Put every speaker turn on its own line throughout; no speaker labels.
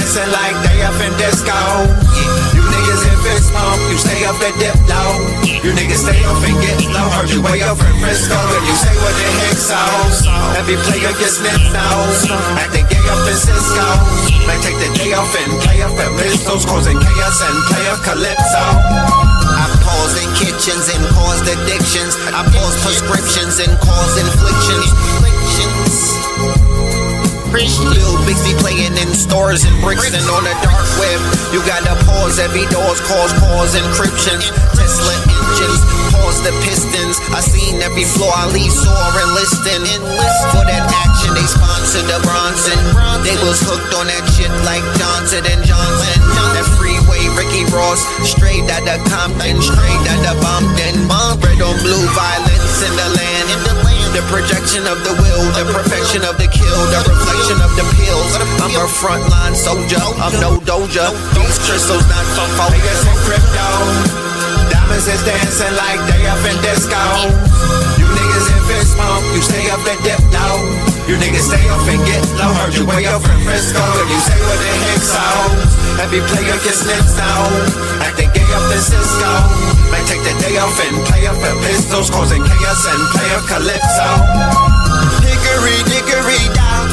dancing like they up in disco. You niggas in fist bump, you stay up and dip low. You niggas stay up and get low. Heard you way up in Frisco, and you say what the heck so. Every player gets nipped nose, acting gay up in Cisco. Might take the day off and play up at pistols, causing chaos and play up calypso. I pause in kitchens and caused addictions. I pause prescriptions and cause inflictions. Lil Bixby playing in stores and Brixton on the dark web. You gotta pause every doors, cause encryption. Tesla engines, pause the pistons. I seen every floor I leave sore and listing. For that action, they sponsored the Bronson. They was hooked on that shit like Johnson and Johnson. That freeway, Ricky Ross, straight out of Compton, straight out of Bumpton. Red on blue, violence in the land. The projection of the will, the perfection of the kill, the reflection of the pills. I'm a frontline soldier, I'm no doja. These crystals not from focus and crypto. Diamonds is dancing like they up in disco. You niggas in fist bump, you stay up and dip low. You niggas stay up and get low. Heard you way up in Frisco, and you say what the heck so. Every player gets nipped now, acting gay up in Cisco. Might take the day off and play up at pistols, causing chaos and play up calypso. Hickory dickory down,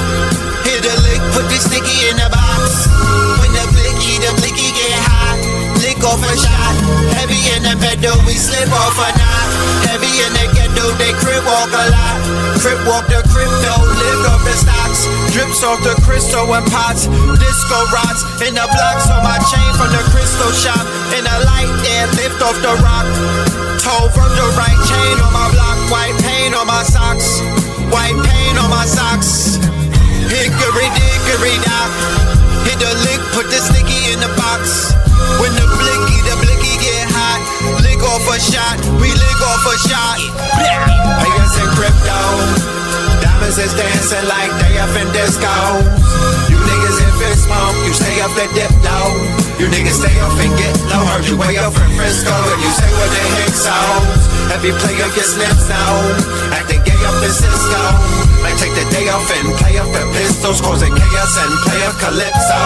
hit a lick, put the sticky in the box. When the blicky get hot, lick off a shot. Heavy in the pedal, we slip off a knot. Heavy in the ghetto, they crib walk a lot. Crib walk the crypto, lift off the stocks. Drips off the crystal and pots. Disco rods in the blocks on my chain from the crystal shop. In the light there, lift off the rock. Toe Virgil right chain on my block. White paint on my socks. White paint on my socks. Hickory dickory dock. Hit the lick, put the sticky in the box. When the blicky get hot. Lick off a shot, we lick off a shot. Players in crypto. Diamonds is dancing like they up in disco. You niggas in fist bump, you stay up and dip low. You niggas stay up and get low. Heard you way up in Frisco, and you say what the heck so. Every player gets nips now, acting gay up in Cisco. Might take the day off and play up at pistols, causing chaos and play up calypso.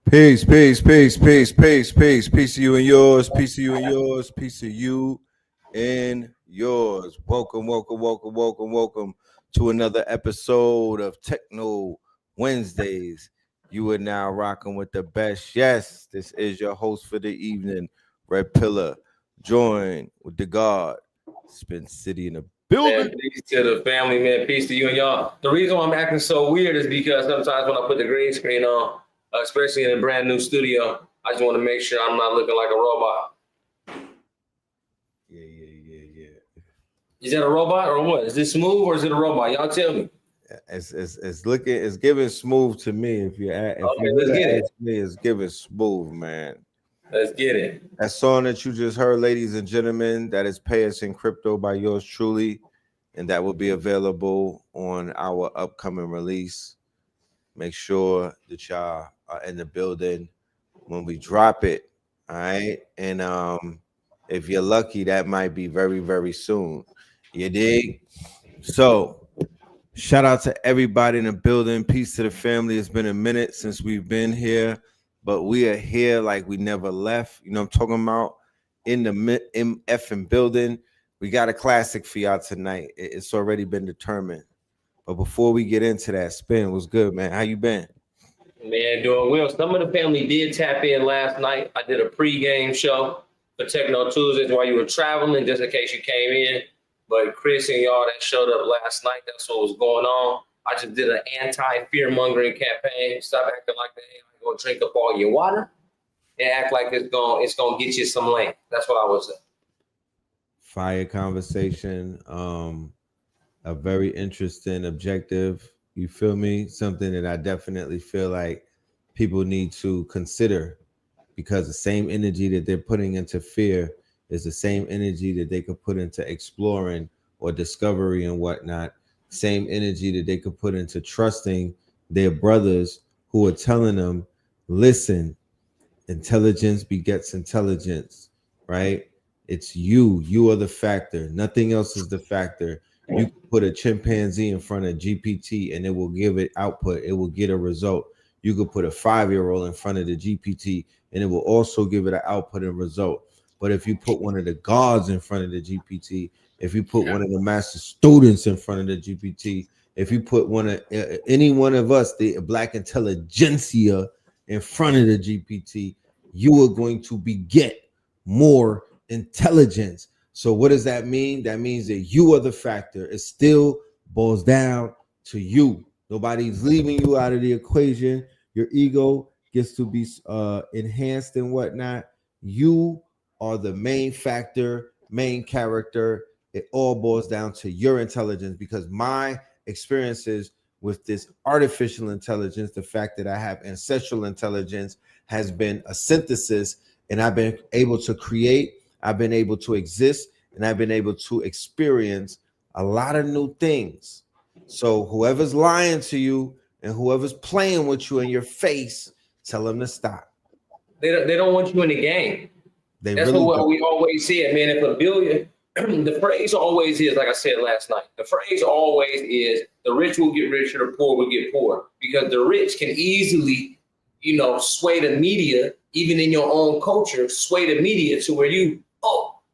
Peace, peace, peace, peace, peace, peace, peace to you and yours, peace to you and yours, peace to you and yours. Welcome, welcome, welcome, welcome, welcome to another episode of TechKNOW Wednesdays. You are now rocking with the best. Yes, this is your host for the evening, Red Pillar, joined with the God, Spin City in the building.
Man, peace to the family, man. Peace to you and y'all. The reason why I'm acting so weird is because sometimes when I put the green screen on, especially in a brand new studio, I just want to make sure I'm not looking like a robot.
Yeah.
Is that a robot or what? Is this smooth or is it a robot? Y'all tell me.
It's giving smooth to me. If you ask me, it's giving smooth, man.
Let's get it.
That song that you just heard, ladies and gentlemen, that is Pay Us in Crypto by yours truly, and that will be available on our upcoming release. Make sure that y'all are in the building when we drop it. All right. And if you're lucky, that might be very, very soon. You dig? So shout out to everybody in the building. Peace to the family. It's been a minute since we've been here, but we are here like we never left. You know what I'm talking about? In the MF building. We got a classic for y'all tonight. It's already been determined. But before we get into that, Spin, what's good, man? How you been?
Man, doing well. Some of the family did tap in last night. I did a pregame show for TechKNOW Tuesdays while you were traveling, just in case you came in. But Chris and y'all that showed up last night, that's what was going on. I just did an anti-fear-mongering campaign. Stop acting like they ain't gonna drink up all your water and act like it's gonna get you some land. That's what I was saying.
Fire conversation. A very interesting objective. You feel me? Something that I definitely feel like people need to consider, because the same energy that they're putting into fear is the same energy that they could put into exploring or discovery and whatnot. Same energy that they could put into trusting their brothers who are telling them, listen, intelligence begets intelligence. right? It's you. You are the factor. Nothing else is the factor. You can put a chimpanzee in front of GPT and it will give it output. It will get a result. You could put a 5-year-old in front of the GPT and it will also give it an output and result. But if you put one of the gods in front of the GPT, if you put one of the master students in front of the GPT, if you put one of any one of us, the black intelligentsia, in front of the GPT, you are going to beget more intelligence. So what does that mean? That means that you are the factor. It still boils down to you. Nobody's leaving you out of the equation. Your ego gets to be enhanced and whatnot. You are the main factor, main character. It all boils down to your intelligence, because my experiences with this artificial intelligence, the fact that I have ancestral intelligence, has been a synthesis, and I've been able to create, I've been able to exist, and I've been able to experience a lot of new things. So whoever's lying to you and whoever's playing with you in your face, tell them to stop.
They don't want you in the game.
They
That's
really
what
don't.
we always say, man. If a billion, the phrase always is, like I said last night, the phrase always is, the rich will get richer, the poor will get poorer, because the rich can easily, sway the media, even in your own culture, sway the media to where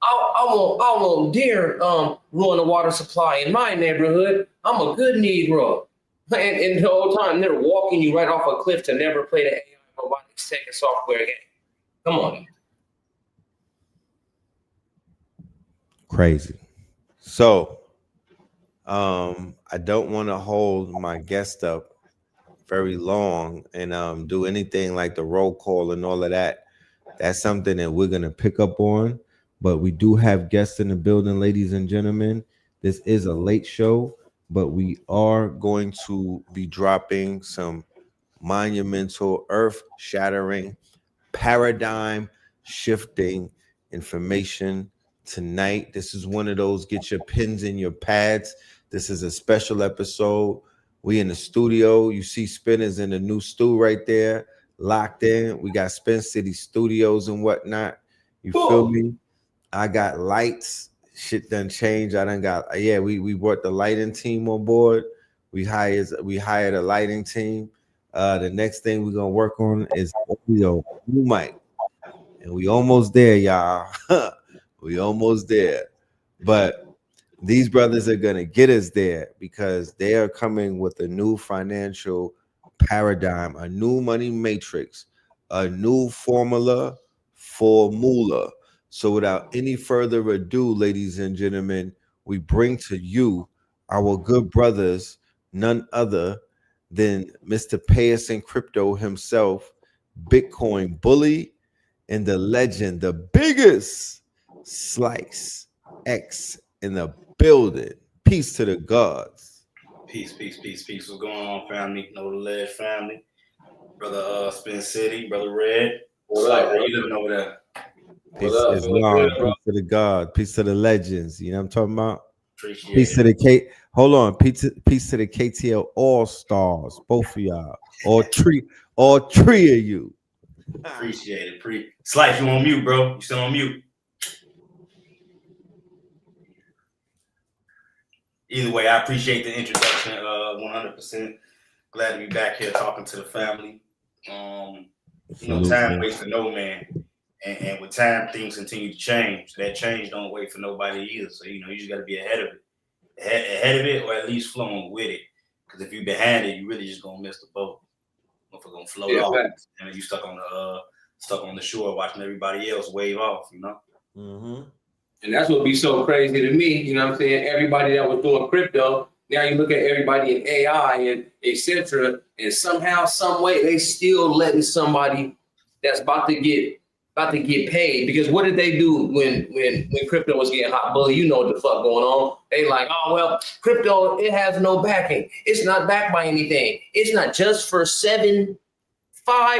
I won't dare ruin the water supply in my neighborhood. I'm a good Negro. And the whole time they're walking you right off a cliff to never play the AI robotics second software game. Come on.
Crazy. So I don't want to hold my guest up very long and do anything like the roll call and all of that. That's something that we're gonna pick up on. But we do have guests in the building, ladies and gentlemen. This is a late show, but we are going to be dropping some monumental, earth-shattering, paradigm shifting information tonight. This is one of those get your pens in your pads. This is a special episode. We in the studio. You see Spinners in the new stew right there, locked in. We got Spin City Studios and whatnot. You feel me? I got lights. Shit done changed. I done got we brought the lighting team on board. We hired a lighting team. The next thing we're gonna work on is new mic. And we almost there, y'all. We almost there. But these brothers are going to get us there because they are coming with a new financial paradigm, a new money matrix, a new formula. So without any further ado, ladies and gentlemen, we bring to you our good brothers, none other than Mr. Payas in Crypto himself, Bitcoin bully, and the legend, the biggest Slice X in the building. Peace to the gods.
Peace. What's going on, family? Know the Ledge family. Brother Spin City, Brother Red. What's up? How you living over there?
Peace to Islam, peace to the God, peace to the legends. You know what I'm talking about?
Appreciate
peace
it.
To the K. Hold on, peace to the KTL All Stars, both of y'all, all three of you.
Appreciate it. Slice, you on mute, bro? You still on mute? Either way, I appreciate the introduction. 100%. Glad to be back here talking to the family. Time waits for no man, and with time, things continue to change. That change don't wait for nobody either. So you just got to be ahead of it, or at least flowing with it. Because if you're behind it, you really just gonna miss the boat. If we're gonna float off, and then you stuck on the shore watching everybody else wave off.
Mm-hmm.
And that's what be so crazy to me. You know what I'm saying? Everybody that was doing crypto, now you look at everybody in AI and etc. And somehow, some way, they still letting somebody that's about to get paid. Because what did they do when crypto was getting hot? Bully, you know what the fuck going on. They like, oh well, crypto, it has no backing. It's not backed by anything. It's not just for 5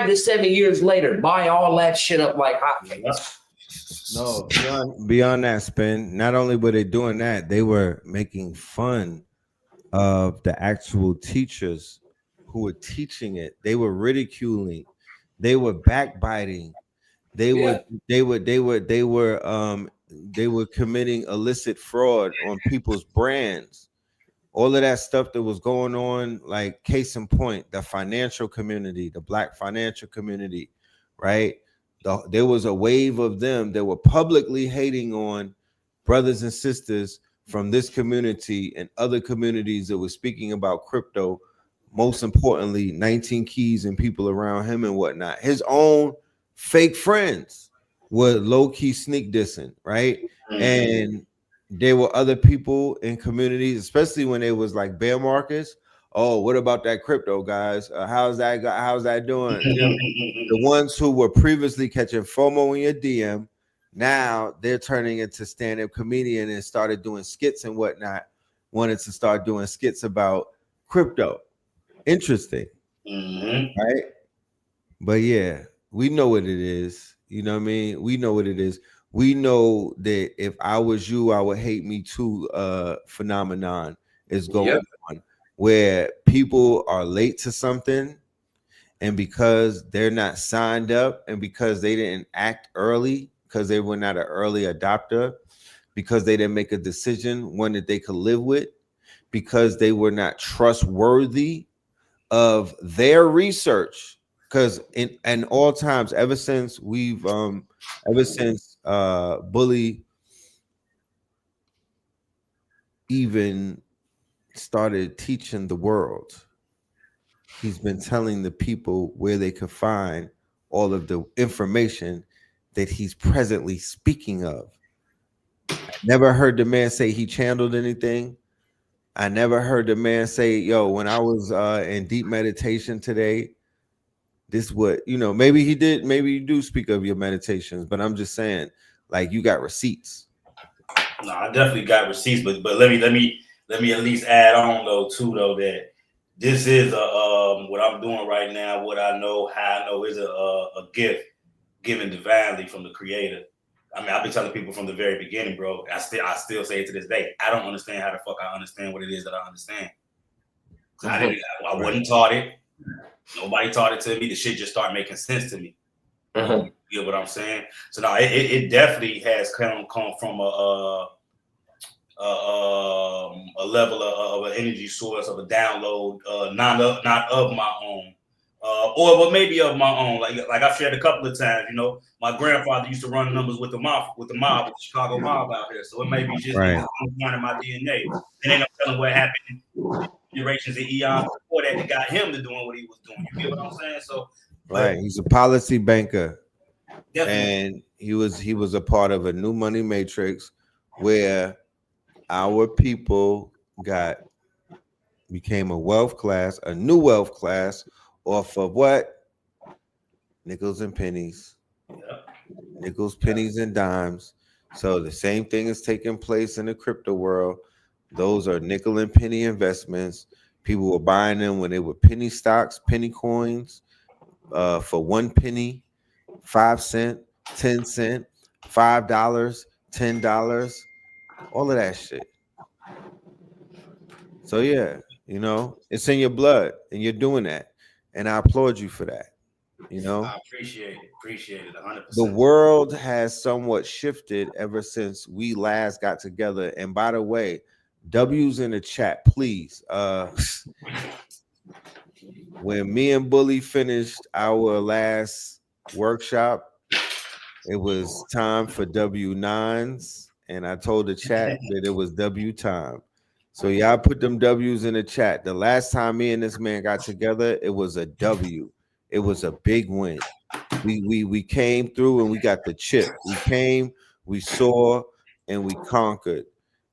to 7 years later. Buy all that shit up like hotcakes.
No, beyond that, Spin. Not only were they doing that, they were making fun of the actual teachers who were teaching it. They were ridiculing, they were backbiting, They were they were committing illicit fraud on people's brands. All of that stuff that was going on, like case in point, the financial community, the black financial community, right? There was a wave of them that were publicly hating on brothers and sisters from this community and other communities that were speaking about crypto. Most importantly, 19 Keys and people around him and whatnot. His own fake friends were low key sneak dissing, right? And there were other people in communities, especially when it was like bear markets. Oh, what about that crypto, guys? How's that doing? You know, the ones who were previously catching FOMO in your DM, now they're turning into stand-up comedian and started doing skits and whatnot. Wanted to start doing skits about crypto. Interesting, right? But yeah, we know what it is. You know what I mean? We know what it is. We know that if I was you, I would hate me too. Phenomenon is going on where people are late to something, and because they're not signed up, and because they didn't act early, because they were not an early adopter, because they didn't make a decision, one that they could live with, because they were not trustworthy of their research. Because in all times, ever since Bully even started teaching the world, he's been telling the people where they could find all of the information that he's presently speaking of. I never heard the man say he channeled anything. I never heard the man say, yo, when I was in deep meditation today, this what, maybe he did, maybe you do speak of your meditations, but I'm just saying, like, you got receipts.
No, I definitely got receipts, but let me at least add on though that this is what I'm doing right now. What I know, how I know, is a gift given divinely from the Creator. I mean, I've been telling people from the very beginning, bro. I still say it to this day. I don't understand how the fuck I understand what it is that I understand. I wasn't taught it. Nobody taught it to me. The shit just started making sense to me. You know what I'm saying? So now it definitely has come from a level of an energy source, of a download, not of my own, but maybe of my own. Like I've shared a couple of times. My grandfather used to run numbers with the mob, with the Chicago mob out here. So it may be just one of my DNA. And then I'm telling what happened generations and eons before that got him to doing what he was doing. You get what I'm saying? So
right, he's a policy banker.
definitely.
And he was a part of a new money matrix where our people became a new wealth class off of what? Nickels and pennies. Nickels, pennies, and dimes. So the same thing is taking place in the crypto world. Those are nickel and penny investments. People were buying them when they were penny stocks, penny coins, for 1 penny, 5 cents, 10 cents, $5, $10, all of that shit. So yeah, it's in your blood, and you're doing that, and I applaud you for that.
I appreciate it 100%.
The world has somewhat shifted ever since we last got together. And by the way, W's in the chat, please. When me and Bully finished our last workshop, it was time for W9s, and I told the chat that it was W time. So y'all put them W's in the chat. The last time me and this man got together, it was a W. It was a big win. We came through and we got the chip. We came, we saw, and we conquered.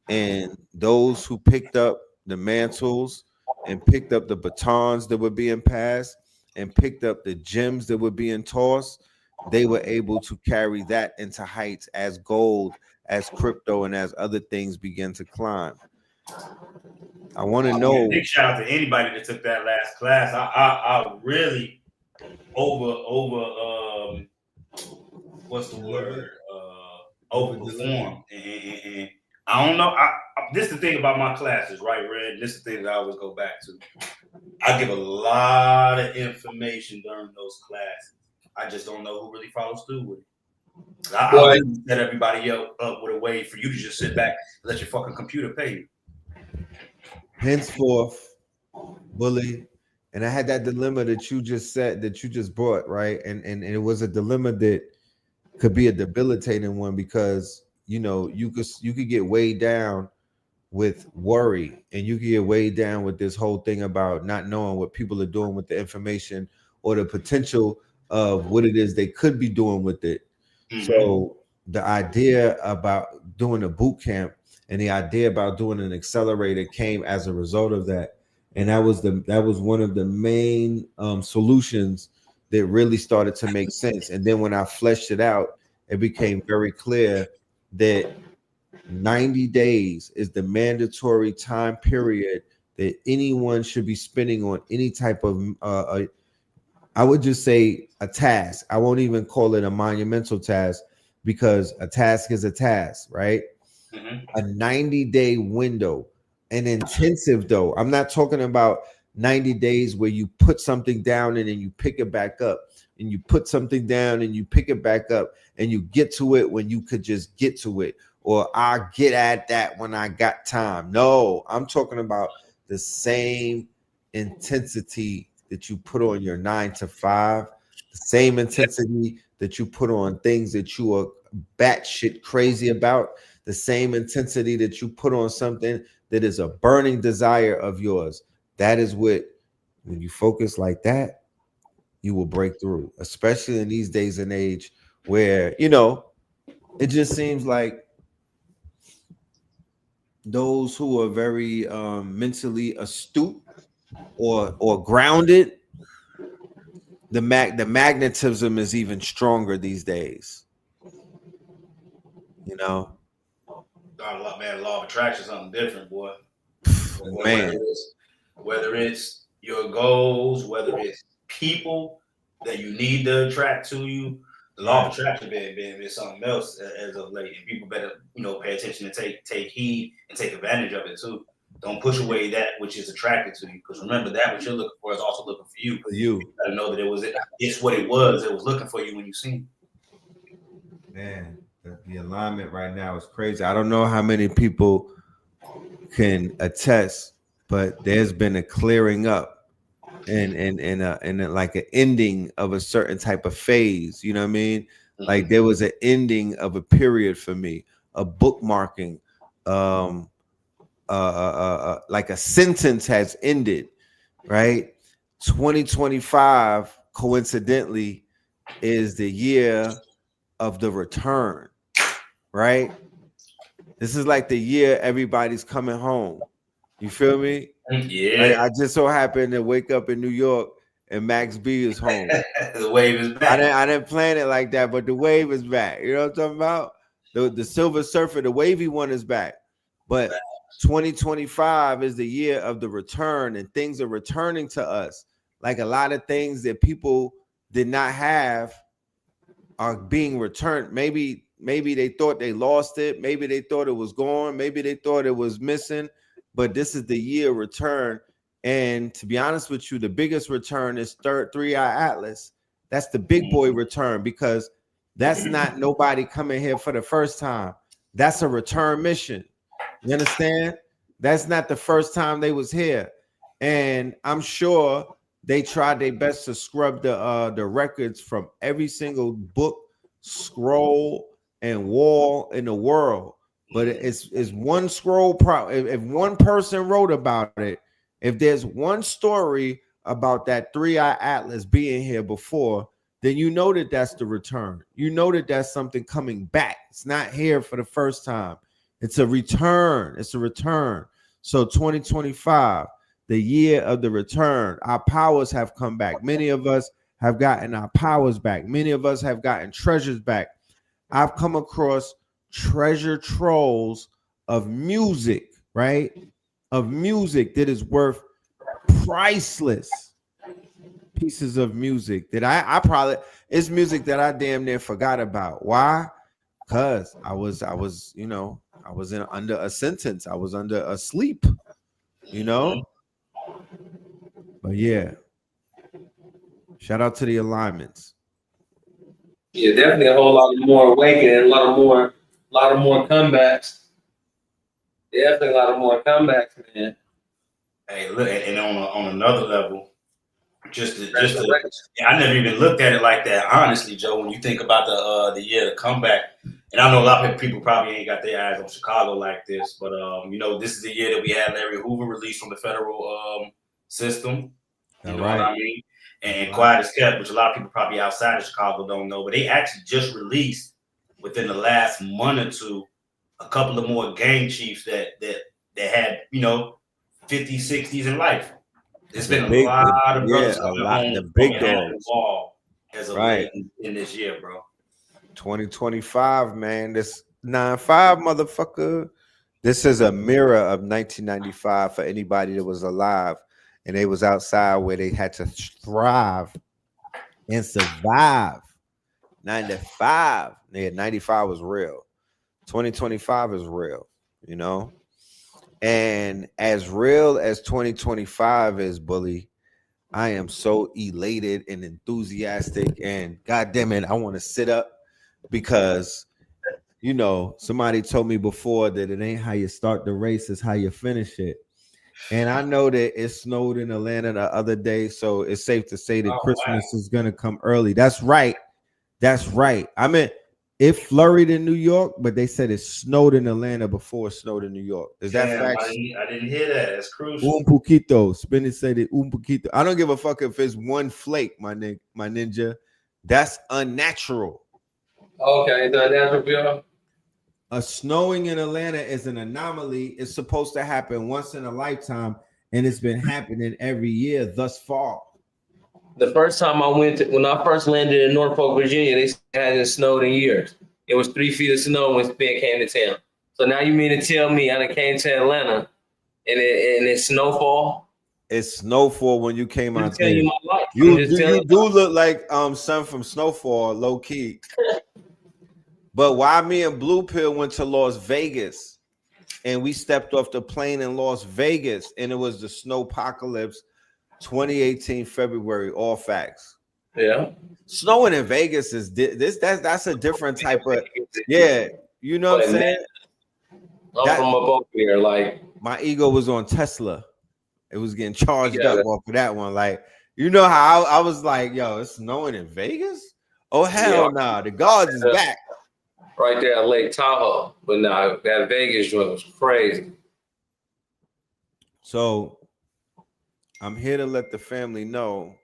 And those who picked up the mantles and picked up the batons that were being passed and picked up the gems that were being tossed, they were able to carry that into heights as gold, as crypto, and as other things begin to climb. I want to know.
Big shout out to anybody that took that last class. I really what's the word? Overperformed. And I don't know. This is the thing about my classes, right, Red? This is the thing that I always go back to. I give a lot of information during those classes. I just don't know who really follows through with it. I'll set everybody up with a way for you to just sit back and let your fucking computer pay you.
Henceforth, Bully, and I had that dilemma that you just said, that you just brought, right? And it was a dilemma that could be a debilitating one, because you know you could get weighed down with worry, and you can get weighed down with this whole thing about not knowing what people are doing with the information, or the potential of what it is they could be doing with it. So the idea about doing a boot camp and the idea about doing an accelerator came as a result of that. And that was one of the main solutions that really started to make sense. And then when I fleshed it out, it became very clear that 90 days is the mandatory time period that anyone should be spending on any type of I would just say a task. I won't even call it a monumental task, because a task is a task, right? A 90-day window. An intensive, though. I'm not talking about 90 days where you put something down and then you pick it back up, and you put something down and you pick it back up, and you get to it when you could just get to it, or I get at that when I got time. No, I'm talking about the same intensity that you put on your 9 to 5, the same intensity that you put on things that you are batshit crazy about, the same intensity that you put on something that is a burning desire of yours. That is what, when you focus like that, you will break through, especially in these days and age where, you know, it just seems like those who are very mentally astute or grounded, the magnetism is even stronger these days. You know,
Law of attraction is something different, boy.
Man,
Whether it's your goals, whether it's people that you need to attract to you, the law of attraction been something else as of late, and people better pay attention and take heed and take advantage of it too. Don't push away that which is attracted to you, because remember, that what you're looking for is also looking for you. You gotta know that it's what it was. It was looking for you when you seen it.
Man, the alignment right now is crazy. I don't know how many people can attest, but there's been a clearing up and like an ending of a certain type of phase. You know what I mean? Like there was an ending of a period for me, a bookmarking, like a sentence has ended, right? 2025 coincidentally is the year of the return, right? This is like the year everybody's coming home. You feel me?
Yeah.
I just so happened to wake up in New York and Max B is home.
The wave is back.
I didn't plan it like that, but the wave is back. You know what I'm talking about? The Silver Surfer, the wavy one is back. But 2025 is the year of the return, and things are returning to us. Like a lot of things that people did not have are being returned. Maybe they thought they lost it. Maybe they thought it was gone. Maybe they thought it was missing. But this is the year return. And to be honest with you, the biggest return is Three Eye Atlas. That's the big boy return, because that's not nobody coming here for the first time. That's a return mission. You understand? That's not the first time they was here. And I'm sure they tried their best to scrub the records from every single book, scroll, and wall in the world. But it's one scroll. If one person wrote about it, if there's one story about that Three Eye Atlas being here before, then you know that that's the return. You know that that's something coming back. It's not here for the first time. It's a return. It's a return. So 2025, the year of the return, our powers have come back. Many of us have gotten our powers back. Many of us have gotten treasures back. I've come across treasure troves of music, right? Of music that is worth priceless pieces of music that I probably, it's music that I damn near forgot about. Why? Because I was under a sentence. I was under a sleep, But yeah, shout out to the alignments.
Yeah, definitely a whole lot more awakening, a lot of more comebacks. Definitely a lot of more comebacks, man.
Hey, look, and on another level,
Resurrection.
yeah, I never even looked at it like that. Honestly, Joe, when you think about the year, the comeback, and I know a lot of people probably ain't got their eyes on Chicago like this, but you know, this is the year that we had Larry Hoover released from the federal system. You
All
know what
right.
I mean? And
All right.
quiet as kept, which a lot of people probably outside of Chicago don't know, but they actually just released within the last month or two a couple of more gang chiefs that had, you know, 50s, 60s in life. There's been a lot of
Yeah,
brothers
a
coming
lot.
home
The
from
big
behind the
dogs.
wall as of
Right.
late in this year, bro.
2025, man. This 9-5 motherfucker. This is a mirror of 1995 for anybody that was alive and they was outside where they had to thrive and survive. 95. Yeah, 95 was real. 2025 is real, you know? And as real as 2025 is, Bully, I am so elated and enthusiastic. And God damn it, I want to sit up because, you know, somebody told me before that it ain't how you start the race, it's how you finish it. And I know that it snowed in Atlanta the other day, so it's safe to say that
Oh wow.
Christmas is gonna come early. That's right. That's right. I mean, it flurried in New York, but they said it snowed in Atlanta before it snowed in New York. Is that
Damn,
facts?
I didn't hear that. That's crucial.
Un poquito. Spinach said it un poquito. I don't give a fuck if it's one flake, my ninja. That's unnatural.
Okay, so that's what we are.
A snowing in Atlanta is an anomaly. It's supposed to happen once in a lifetime, and it's been happening every year thus far.
The first time when I first landed in Norfolk, Virginia, they said it hadn't snowed in years. It was 3 feet of snow when Spin came to town. So now you mean to tell me I done came to Atlanta and it's snowfall?
It's Snowfall when you came
I'm just
out
telling
there.
you my life. I'm just telling
You
you.
do look like son from Snowfall, low key. But why me and Blue Pill went to Las Vegas and we stepped off the plane in Las Vegas and it was the snow apocalypse 2018 February, all facts.
Yeah.
Snowing in Vegas is that's a different type of yeah, you know what I'm
But man,
saying?
I'm
That
from up over here. Like,
my ego was on Tesla. It was getting charged
yeah,
up off of that one. Like, you know how I was like, yo, it's snowing in Vegas? Oh,
yeah,
hell nah. The guards is back.
right there at Lake Tahoe. But nah, that Vegas joint was crazy.
So I'm here to let the family know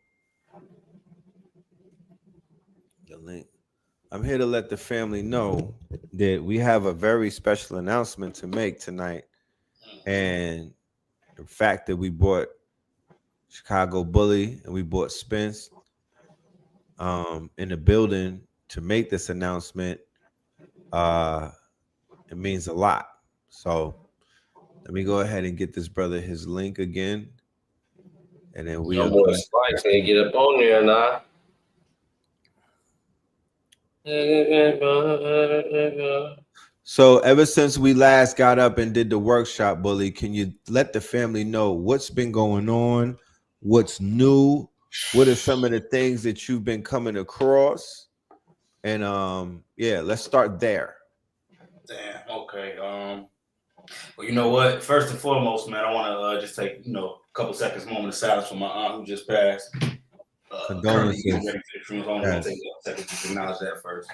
the link. I'm here to let the family know that we have a very special announcement to make tonight. And the fact that we bought Chicago Bully and we bought Spence in the building to make this announcement, it means a lot. So let me go ahead and get this brother his link again. And then we
No
are
more
going
spikes. They get up on there now.
So ever since we last got up and did the workshop, Bully, can you let the family know what's been going on, what's new, what are some of the things that you've been coming across? And yeah, let's start there.
Damn. Okay. Well, you know what? First and foremost, man, I want to just take a couple seconds, moment of silence for my aunt who just passed. Currently getting
Condolences.
ready for the funeral. I want to take a second to acknowledge that first.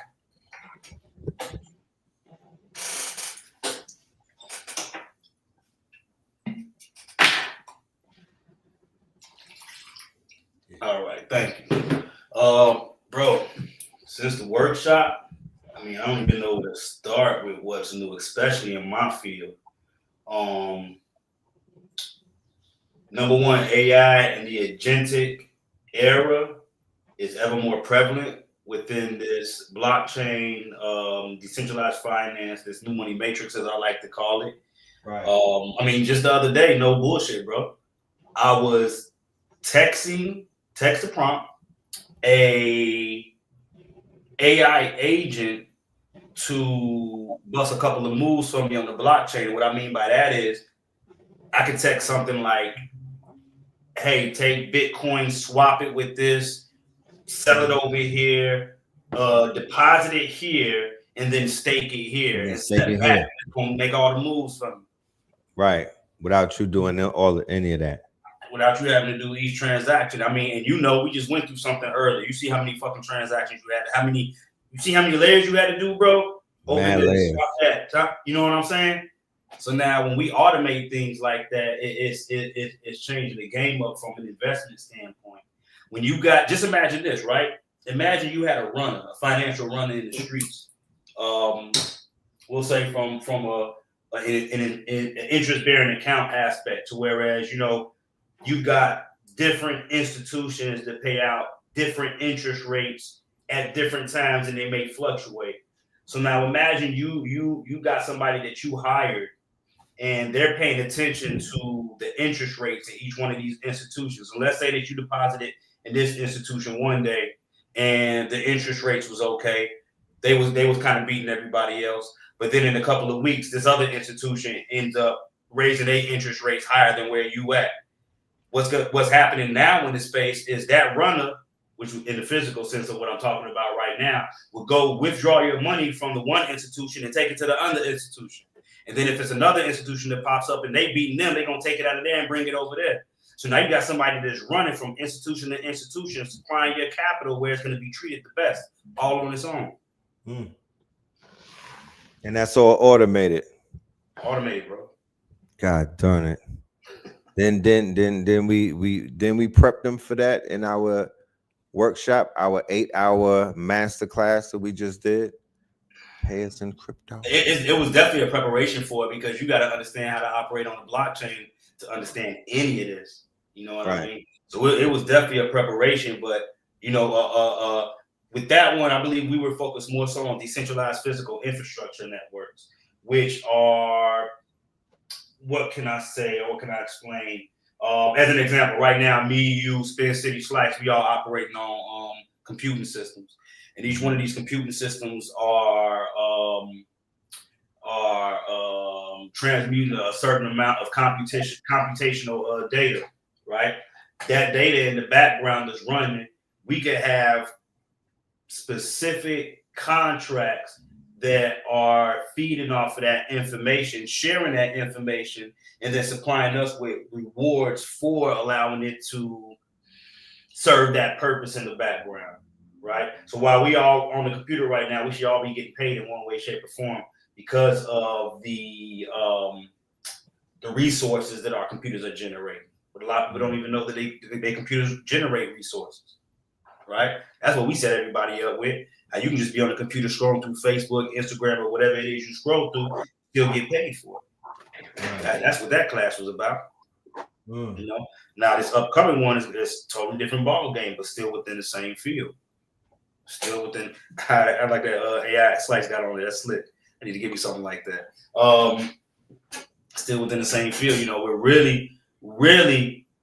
All right, thank you. Bro, since the workshop, I mean, I don't even know where to start with what's new, especially in my field. Number one, AI and the agentic era is ever more prevalent within this blockchain, decentralized finance, this new money matrix, as I like to call it.
Right.
I mean, just the other day, no bullshit, bro. I was text to prompt, a AI agent to bust a couple of moves for me on the blockchain. What I mean by that is I could text something like, hey, take Bitcoin, swap it with this, sell it over here, deposit it here and then stake it here and
Stake
step
it
back.
here.
It's gonna make all the moves for me.
Right. Without you doing any of that.
Without you having to do each transaction. I mean, and you know, we just went through something earlier. You see how many fucking transactions you had, you see how many layers you had to do, bro? Open this, that. You know what I'm saying? So now when we automate things like that, it's changing the game up from an investment standpoint. When you got, just imagine this, right? Imagine you had a runner, a financial runner in the streets. We'll say from an interest-bearing account aspect to whereas, you know, you got different institutions that pay out different interest rates at different times and they may fluctuate. So now imagine you got somebody that you hired and they're paying attention to the interest rates at each one of these institutions. So let's say that you deposited in this institution one day and the interest rates was okay. They was kind of beating everybody else. But then in a couple of weeks, this other institution ends up raising their interest rates higher than where you at. What's happening now in the space is that runner, which in the physical sense of what I'm talking about right now, will go withdraw your money from the one institution and take it to the other institution. And then if it's another institution that pops up and they beating them, they're going to take it out of there and bring it over there. So now you got somebody that's running from institution to institution, supplying your capital where it's going to be treated the best, all on its own.
And that's all automated.
Automated, bro.
God darn it. Then we prep them for that in our workshop, our 8-hour masterclass that we just did. Pay us in crypto.
It was definitely a preparation for it because you got to understand how to operate on the blockchain to understand any of this. You know what I mean? So it was definitely a preparation, but you know, with that one, I believe we were focused more so on decentralized physical infrastructure networks, which are, what can I say or what can I explain? As an example, right now, me, you, Spin City, Slice, we all operating on computing systems. And each one of these computing systems are transmuting a certain amount of computational data, right? That data in the background is running. We could have specific contracts that are feeding off of that information, sharing that information, and then supplying us with rewards for allowing it to serve that purpose in the background, right? So while we all on the computer right now, we should all be getting paid in one way, shape, or form because of the resources that our computers are generating. But a lot of people don't even know that they computers generate resources, right? That's what we set everybody up with. How you can just be on the computer scrolling through Facebook, Instagram, or whatever it is you scroll through, still get paid for it. That's what that class was about. You know, now this upcoming one is totally different ball game, but still within the same field. Still within. I like that AI Slice got on there. That's slick. I need to give you something like that. Still within the same field. You know, we're really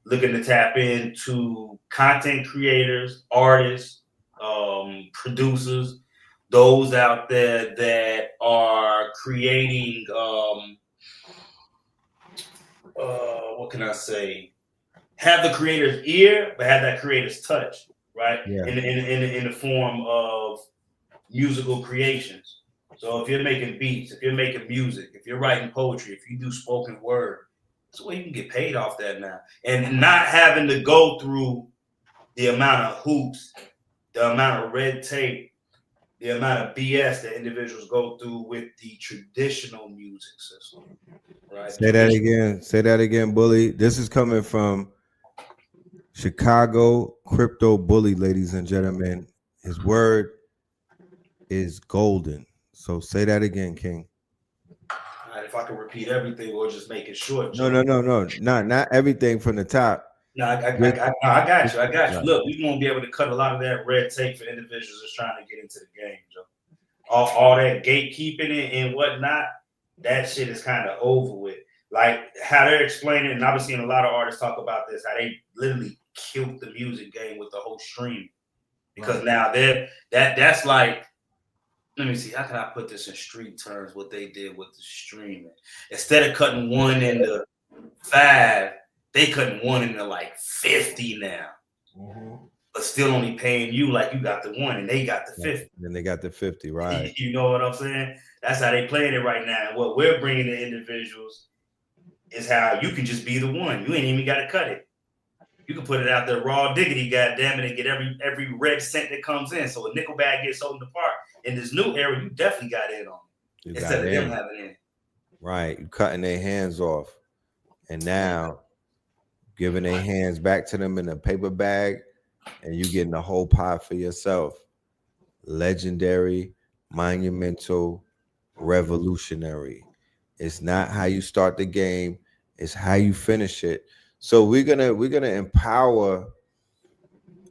looking to tap into content creators, artists, producers, those out there that are creating what can I say? Have the creator's ear, but have that creator's touch, right? Yeah. In the form of musical creations. So if you're making beats, if you're making music, if you're writing poetry, if you do spoken word, that's where you can get paid off that now. And not having to go through the amount of hoops, the amount of red tape, the amount of BS that individuals go through with the traditional music system. Right.
Say that again, Bully. This is coming from Chicago Crypto Bully, ladies and gentlemen. His word is golden. So say that again, King.
All right, if I can repeat everything or just make it short.
No. Not everything from the top.
No, I got you. Look, we won't be able to cut a lot of that red tape for individuals that's trying to get into the game, Joe. All that gatekeeping and whatnot, that shit is kind of over with. Like how they're explaining, and I've been seeing a lot of artists talk about this, how they literally killed the music game with the whole stream. Because now that's like, let me see, how can I put this in street terms, what they did with the streaming? Instead of cutting one into 5, they cutting one into like 50 now. Mm-hmm. But still only paying you like you got the 1 and they got the 50.
Then they got the 50, right?
You know what I'm saying? That's how they playing it right now. And what we're bringing to individuals is how you can just be the 1. You ain't even got to cut it. You can put it out there raw diggity, goddamn it, and get every red cent that comes in. So a nickel bag gets sold in the park. In this new era, you definitely got in on it. Instead of them having in.
Right. You cutting their hands off. And now giving their hands back to them in a paper bag, and you getting the whole pie for yourself. Legendary, monumental, revolutionary. It's not how you start the game, it's how you finish it. So we're gonna empower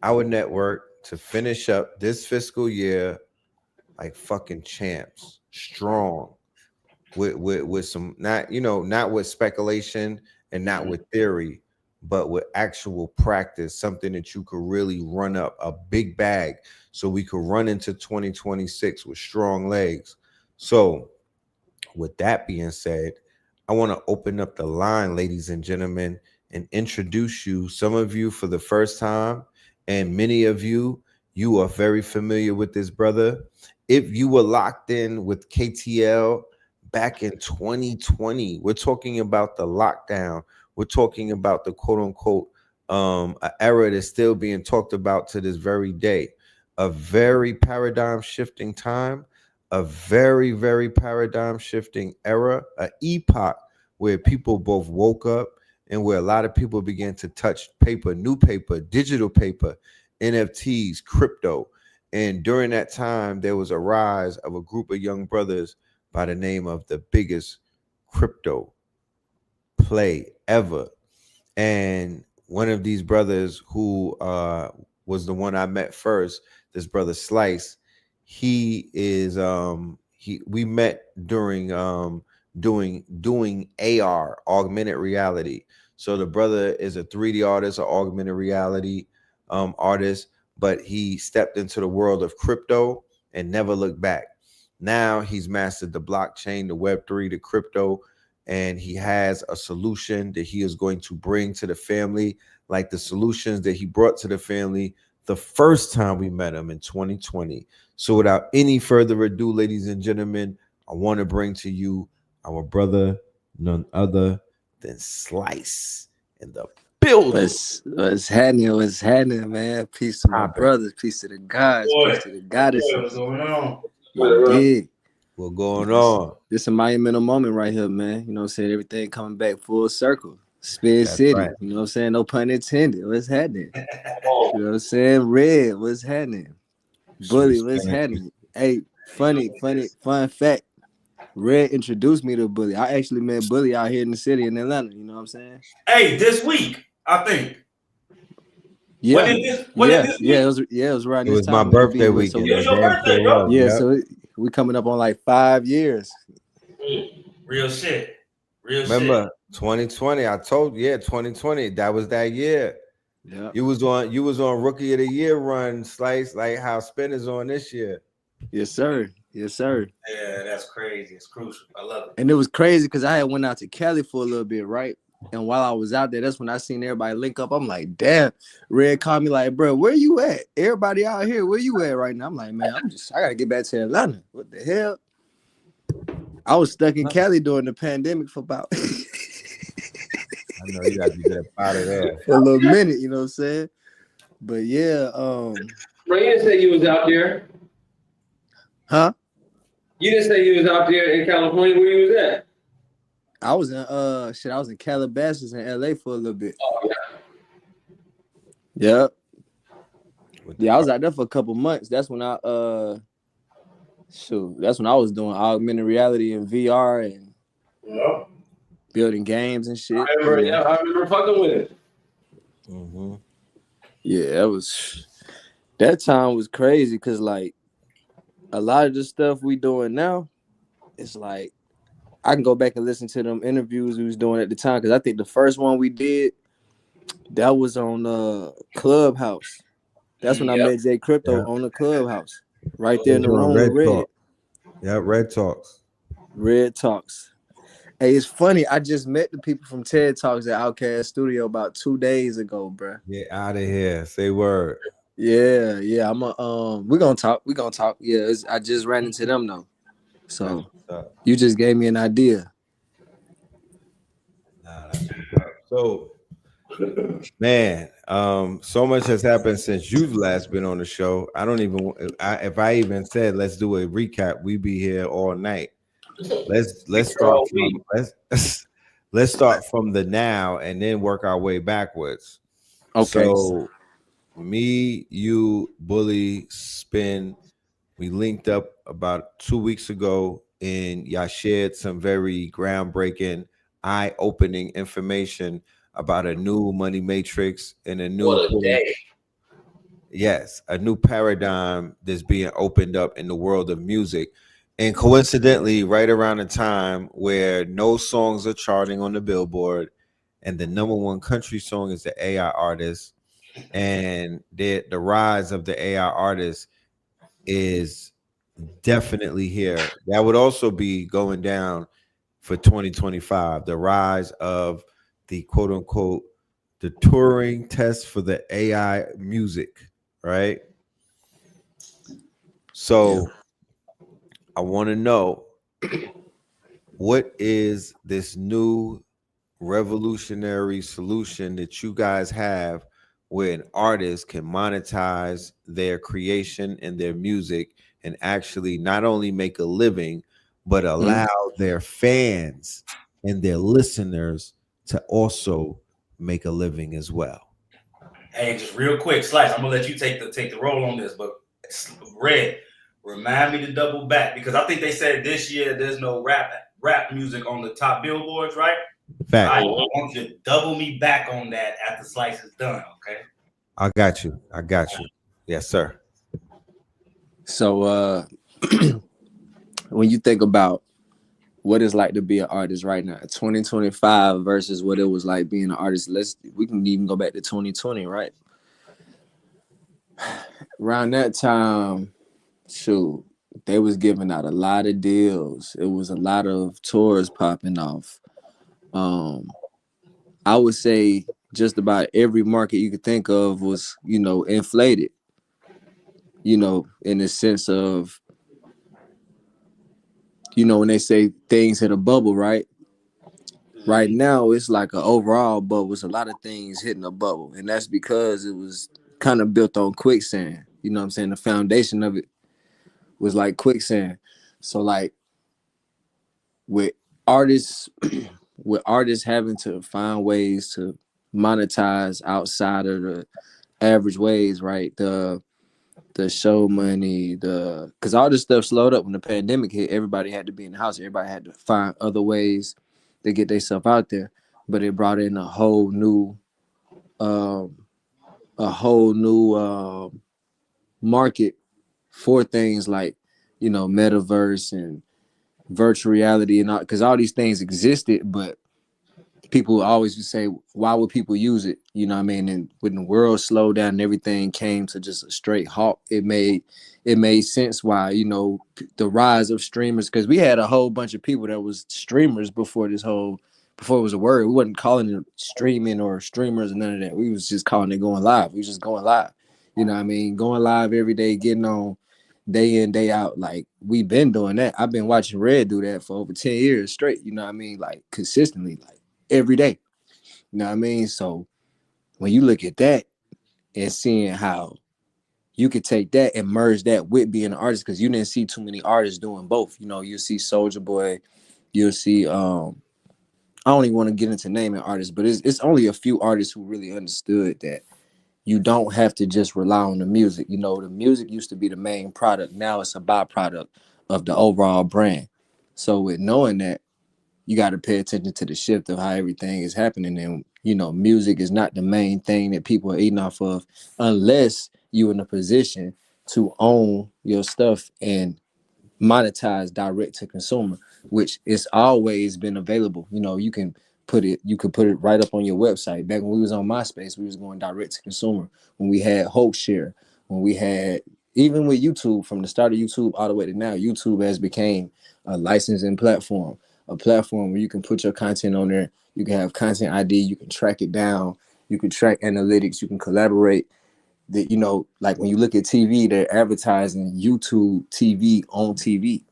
our network to finish up this fiscal year like fucking champs, strong, with some, not with speculation and not with theory, but with actual practice, something that you could really run up a big bag, so we could run into 2026 with strong legs. So with that being said, I want to open up the line, ladies and gentlemen, and introduce you, some of you for the first time, and many of you are very familiar with this brother. If you were locked in with KTL back in 2020, we're talking about the lockdown. We're talking about the quote unquote an era that's still being talked about to this very day. A very paradigm shifting time, a very, very paradigm shifting era, an epoch where people both woke up and where a lot of people began to touch paper, new paper, digital paper, NFTs, crypto. And during that time, there was a rise of a group of young brothers by the name of the biggest crypto play ever. And one of these brothers who was the one I met first, this brother Slice, he is we met during doing AR, augmented reality. So the brother is a 3D artist, an augmented reality artist, but he stepped into the world of crypto and never looked back. Now he's mastered the blockchain, the Web3, the crypto, and he has a solution that he is going to bring to the family, like the solutions that he brought to the family the first time we met him in 2020. So without any further ado, ladies and gentlemen, I want to bring to you our brother, none other than Slice in the building.
What's happening, man? Peace to my brothers, peace to the gods, peace to the goddesses.
What's going on?
Big.
What's going on?
This is a monumental moment right here, man. You know what I'm saying? Everything coming back full circle. Spin City,
right.
You know what I'm saying? No pun intended. What's happening? You know what I'm saying? Red, what's happening? Bully, what's happening? Hey, fun fact. Red introduced me to Bully. I actually met Bully out here in the city in Atlanta. You know what I'm saying?
Hey, this week, I think.
Yeah,
it
was right.
It was my birthday weekend.
It was your birthday, bro.
Yeah, so we coming up on like 5 years.
Real shit.
Remember 2020? I told you, 2020. That was that year.
Yeah,
You was on Rookie of the Year run, Slice, like how Spin is on this year.
Yes, sir.
Yeah, that's crazy. It's crucial. I love it.
And it was crazy because I had went out to Cali for a little bit, right? And while I was out there, that's when I seen everybody link up. I'm like, damn. Red called me like, bro, where you at? Everybody out here, where you at right now? I'm like, man, I gotta get back to Atlanta. What the hell? I was stuck in Cali during the pandemic for about
I know you got to get out of there.
for a little minute, you know what I'm saying? But yeah,
Bro, you didn't say you was out there.
huh?
You didn't say you was out there in California. Where you was at?
I was in Calabasas in LA for a little bit.
Oh,
Yep. Yeah, I was out there for a couple months. That's when I was doing augmented reality and VR and building games and shit.
I remember fucking with it.
Mm-hmm.
Yeah, that time was crazy because like a lot of the stuff we doing now, it's like I can go back and listen to them interviews we was doing at the time because I think the first one we did that was on Clubhouse. That's when I met Jay Crypto on the Clubhouse, right there in the room with Red.
Yeah, Red Talks.
Red Talks. Hey, it's funny. I just met the people from TED Talks at Outcast Studio about 2 days ago, bro.
Get out of here. Say word.
Yeah. We're gonna talk. We're gonna talk. Yeah, I just ran into them though.
That's
So
what's up.
you just gave me an idea.
Nah, that's what's up. So, man, so much has happened since you've last been on the show. I don't even. If I even said let's do a recap, we'd be here all night. Let's start
Bro,
from let's start from the now and then work our way backwards.
Okay.
So, me, you, Bully, Spin, we linked up about 2 weeks ago, and y'all shared some very groundbreaking, eye-opening information about a new money matrix and a new
what a day.
yes, a new paradigm that's being opened up in the world of music. And coincidentally, right around the time where no songs are charting on the Billboard, and the number one country song is the AI artist, and the rise of the AI artist is definitely here. That would also be going down for 2025. The rise of the quote unquote the Turing test for the AI music, right?
Yeah.
So I want to know, what is this new revolutionary solution that you guys have where an artist can monetize their creation and their music and actually not only make a living, but
Mhm.
allow their fans and their listeners to also make a living as well?
Hey, just real quick, Slice. I'm gonna let you take the role on this, but Red, remind me to double back because I think they said this year there's no rap music on the top billboards, right?
Fact.
I want you to double me back on that after Slice is done, okay?
I got you. I got you. Yes, sir.
So when you think about what it's like to be an artist right now, 2025 versus what it was like being an artist, we can even go back to 2020, right? Around that time, shoot, they was giving out a lot of deals. It was a lot of tours popping off. Um, I would say just about every market you could think of was, inflated, in the sense of, when they say things hit a bubble, right? Right now, it's like an overall bubble. It's a lot of things hitting a bubble. And that's because it was kind of built on quicksand. You know what I'm saying? The foundation of it was like quicksand. So like with artists with artists having to find ways to monetize outside of the average ways, right? The show money, because all this stuff slowed up when the pandemic hit. Everybody had to be in the house. Everybody had to find other ways to get themselves out there. But it brought in um, a whole new market for things like, metaverse and virtual reality and all, because all these things existed, but people always would say, why would people use it? You know what I mean? And when the world slowed down and everything came to just a straight halt, it made sense why, the rise of streamers, because we had a whole bunch of people that was streamers before it was a word. We wasn't calling it streaming or streamers and none of that. We was just calling it going live. We was just going live. You know what I mean? Going live every day, getting on day in, day out. Like, we've been doing that. I've been watching Red do that for over 10 years straight. You know what I mean? Like, consistently, like every day. You know what I mean? So when you look at that and seeing how you could take that and merge that with being an artist, because you didn't see too many artists doing both. You'll see Soldier Boy, you'll see I don't even want to get into naming artists, but it's only a few artists who really understood that you don't have to just rely on the music. The music used to be the main product. Now it's a byproduct of the overall brand. So with knowing that, you got to pay attention to the shift of how everything is happening. And, music is not the main thing that people are eating off of unless you're in a position to own your stuff and monetize direct to consumer, which it's always been available. You could put it right up on your website. Back when we was on MySpace, we was going direct to consumer. When we had Hoaxshare, when we had, even with YouTube, from the start of YouTube all the way to now, YouTube has became a licensing platform, a platform where you can put your content on there. You can have content ID, you can track it down, you can track analytics, you can collaborate that, you know, like when you look at TV, they're advertising YouTube TV on TV.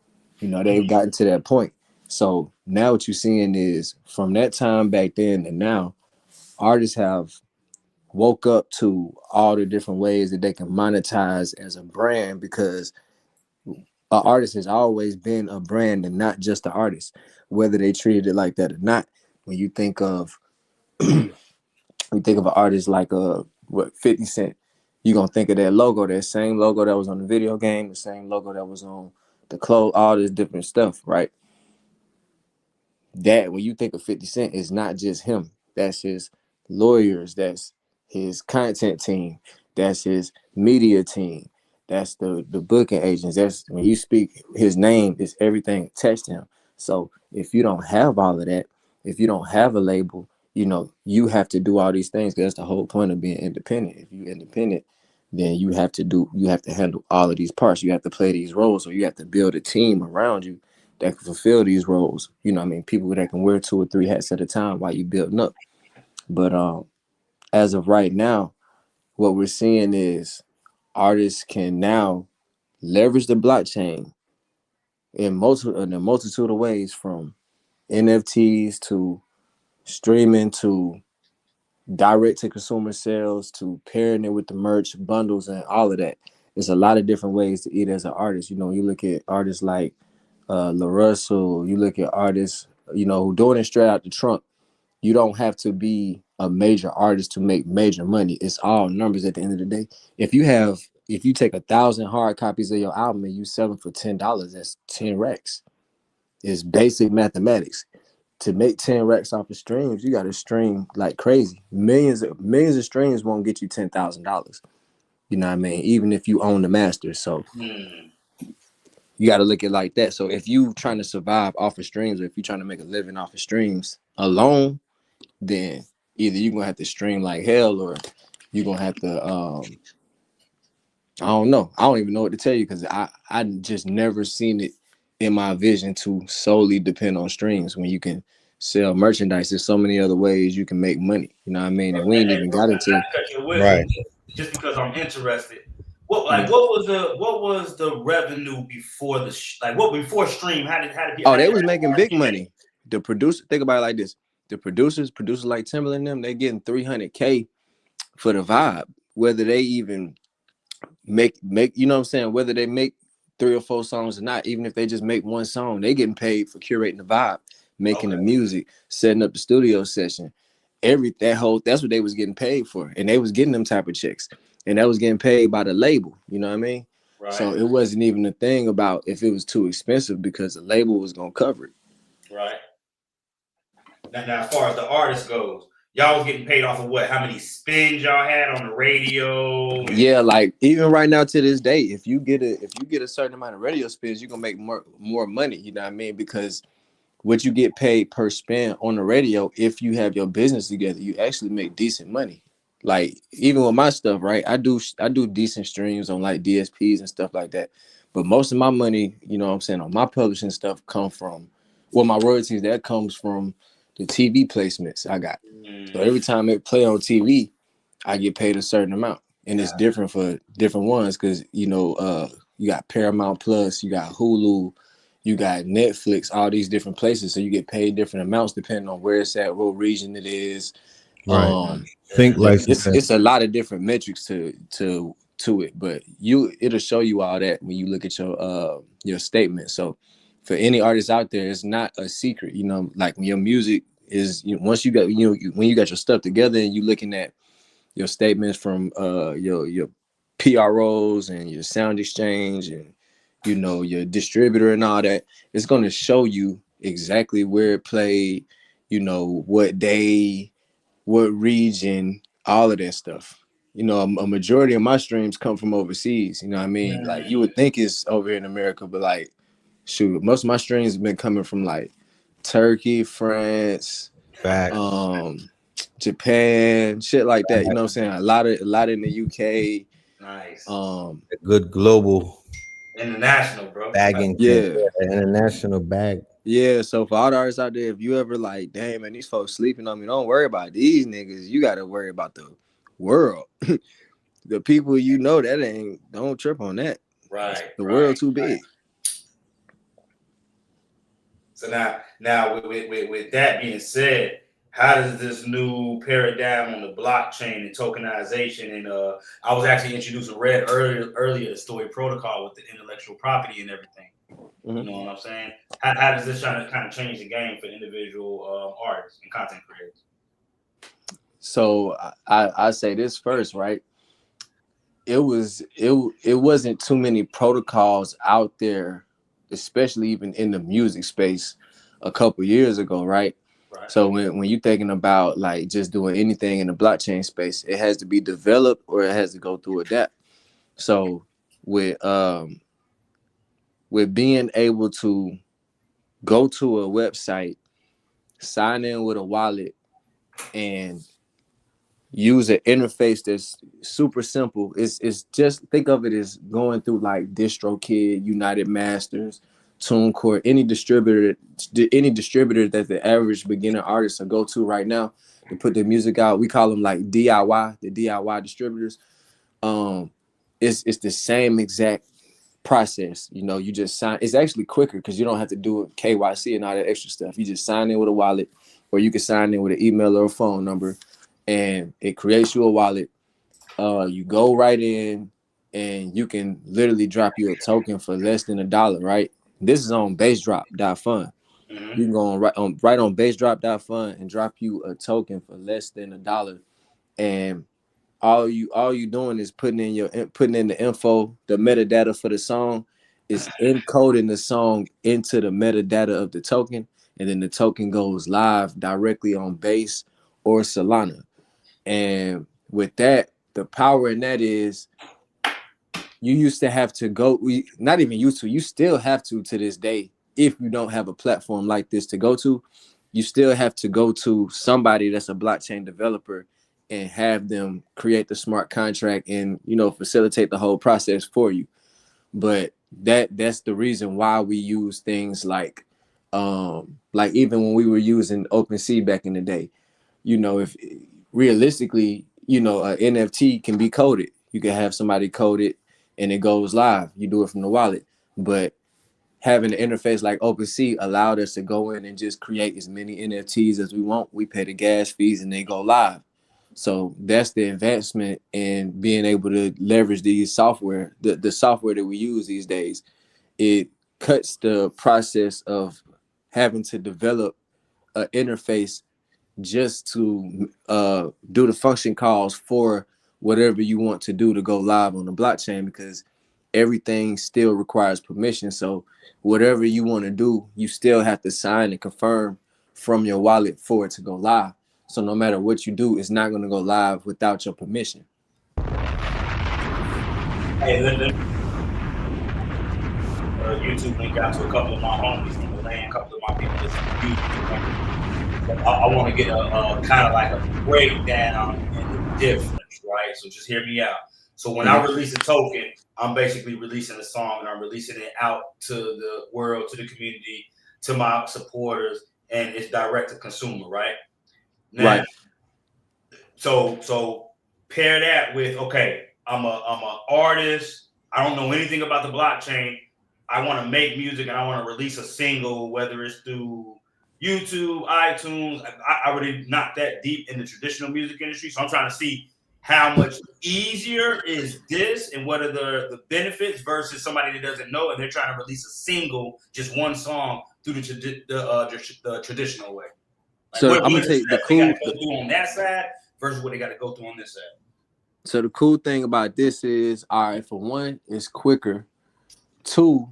You know, they've gotten to that point. So now what you're seeing is from that time back then and now, artists have woke up to all the different ways that they can monetize as a brand, because an artist has always been a brand and not just an artist, whether they treated it like that or not. When you think of an artist like 50 Cent, you're gonna think of that logo, that same logo that was on the video game, the same logo that was on the clothes, all this different stuff, right? That when you think of 50 Cent, it's not just him. That's his lawyers, that's his content team, that's his media team, that's the booking agents. That's when you speak his name, it's everything attached to him. So if you don't have all of that, if you don't have a label, you know, you have to do all these things. That's the whole point of being independent. If you're independent, then you have to handle all of these parts. You have to play these roles, or you have to build a team around you that can fulfill these roles. You know what I mean? People that can wear 2 or 3 hats at a time while you building up. But as of right now, what we're seeing is artists can now leverage the blockchain in a multitude of ways, from NFTs to streaming to direct to consumer sales to pairing it with the merch bundles and all of that. There's a lot of different ways to eat as an artist. You know, you look at artists like La Russell, you look at artists, you know, who doing it straight out the trunk. You don't have to be a major artist to make major money. It's all numbers at the end of the day. If you take 1,000 hard copies of your album and you sell them for $10, that's 10 racks. It's basic mathematics. To make 10 racks off of streams, you got to stream like crazy. Millions of streams won't get you $10,000. You know what I mean? Even if you own the master. So you got to look at it like that. So if you trying to survive off of streams, or if you're trying to make a living off of streams alone, then either you're gonna have to stream like hell, or you're gonna have to I don't know. I don't even know what to tell you, because I just never seen it in my vision to solely depend on streams when you can sell merchandise. There's so many other ways you can make money. You know what I mean? And we ain't even got into
Right.
Just because I'm interested. What was the revenue before before stream? How did
Oh, they was making big money. The producer, think about it like this: the producers like Timberland and them, they getting $300K for the vibe, whether they even make you know what I'm saying, whether they make 3 or 4 songs or not. Even if they just make one song, they getting paid for curating the vibe, making the music, setting up the studio session, that's what they was getting paid for, and they was getting them type of checks, and that was getting paid by the label. You know what I mean? Right. So it wasn't even a thing about if it was too expensive, because the label was gonna cover it.
Right. Now, as far as the artist goes, y'all was getting paid off of what? How many spins y'all had on the radio?
Yeah, like even right now to this day, if you get a certain amount of radio spins, you're gonna make more money. You know what I mean? Because what you get paid per spin on the radio, if you have your business together, you actually make decent money. Like even with my stuff, right? I do decent streams on like DSPs and stuff like that. But most of my money, you know what I'm saying, on my publishing stuff come from, well, my royalties, that comes from the TV placements I got. So every time it play on TV, I get paid a certain amount. And it's different for different ones, because you know, you got Paramount Plus, you got Hulu, you got Netflix, all these different places. So you get paid different amounts depending on where it's at, what region it is.
Right. Think like
it's a lot of different metrics to it, but it'll show you all that when you look at your statement. So for any artist out there, it's not a secret. You know, like when your music is, once you got, when you got your stuff together and you looking at your statements from your PROs and your sound exchange and your distributor and all that, it's going to show you exactly where it played, what day, what region, all of that stuff. A majority of my streams come from overseas. You know what I mean? Like you would think it's over here in America, but like, shoot, most of my streams have been coming from like Turkey, France, Japan, shit like that. You know what I'm saying? A lot in the UK.
Nice.
Good global
international, bro.
Bagging.
Yeah.
International bag.
Yeah. So for all the artists out there, if you ever like, damn man, these folks sleeping on me, don't worry about these niggas. You gotta worry about the world. the people you know that ain't don't trip on that.
Right.
The world too big.
So now with that being said, how does this new paradigm on the blockchain and tokenization and I was actually introducing Red earlier the story protocol with the intellectual property and everything.
Mm-hmm.
You know what I'm saying? How does this try to kind of change the game for individual artists and content creators?
So I say this first, right? It wasn't too many protocols out there, especially even in the music space a couple years ago, right?
Right.
So when you're thinking about like just doing anything in the blockchain space, it has to be developed or it has to go through a dApp. So with being able to go to a website, sign in with a wallet, and use an interface that's super simple. It's just think of it as going through like DistroKid, United Masters, TuneCore, any distributor that the average beginner artist will go to right now to put their music out. We call them like DIY, the DIY distributors. It's the same exact process. You know, you just sign. It's actually quicker because you don't have to do KYC and all that extra stuff. You just sign in with a wallet, or you can sign in with an email or a phone number, and it creates you a wallet. You go right in, and you can literally drop you a token for less than $1. Right? This is on bassdrop.fun.
Mm-hmm.
You can go right on bassdrop.fun and drop you a token for less than $1, and all you doing is putting in the info, the metadata for the song, is encoding the song into the metadata of the token, and then the token goes live directly on Base or Solana. And with that, the power in that is you used to have to go, not even used to, you still have to this day, if you don't have a platform like this to go to, you still have to go to somebody that's a blockchain developer and have them create the smart contract and, you know, facilitate the whole process for you. But that's the reason why we use things like even when we were using OpenSea back in the day, you know, if realistically, you know, an NFT can be coded. You can have somebody code it and it goes live. You do it from the wallet. But having an interface like OpenSea allowed us to go in and just create as many NFTs as we want. We pay the gas fees and they go live. So that's the advancement in being able to leverage these software, the software that we use these days. It cuts the process of having to develop an interface just to do the function calls for whatever you want to do to go live on the blockchain, because everything still requires permission. So whatever you want to do, you still have to sign and confirm from your wallet for it to go live. So no matter what you do, it's not going to go live without your permission.
Hey, YouTube link out to a couple of my homies from the land, a couple of my people that's I want to get a kind of like a breakdown in the difference, right? So just hear me out. So when I release a token, I'm basically releasing a song and I'm releasing it out to the world, to the community, to my supporters, and it's direct to consumer, right? Now,
Right.
So pair that with, okay, I'm a artist. I don't know anything about the blockchain. I want to make music and I want to release a single, whether it's through YouTube, iTunes. I really not that deep in the traditional music industry, so I'm trying to see how much easier is this and what are the benefits versus somebody that doesn't know and they're trying to release a single, just one song through the traditional way. Like
So I'm gonna take the cool
go through on that side versus what they got to go through on this side.
So the cool thing about this is, all right, for one, it's quicker. Two,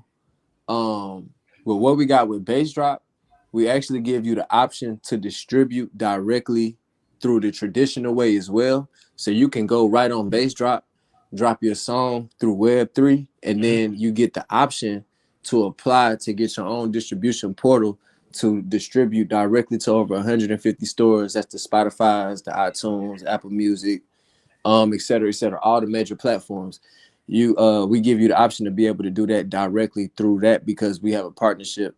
with what we got with Bass Drop, we actually give you the option to distribute directly through the traditional way as well. So you can go right on Bass Drop, drop your song through Web3, and then you get the option to apply to get your own distribution portal to distribute directly to over 150 stores. That's the Spotify's, the iTunes, Apple Music, et cetera, all the major platforms. We give you the option to be able to do that directly through that because we have a partnership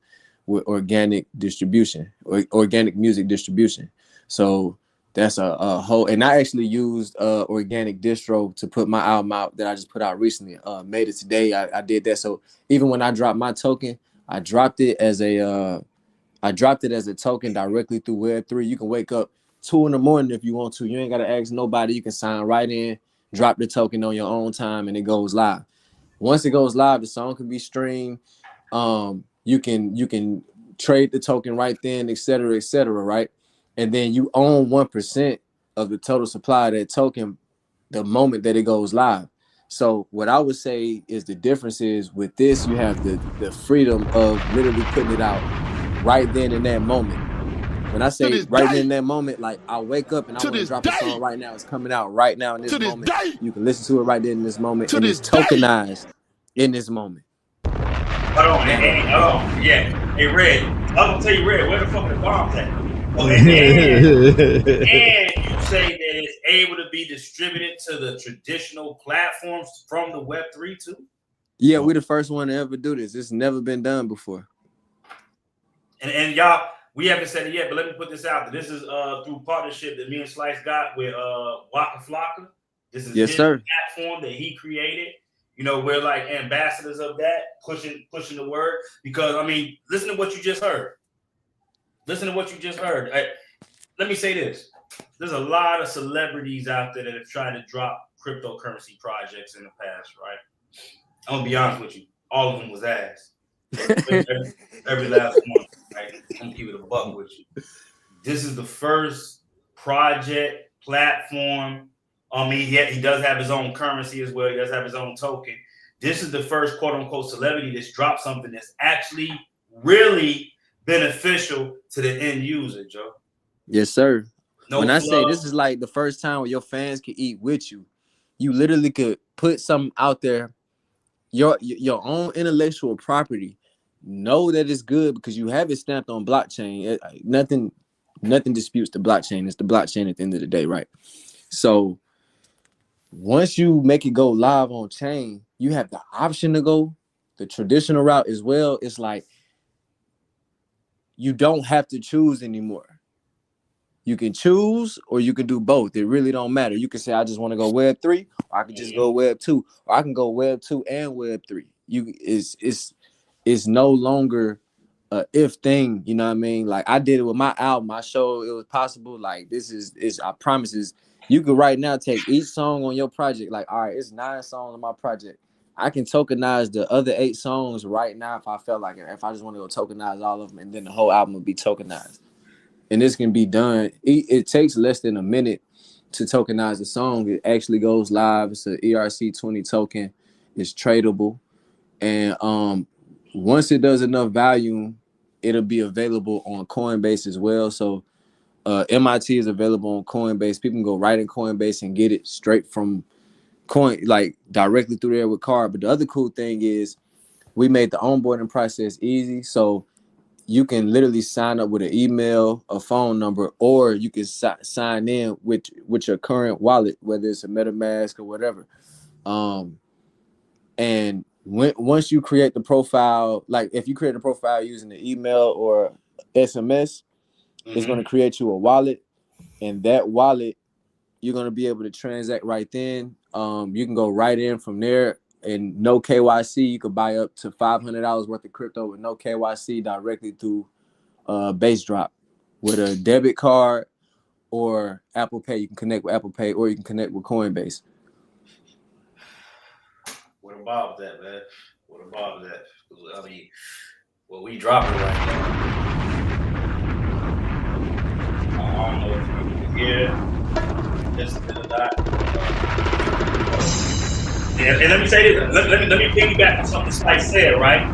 with organic distribution or organic music distribution. So That's a whole, and I actually used organic distro to put my album out that I just put out recently. Made it today. I did that. So even when I dropped my token, I dropped it as a token directly through Web3. You can wake up 2 a.m. if you want to. You ain't gotta ask nobody. You can sign right in, drop the token on your own time, and it goes live. Once it goes live, the song can be streamed. You can trade the token right then, et cetera, right? And then you own 1% of the total supply of that token the moment that it goes live. So what I would say is the difference is with this, you have the freedom of literally putting it out right then in that moment. When I say right then in that moment, like I wake up and I want to drop a song right now, it's coming out right now in this moment. You can listen to it right then in this moment, and it's tokenized in this moment.
Hold on, yeah. Hey, Red, I'm gonna tell you, Red, where the fuck the bombs at? Oh, and you say that it's able to be distributed to the traditional platforms from the Web3 too?
Yeah, we're the first one to ever do this. It's never been done before.
And y'all, we haven't said it yet, but let me put this out there. This is through partnership that me and Slice got with Waka Flocka. This is his platform that he created. You know, we're like ambassadors of that, pushing the word. Because I mean, listen to what you just heard. Let me say this. There's a lot of celebrities out there that have tried to drop cryptocurrency projects in the past, right? I'm gonna be honest with you. All of them was ass. Every last one. Right? I'm gonna keep it a buck with you. This is the first project platform. I mean, he does have his own currency as well. He does have his own token. This is the first quote unquote celebrity that's dropped something that's actually really beneficial to the end user, Joe.
Yes, sir. When I say this is like the first time where your fans can eat with you, you literally could put something out there, your own intellectual property. Know that it's good because you have it stamped on blockchain. Nothing disputes the blockchain. It's the blockchain at the end of the day, right? So once you make it go live on chain, you have the option to go the traditional route as well. It's like you don't have to choose anymore. You can choose or you can do both. It really don't matter. You can say, I just want to go Web3, or I can just go Web2, or I can go Web2 and Web3. It's no longer a if thing, you know what I mean? Like I did it with my album. I showed it was possible. Like this is I promise you could right now take each song on your project. Like, all right, it's 9 songs on my project. I can tokenize the other 8 songs right now if I felt like it. If I just want to go tokenize all of them, and then the whole album will be tokenized. And this can be done. It takes less than a minute to tokenize the song. It actually goes live. It's an ERC20 token. It's tradable. And once it does enough volume, it'll be available on Coinbase as well. So MIT is available on Coinbase. People can go right in Coinbase and get it straight from like directly through there with card. But the other cool thing is we made the onboarding process easy. So you can literally sign up with an email, a phone number, or you can sign in with your current wallet, whether it's a MetaMask or whatever. And once you create the profile, like if you create a profile using the email or SMS, it's going to create you a wallet, and that wallet you're going to be able to transact right then. You can go right in from there. And no KYC, you could buy up to $500 worth of crypto with no KYC directly through Base Drop with a debit card or Apple Pay. You can connect with Apple Pay or you can connect with Coinbase.
What about that, man? What about that? I mean, well, we dropping right now. I don't know if you can hear this or that. And let me say this. Let me piggyback on something Slice said, right?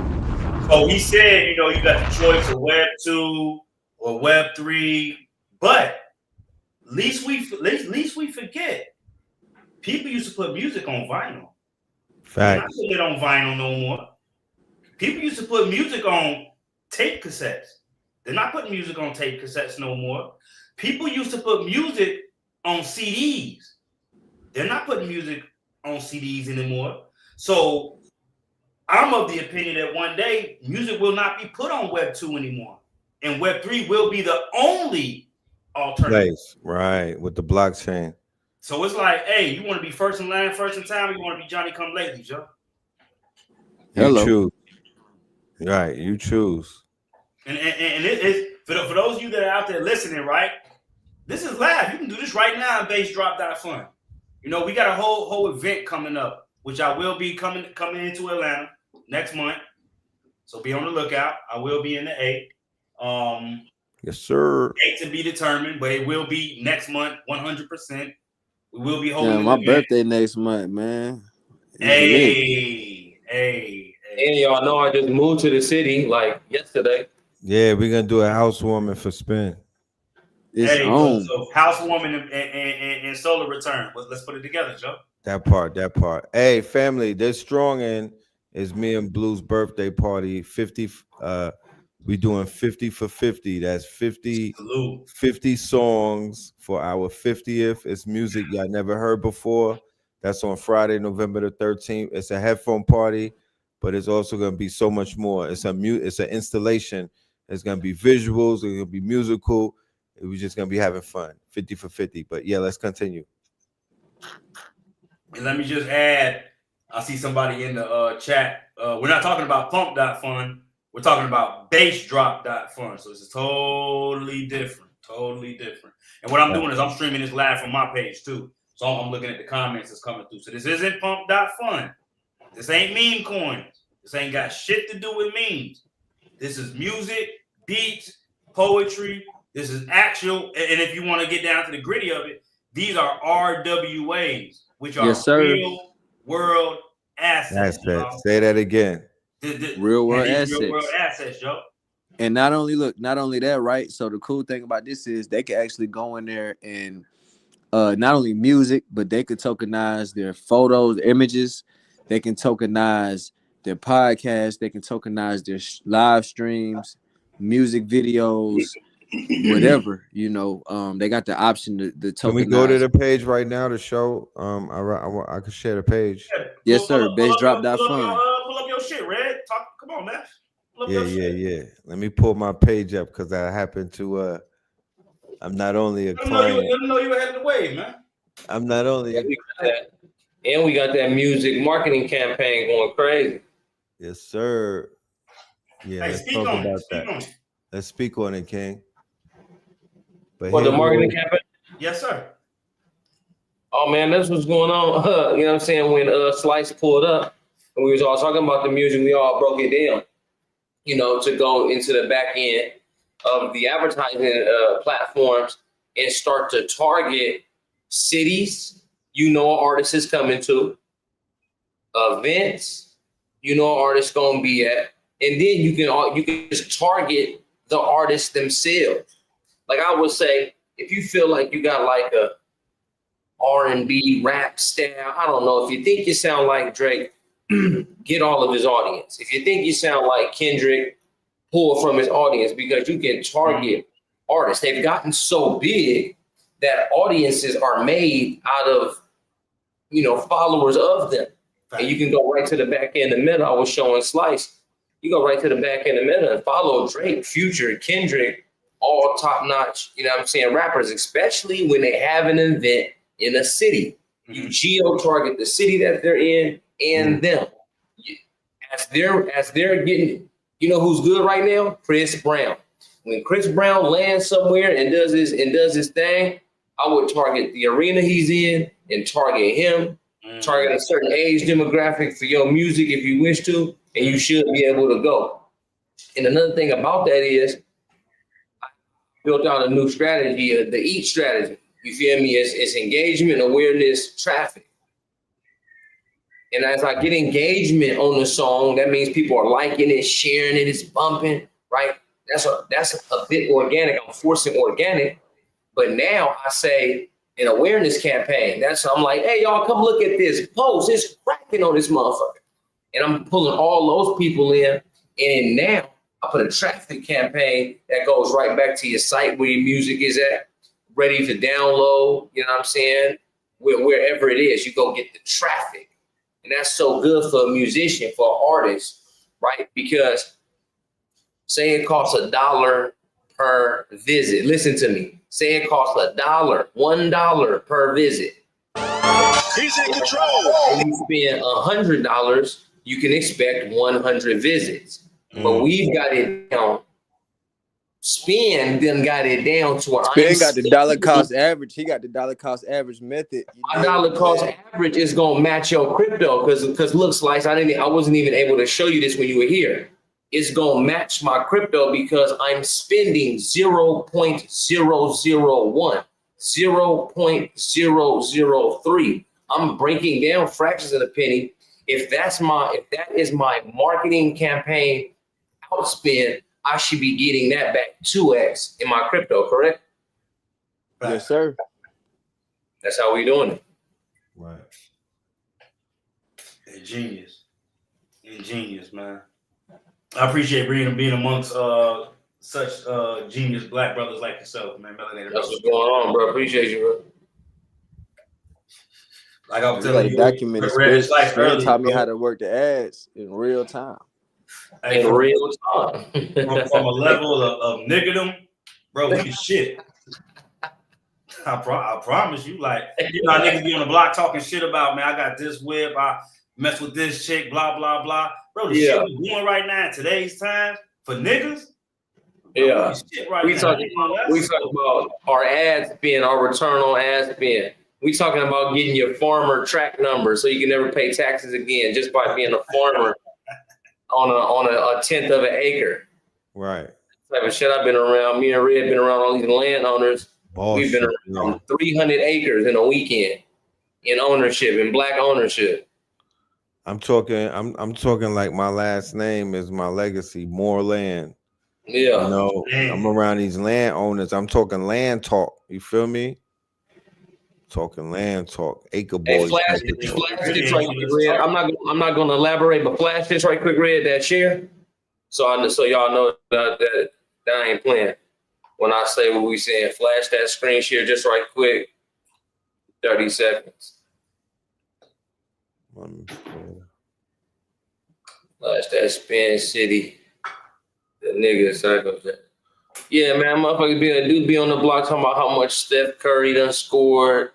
So he said, you know, you got the choice of Web 2 or Web 3, but least we forget. People used to put music on vinyl.
Facts.
They're not putting it on vinyl no more. People used to put music on tape cassettes. They're not putting music on tape cassettes no more. People used to put music on CDs. They're not putting music on CDs anymore. So I'm of the opinion that one day music will not be put on Web 2 anymore. And Web 3 will be the only alternative.
Place, right, with the blockchain.
So it's like, hey, you want to be first in line, first in time, or you want to be Johnny come lately, Joe?
You
Hello.
choose. Right, you choose.
And it for those of you that are out there listening, right? This is live. You can do this right now on bassdrop.fun. You know, we got a whole event coming up, which I will be coming into Atlanta next month. So be on the lookout. I will be in the A.
Yes, sir.
Date to be determined, but it will be next month, 100%. We will be holding
Yeah,
an
my
event.
birthday next month, man.
Hey.
And y'all know I just moved to the city like yesterday.
Yeah, we're gonna do a housewarming for Spin.
It's
Hey,
on.
so housewarming and solar return. Let's put it together, Joe.
That part. Hey, family, this strong in is me and Blue's birthday party. 50. We doing 50 for 50. That's 50.
Salute.
50 songs for our 50th. It's music y'all never heard before. That's on Friday, November the 13th. It's a headphone party, but it's also going to be so much more. It's an installation. It's going to be visuals. It's going to be musical. We're just going to be having fun. 50 for 50. But yeah, let's continue.
And let me just add, I see somebody in the chat. We're not talking about pump.fun. We're talking about bassdrop.fun. So this is totally different. And what I'm doing is I'm streaming this live from my page too. So I'm looking at the comments that's coming through. So this isn't pump.fun. This ain't meme coins. This ain't got shit to do with memes. This is music, beats, poetry. This is actual. And if you want to get down to the gritty of it, these are RWAs, which are real world assets.
Say that again.
Real world assets.
Real world assets, Joe.
And not only that, right? So the cool thing about this is they can actually go in there and not only music, but they could tokenize their photos, images. They can tokenize their podcasts. They can tokenize their live streams, music videos, whatever. You know, they got the option to tokenize.
Can we go to the page right now to show? I could share the page.
Yes, sir. Bassdrop.fun.
Pull up your shit, Red. Come on, man.
Yeah. Let me pull my page up because I happen to. I'm not only a client.
Let them know you ahead of the wave, man.
I'm not only.
And we got that music marketing campaign going crazy.
Yes, sir. Yeah,
hey,
let's talk about that. Let's speak on it, King.
But the marketing campaign?
Yes, sir.
Oh man, that's what's going on. You know what I'm saying? When Slice pulled up and we was all talking about the music, we all broke it down, you know, to go into the back end of the advertising platforms and start to target cities, you know, artists is coming to, events, you know, artists gonna be at, and then you can just target the artists themselves. Like I would say, if you feel like you got like a R&B rap style, I don't know, if you think you sound like Drake, get all of his audience. If you think you sound like Kendrick, pull from his audience, because you can target artists. They've gotten so big that audiences are made out of, you know, followers of them. And you can go right to the back end of Meta. I was showing Slice. You go right to the back end of Meta and follow Drake, Future, Kendrick, all top-notch, you know what I'm saying, rappers, especially when they have an event in a city. You geo-target the city that they're in and them. As they're getting, you know who's good right now? Chris Brown. When Chris Brown lands somewhere and does his thing, I would target the arena he's in and target him, target a certain age demographic for your music if you wish to, and you should be able to go. And another thing about that is I built out a new strategy, the EAT strategy. You feel me? It's engagement, awareness, traffic. And as I get engagement on the song, that means people are liking it, sharing it, it's bumping, right? That's a bit organic. I'm forcing organic. But now I say an awareness campaign. I'm like, hey, y'all, come look at this post. It's cracking on this motherfucker. And I'm pulling all those people in. And now I put a traffic campaign that goes right back to your site where your music is at, ready to download, you know what I'm saying? Wherever it is, you go get the traffic. And that's so good for a musician, for an artist, right? Because say it costs $1 per visit. Listen to me. Say it costs $1 per visit.
He's in control.
If you spend $100, you can expect 100 visits. But we've got it down. Spin then got it down to where
Spin got the dollar cost average. He got the dollar cost average method.
A dollar cost average is gonna match your crypto because look, Slice, I wasn't even able to show you this when you were here. It's gonna match my crypto because I'm spending 0.001, 0.003. I'm breaking down fractions of a penny. If that is my marketing campaign outspend, I should be getting that back 2x in my crypto, correct?
Yes, sir.
That's how we doing it.
Right.
Ingenious, man. I appreciate being amongst such genius black brothers like yourself, man. Melanated
That's what's going on, bro. Appreciate you, bro.
Like I was
You
telling
gotta
you,
document it.
Red Slice
Spin
earlier,
taught me
bro.
how to work the ads in real time.
Hey,
In real time.
from a level of niggerdom, bro, we can shit. I promise you, like, you know, niggas be on the block talking shit about, man, I got this whip, I mess with this chick, blah, blah, blah. Bro, the shit we're doing right now in today's times for niggas, bro,
Yeah.
we
talking about our ad spend, our return on ad spend. We talking about getting your farmer track number so you can never pay taxes again just by being a farmer on a tenth of an acre.
Right.
Type of shit I've been around. Me and Red been around all these landowners. We've been around 300 acres in a weekend in ownership, in black ownership.
I'm talking like my last name is my legacy, more land.
Yeah.
You know, I'm around these landowners. I'm talking land talk. You feel me? Talking land talk, acre boys.
Flash this right quick, Red. I'm not gonna elaborate, but flash this right quick, Red, that share. So y'all know that I ain't playing. When I say what we saying, flash that screen share just right quick. 30 seconds. Flash that Spin City. The nigga circles. Yeah, man, motherfuckers be on the block talking about how much Steph Curry done scored.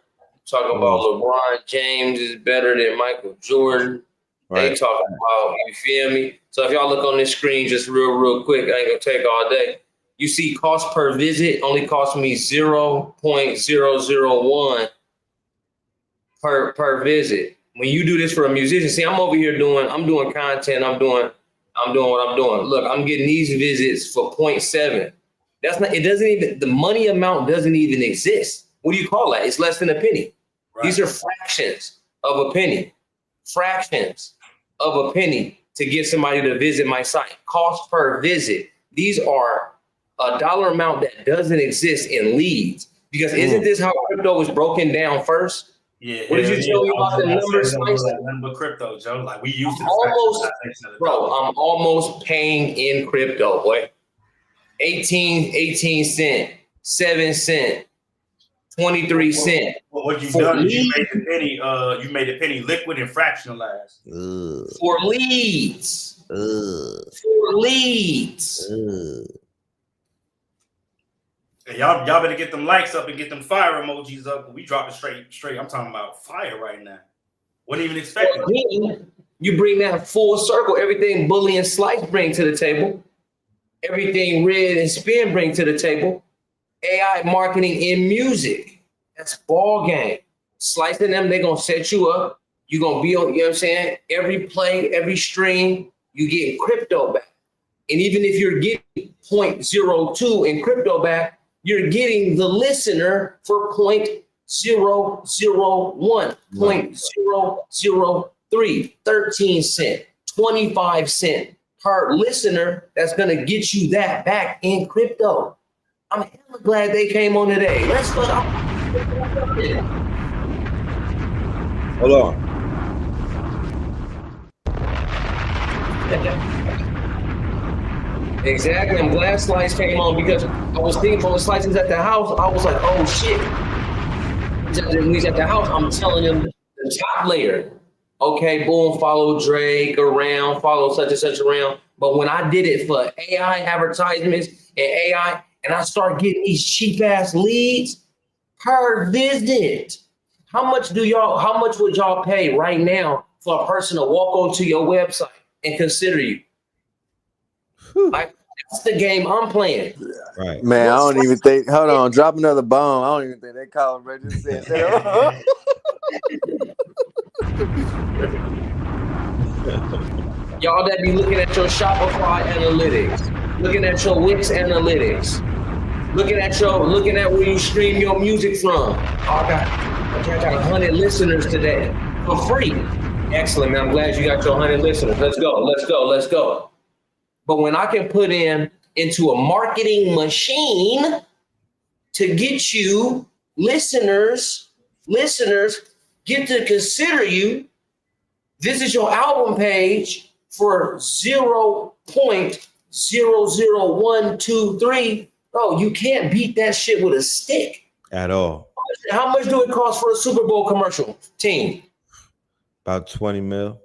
Talking about LeBron James is better than Michael Jordan. Right. They talking about, you feel me? So if y'all look on this screen just real quick, I ain't gonna take all day. You see cost per visit only cost me 0.001 per visit. When you do this for a musician, see, I'm over here I'm doing content, I'm doing what I'm doing. Look, I'm getting these visits for 0.7. The money amount doesn't even exist. What do you call that? It's less than a penny. Right. These are fractions of a penny. Fractions of a penny to get somebody to visit my site. Cost per visit. These are a dollar amount that doesn't exist in leads. Because isn't this how crypto was broken down first?
Yeah.
What did you tell me about the numbers?
Nothing but crypto, Joe. Like we used to.
I'm almost paying in crypto, boy. 18 cent, 7 cent, 23 cent.
Well, what you've done is you made the penny liquid and fractionalized.
For leads. For leads.
And y'all better get them likes up and get them fire emojis up. We drop it straight. I'm talking about fire right now. Wasn't even expecting.
You bring that full circle. Everything Bully and Slice bring to the table. Everything Red and Spin bring to the table. AI marketing in music. That's ball game. Slicing them, they're going to set you up. You're going to be on, you know what I'm saying? Every play, every stream, you get crypto back. And even if you're getting 0.02 in crypto back, you're getting the listener for 0.001, 0.003, 13 cent, 25 cent per listener. That's going to get you that back in crypto. I'm hella glad they came on today. Let's go.
Hold on.
Exactly. I'm glad Slice came on because I was thinking when Slice was at the house, I was like, oh shit. When he's at the house, I'm telling him the top layer. Okay, boom, follow Drake around, follow such and such around. But when I did it for AI advertisements and AI, and I start getting these cheap ass leads per visit. How much would y'all pay right now for a person to walk onto your website and consider you? Like, that's the game I'm playing.
Right.
Man, I don't even think. Hold on, drop another bomb. I don't even think that Colin Ray just said that.
Y'all that be looking at your Shopify analytics, looking at your Wix analytics, looking at where you stream your music from. Oh, I got 100 listeners today for free. Excellent, man. I'm glad you got your 100 listeners. Let's go. But when I can put into a marketing machine to get you listeners get to consider you, visit your album page for 0.00123. Oh, you can't beat that shit with a stick
At all.
How much do it cost for a Super Bowl commercial team?
About 20 mil.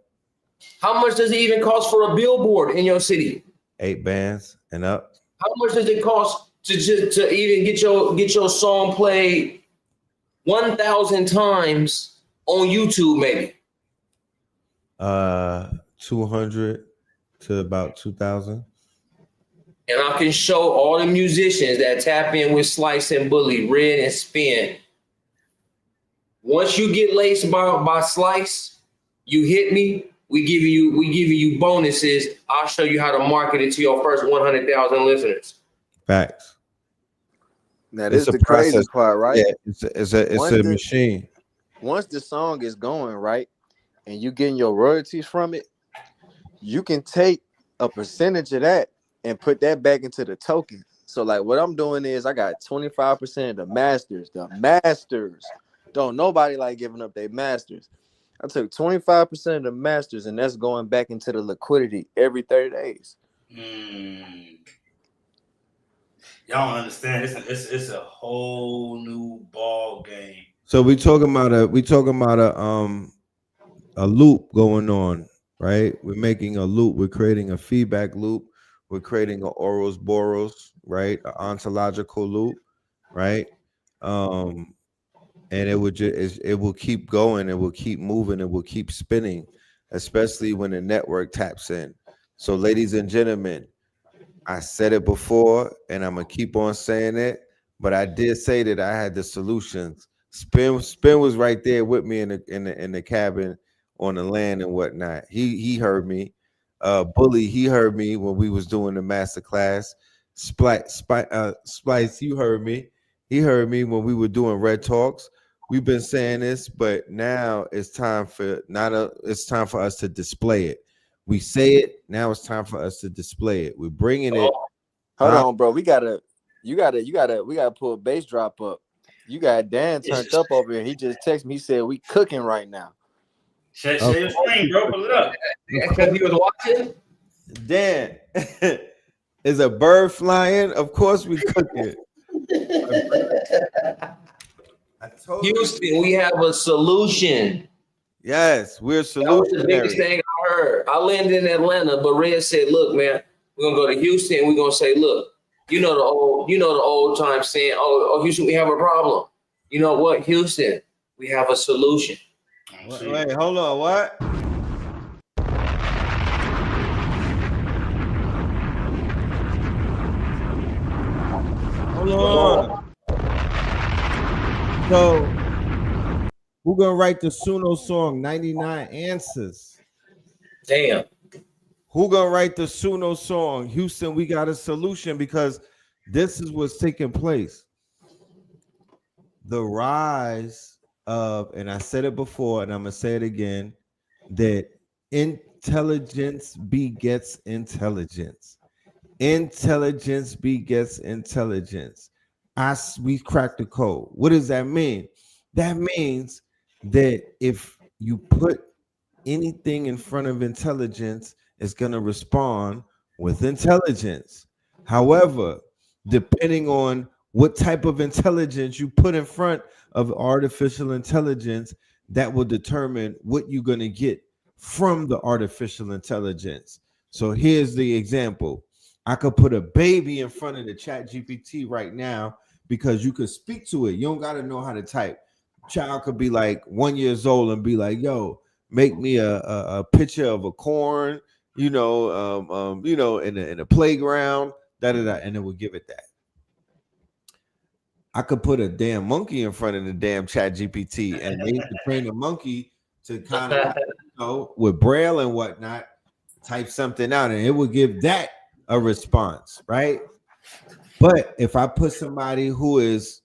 How much does it even cost for a billboard in your city?
8 bands and up.
How much does it cost to even get your song played 1,000 times on YouTube, maybe?
200 to about 2,000.
And I can show all the musicians that tap in with Slice and Bully, Red and Spin. Once you get laced by Slice, you hit me. We give you bonuses. I'll show you how to market it to your first 100,000 listeners.
Facts.
That is the crazy part, right?
Yeah, it's a machine.
Once the song is going, right, and you getting your royalties from it, you can take a percentage of that and put that back into the token. So like what I'm doing is I got 25% of the masters. The masters. Don't nobody like giving up their masters. I took 25% of the masters, and that's going back into the liquidity every 30 days.
Y'all don't understand. It's a whole new ball game.
So we talking about a loop going on, right? We're making a loop. We're creating a feedback loop. We're creating an Ouroboros, right? An ontological loop, right? And it will keep going. It will keep moving. It will keep spinning, especially when the network taps in. So, ladies and gentlemen, I said it before, and I'm gonna keep on saying it. But I did say that I had the solutions. Spin was right there with me in the cabin on the land and whatnot. He heard me. Bully, he heard me when we was doing the master class. Splice, you heard me. He heard me when we were doing Red Talks. We've been saying this, but now it's time for us to display it. We say it, now it's time for us to display it. We're bringing it.
Hold on, bro. We gotta pull a bass drop up. You got Dan turned up over here. He just texted me. He said we cooking right now.
Share your screen, bro. Pull it up.
Because he was watching.
Dan, is a bird flying? Of course we cooking. I told
Houston, we have a solution.
Yes, we're
That was the biggest
solutionary.
thing I heard. I landed in Atlanta, but Red said, "Look, man, we're gonna go to Houston. We're gonna say, look, you know the old time saying, oh, Houston, we have a problem. You know what, Houston, we have a solution."
Wait, hold on. What? Hold on. So, who gonna write the Suno song 99 Answers?
Damn.
Who gonna write the Suno song? Houston, we got a solution because this is what's taking place. The rise of, and I said it before, and I'm gonna say it again, that intelligence begets intelligence. Intelligence begets intelligence. We cracked the code. What does that mean? That means that if you put anything in front of intelligence, it's going to respond with intelligence. However, depending on what type of intelligence you put in front of artificial intelligence, that will determine what you're going to get from the artificial intelligence. So here's the example. I could put a baby in front of the chat GPT right now because you could speak to it. You don't got to know how to type. Child could be like 1 year old and be like, yo, make me a picture of a corn, in a playground, and it would give it that. I could put a damn monkey in front of the damn chat GPT and they could train the monkey to kind of, with Braille and whatnot, type something out and it would give that a response, right? But if I put somebody who is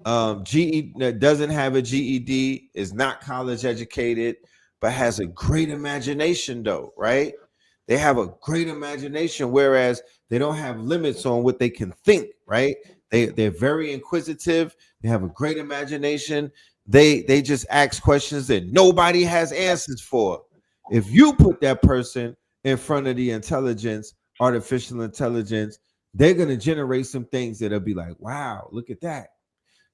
doesn't have a GED, is not college educated, but has a great imagination though, right? They have a great imagination, whereas they don't have limits on what they can think, right? They're very inquisitive. They have a great imagination. They just ask questions that nobody has answers for. If you put that person in front of the artificial intelligence, they're going to generate some things that'll be like, wow, look at that.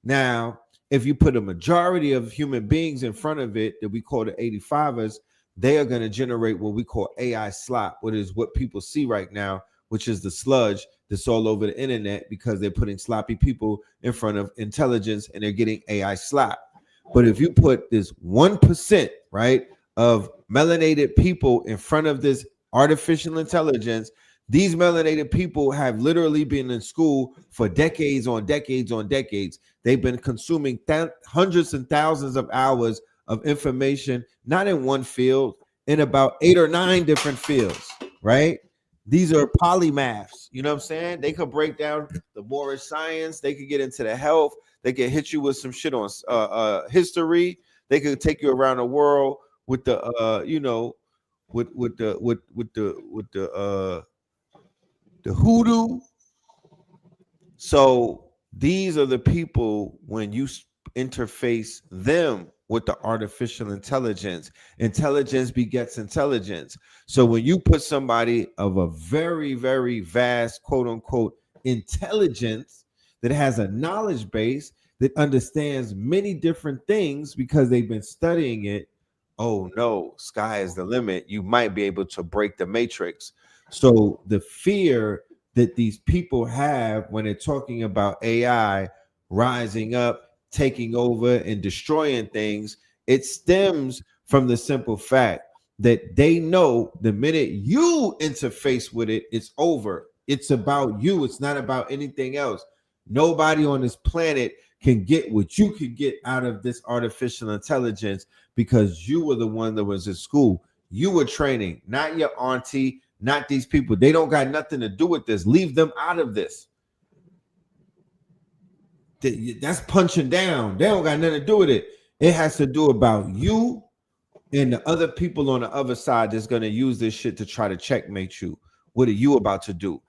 Now, if you put a majority of human beings in front of it that we call the 85ers, they are going to generate what we call AI slop, which is what people see right now, which is the sludge that's all over the internet because they're putting sloppy people in front of intelligence and they're getting AI slop. But if you put this 1%, right, of melanated people in front of this artificial intelligence, these melanated people have literally been in school for decades on decades on decades. They've been consuming hundreds and thousands of hours of information, not in one field, in about 8 or 9 different fields, right? These are polymaths, you know what I'm saying? They could break down the Moorish science. They could get into the health. They could hit you with some shit on history. They could take you around the world with the, the hoodoo. So these are the people when you interface them with the artificial intelligence. Intelligence begets intelligence. So when you put somebody of a very, very vast, quote unquote, intelligence that has a knowledge base that understands many different things because they've been studying it, oh no, sky is the limit. You might be able to break the matrix. So the fear that these people have when they're talking about AI rising up, taking over and destroying things, it stems from the simple fact that they know the minute you interface with it, it's over. It's about you. It's not about anything else. Nobody on this planet can get what you could get out of this artificial intelligence because you were the one that was in school. You were training, not your auntie, not these people. They don't got nothing to do with this. Leave them out of this. That's punching down. They don't got nothing to do with it. It has to do about you and the other people on the other side that's going to use this shit to try to checkmate you. What are you about to do?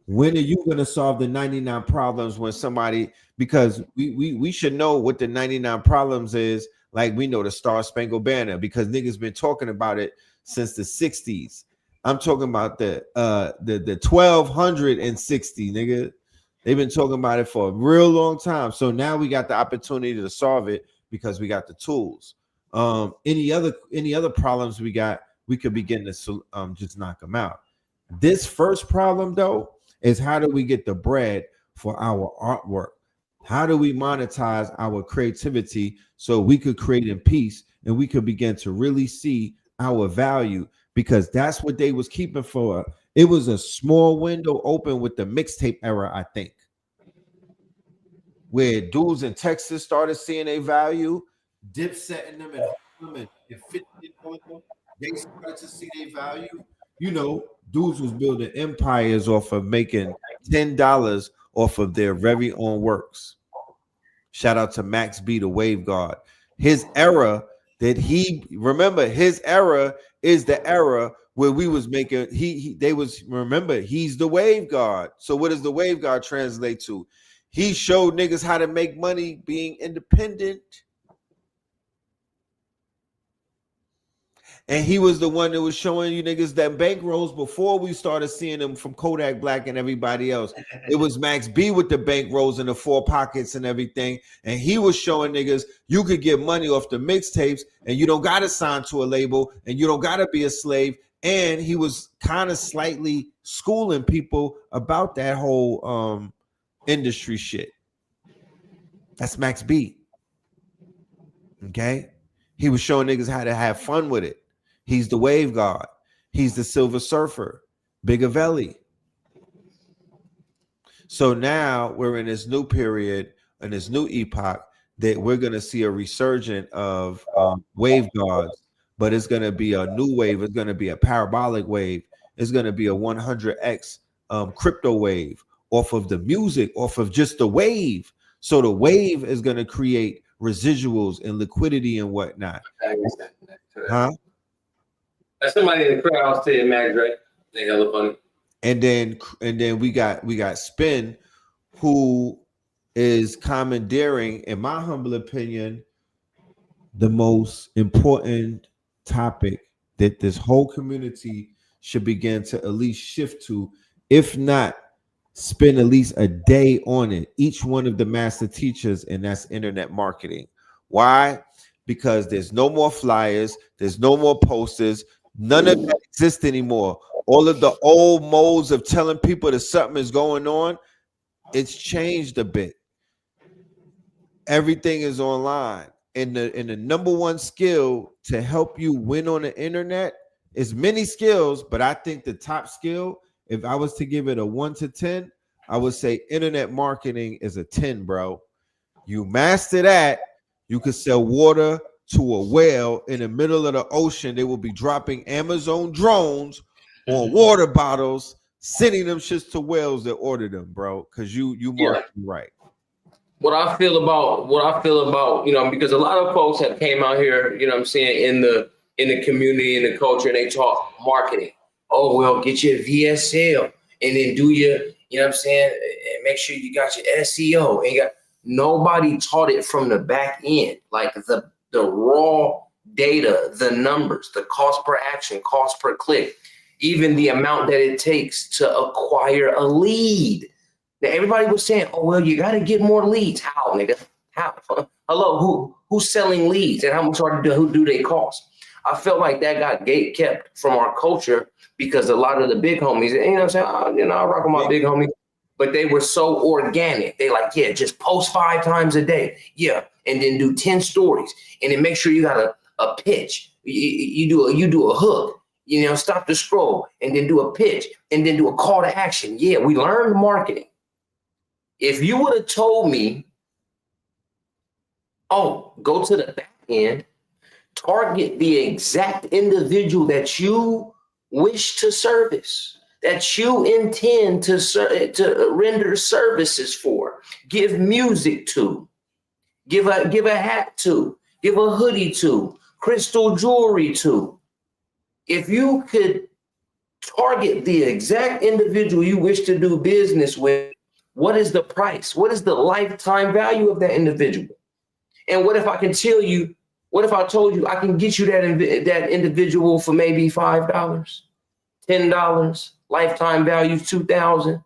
When are you going to solve the 99 problems when somebody, because we should know what the 99 problems is. Like we know the Star Spangled Banner because niggas been talking about it since the 60s. I'm talking about the 1260, nigga. They've been talking about it for a real long time. So now we got the opportunity to solve it because we got the tools. Any other problems we got, we could begin to just knock them out. This first problem though is how do we get the bread for our artwork? How do we monetize our creativity so we could create in peace and we could begin to really see our value? Because that's what they was keeping for. It was a small window open with the mixtape era, I think, where dudes in Texas started seeing a value, Dipset in them and 50 on them. They started to see their value. You know, dudes was building empires off of making $10 off of their very own works. Shout out to Max B, the Wave God. His era that his era is the era where we was making remember he's the Wave God. So what does the Wave God translate to? He showed niggas how to make money being independent. And he was the one that was showing you niggas that bankrolls before we started seeing them from Kodak Black and everybody else. It was Max B with the bankrolls and the 4 pockets and everything. And he was showing niggas you could get money off the mixtapes and you don't got to sign to a label and you don't got to be a slave. And he was kind of slightly schooling people about that whole industry shit. That's Max B. Okay, he was showing niggas how to have fun with it. He's the wave god. He's the Silver Surfer, Bigavelli. So now we're in this new period, in this new epoch, that we're going to see a resurgence of wave gods, but it's going to be a new wave. It's going to be a parabolic wave. It's going to be a 100x crypto wave off of the music, off of just the wave. So the wave is going to create residuals and liquidity and whatnot. Huh?
That's somebody in the crowd said Mac Dre. They hella funny.
And then we got Spin, who is commandeering, in my humble opinion, the most important topic that this whole community should begin to at least shift to, if not spend at least a day on it, each one of the master teachers, and that's internet marketing. Why? Because there's no more flyers, there's no more posters, none of that exists anymore. All of the old modes of telling people that something is going on, it's changed a bit. Everything is online. And the number one skill to help you win on the internet is many skills, but I think the top skill, if I was to give it a 1 to 10, I would say internet marketing is a 10, bro. You master that, you could sell water to a whale in the middle of the ocean. They will be dropping Amazon drones on water bottles, sending them shits to whales that order them, bro, because you market right.
What I feel about, you know, because a lot of folks have came out here, you know what I'm saying, in the community, in the culture, and they talk marketing. Oh, well, get your VSL and then do your, you know what I'm saying, and make sure you got your SEO. And nobody taught it from the back end, like the raw data, the numbers, the cost per action, cost per click, even the amount that it takes to acquire a lead. Now, everybody was saying, oh, well, you got to get more leads. How, nigga? How? Hello, who's selling leads and how much who do they cost? I felt like that got gate kept from our culture because a lot of the big homies, you know what I'm saying? I rock with my big homies, but they were so organic. They like, yeah, just post 5 times a day. Yeah. And then do 10 stories and then make sure you got a pitch. You do a hook. You know, stop the scroll and then do a pitch and then do a call to action. Yeah, we learned marketing. If you would have told me, oh, go to the back end, target the exact individual that you wish to service, that you intend to render services for, give music to, give a hat to, give a hoodie to, crystal jewelry to. If you could target the exact individual you wish to do business with, what is the price? What is the lifetime value of that individual? And what if I can tell you, what if I told you I can get you that individual for maybe $5, $10, lifetime value $2,000?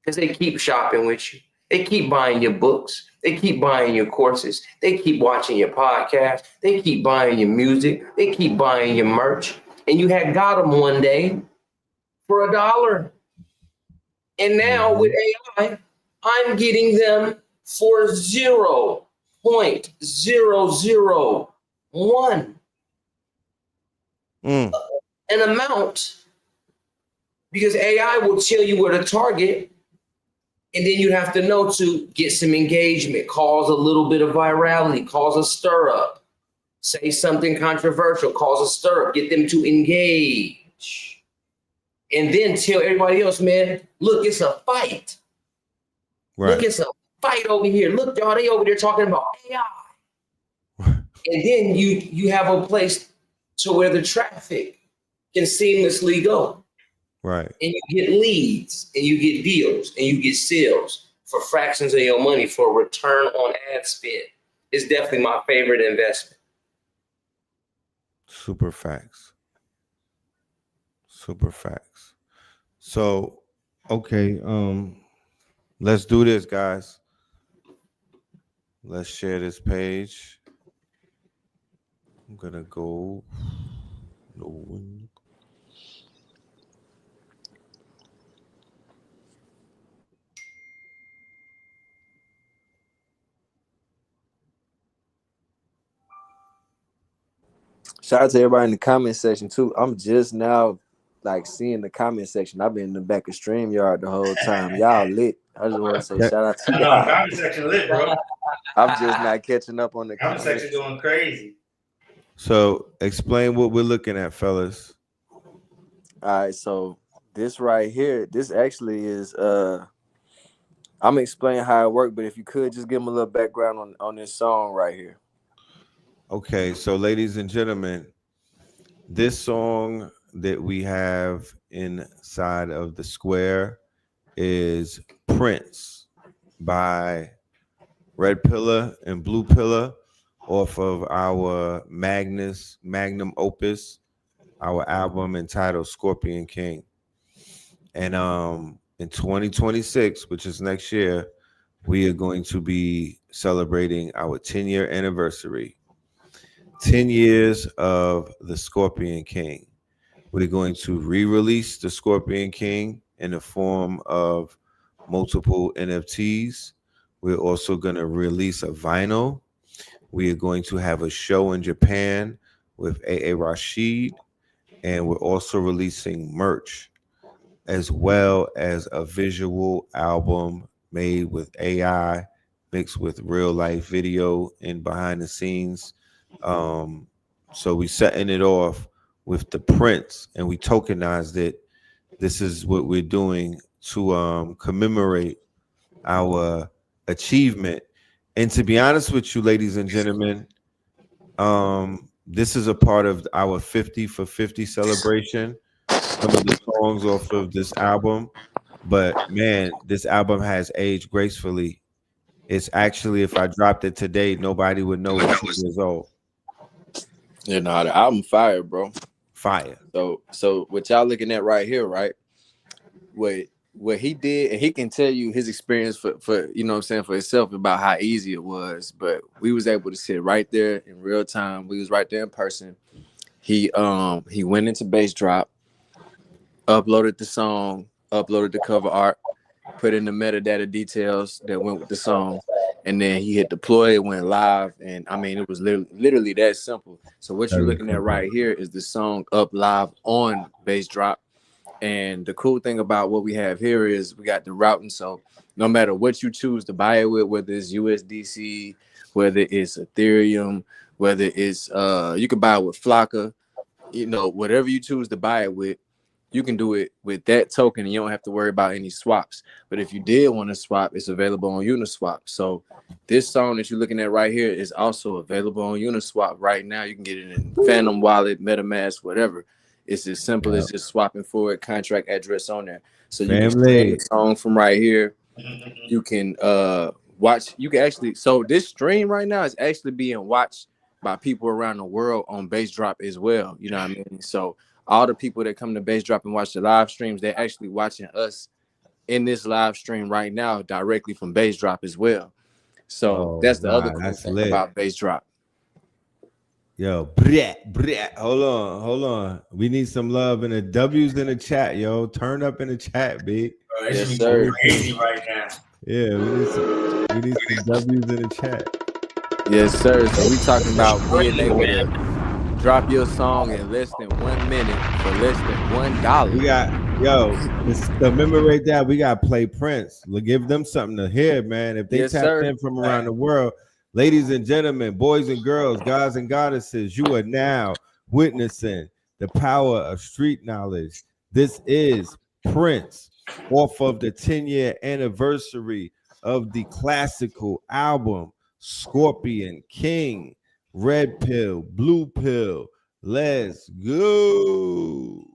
Because they keep shopping with you. They keep buying your books. They keep buying your courses. They keep watching your podcast. They keep buying your music. They keep buying your merch. And you had got them one day for $1. And now with AI, I'm getting them for 0.001 an amount, because AI will tell you where to target, and then you have to know to get some engagement, cause a little bit of virality, cause a stir up, say something controversial, cause a stir up, get them to engage. And then tell everybody else, man, look, it's a fight. Right. Look, it's a fight over here. Look, y'all, they over there talking about AI. And then you have a place to where the traffic can seamlessly go.
Right.
And you get leads, and you get deals, and you get sales for fractions of your money for return on ad spend. It's definitely my favorite investment.
Super facts. Super facts. So, okay, let's do this, guys. Let's share this page. I'm gonna go.
Shout out to everybody in the comment section too. I'm just now like seeing the comment section. I've been in the back of StreamYard the whole time. Y'all lit. I just want to say shout out to
I know,
y'all.
comment section lit, bro.
I'm just not catching up on the
Comment section going crazy.
So explain what we're looking at, fellas.
All right, so this right here, this actually is I'm gonna explain how it worked, but if you could just give them a little background on this song right here.
Okay, so ladies and gentlemen, this song that we have inside of the square is Prince by Red Pillar and Blue Pillar off of our magnum opus, our album entitled Scorpion King. And in 2026, which is next year, we are going to be celebrating our 10-year anniversary. 10 years of the Scorpion King. We're going to re-release the Scorpion King in the form of multiple NFTs. We're also going to release a vinyl. We are going to have a show in Japan with A.A. Rashid, and we're also releasing merch as well as a visual album made with AI mixed with real life video and behind the scenes. So we setting it off with the Prince, and we tokenized it. This is what we're doing to commemorate our achievement. And to be honest with you, ladies and gentlemen, this is a part of our 50 for 50 celebration. Some of the songs off of this album, but man, this album has aged gracefully. It's actually, if I dropped it today, nobody would know it's 2 years old.
You know, the album fire, bro.
Fire.
So what y'all looking at right here, right? What he did, and he can tell you his experience for you know what I'm saying, for himself about how easy it was. But we was able to sit right there in real time. We was right there in person. He went into Bass Drop, uploaded the song, uploaded the cover art, put in the metadata details that went with the song, and then he hit deploy, it went live, and I mean it was literally that simple. So what you're looking at right here is the song up live on Bass Drop. And the cool thing about what we have here is we got the routing, so no matter what you choose to buy it with, whether it's USDC, whether it's Ethereum, whether it's you can buy it with Flocka, you know, whatever you choose to buy it with, you can do it with that token and you don't have to worry about any swaps. But if you did want to swap, it's available on Uniswap. So this song that you're looking at right here is also available on Uniswap right now. You can get it in Phantom Wallet, MetaMask, whatever. It's as simple as just swapping for a contract address on there. So you can stream the song from right here. You can watch. You can actually. So this stream right now is actually being watched by people around the world on Bass Drop as well. You know what I mean? So all the people that come to Bass Drop and watch the live streams, they're actually watching us in this live stream right now directly from Bass Drop as well. So that's the other cool thing about Bass Drop.
Yo, Brett, hold on. We need some love in the W's in the chat, yo. Turn up in the chat, big.
Yes, sir. Crazy right now.
Yeah, we need some W's in the chat.
Yes, sir. So we talking about being able to drop your song in less than 1 minute for less than $1.
We got, commemorate that. We got to play Prince. Give them something to hear, man. If they tap in from around the world. Ladies and gentlemen, boys and girls, gods and goddesses, you are now witnessing the power of street knowledge. This is Prince off of the 10-year anniversary of the classical album Scorpion King. Red pill, blue pill. Let's go.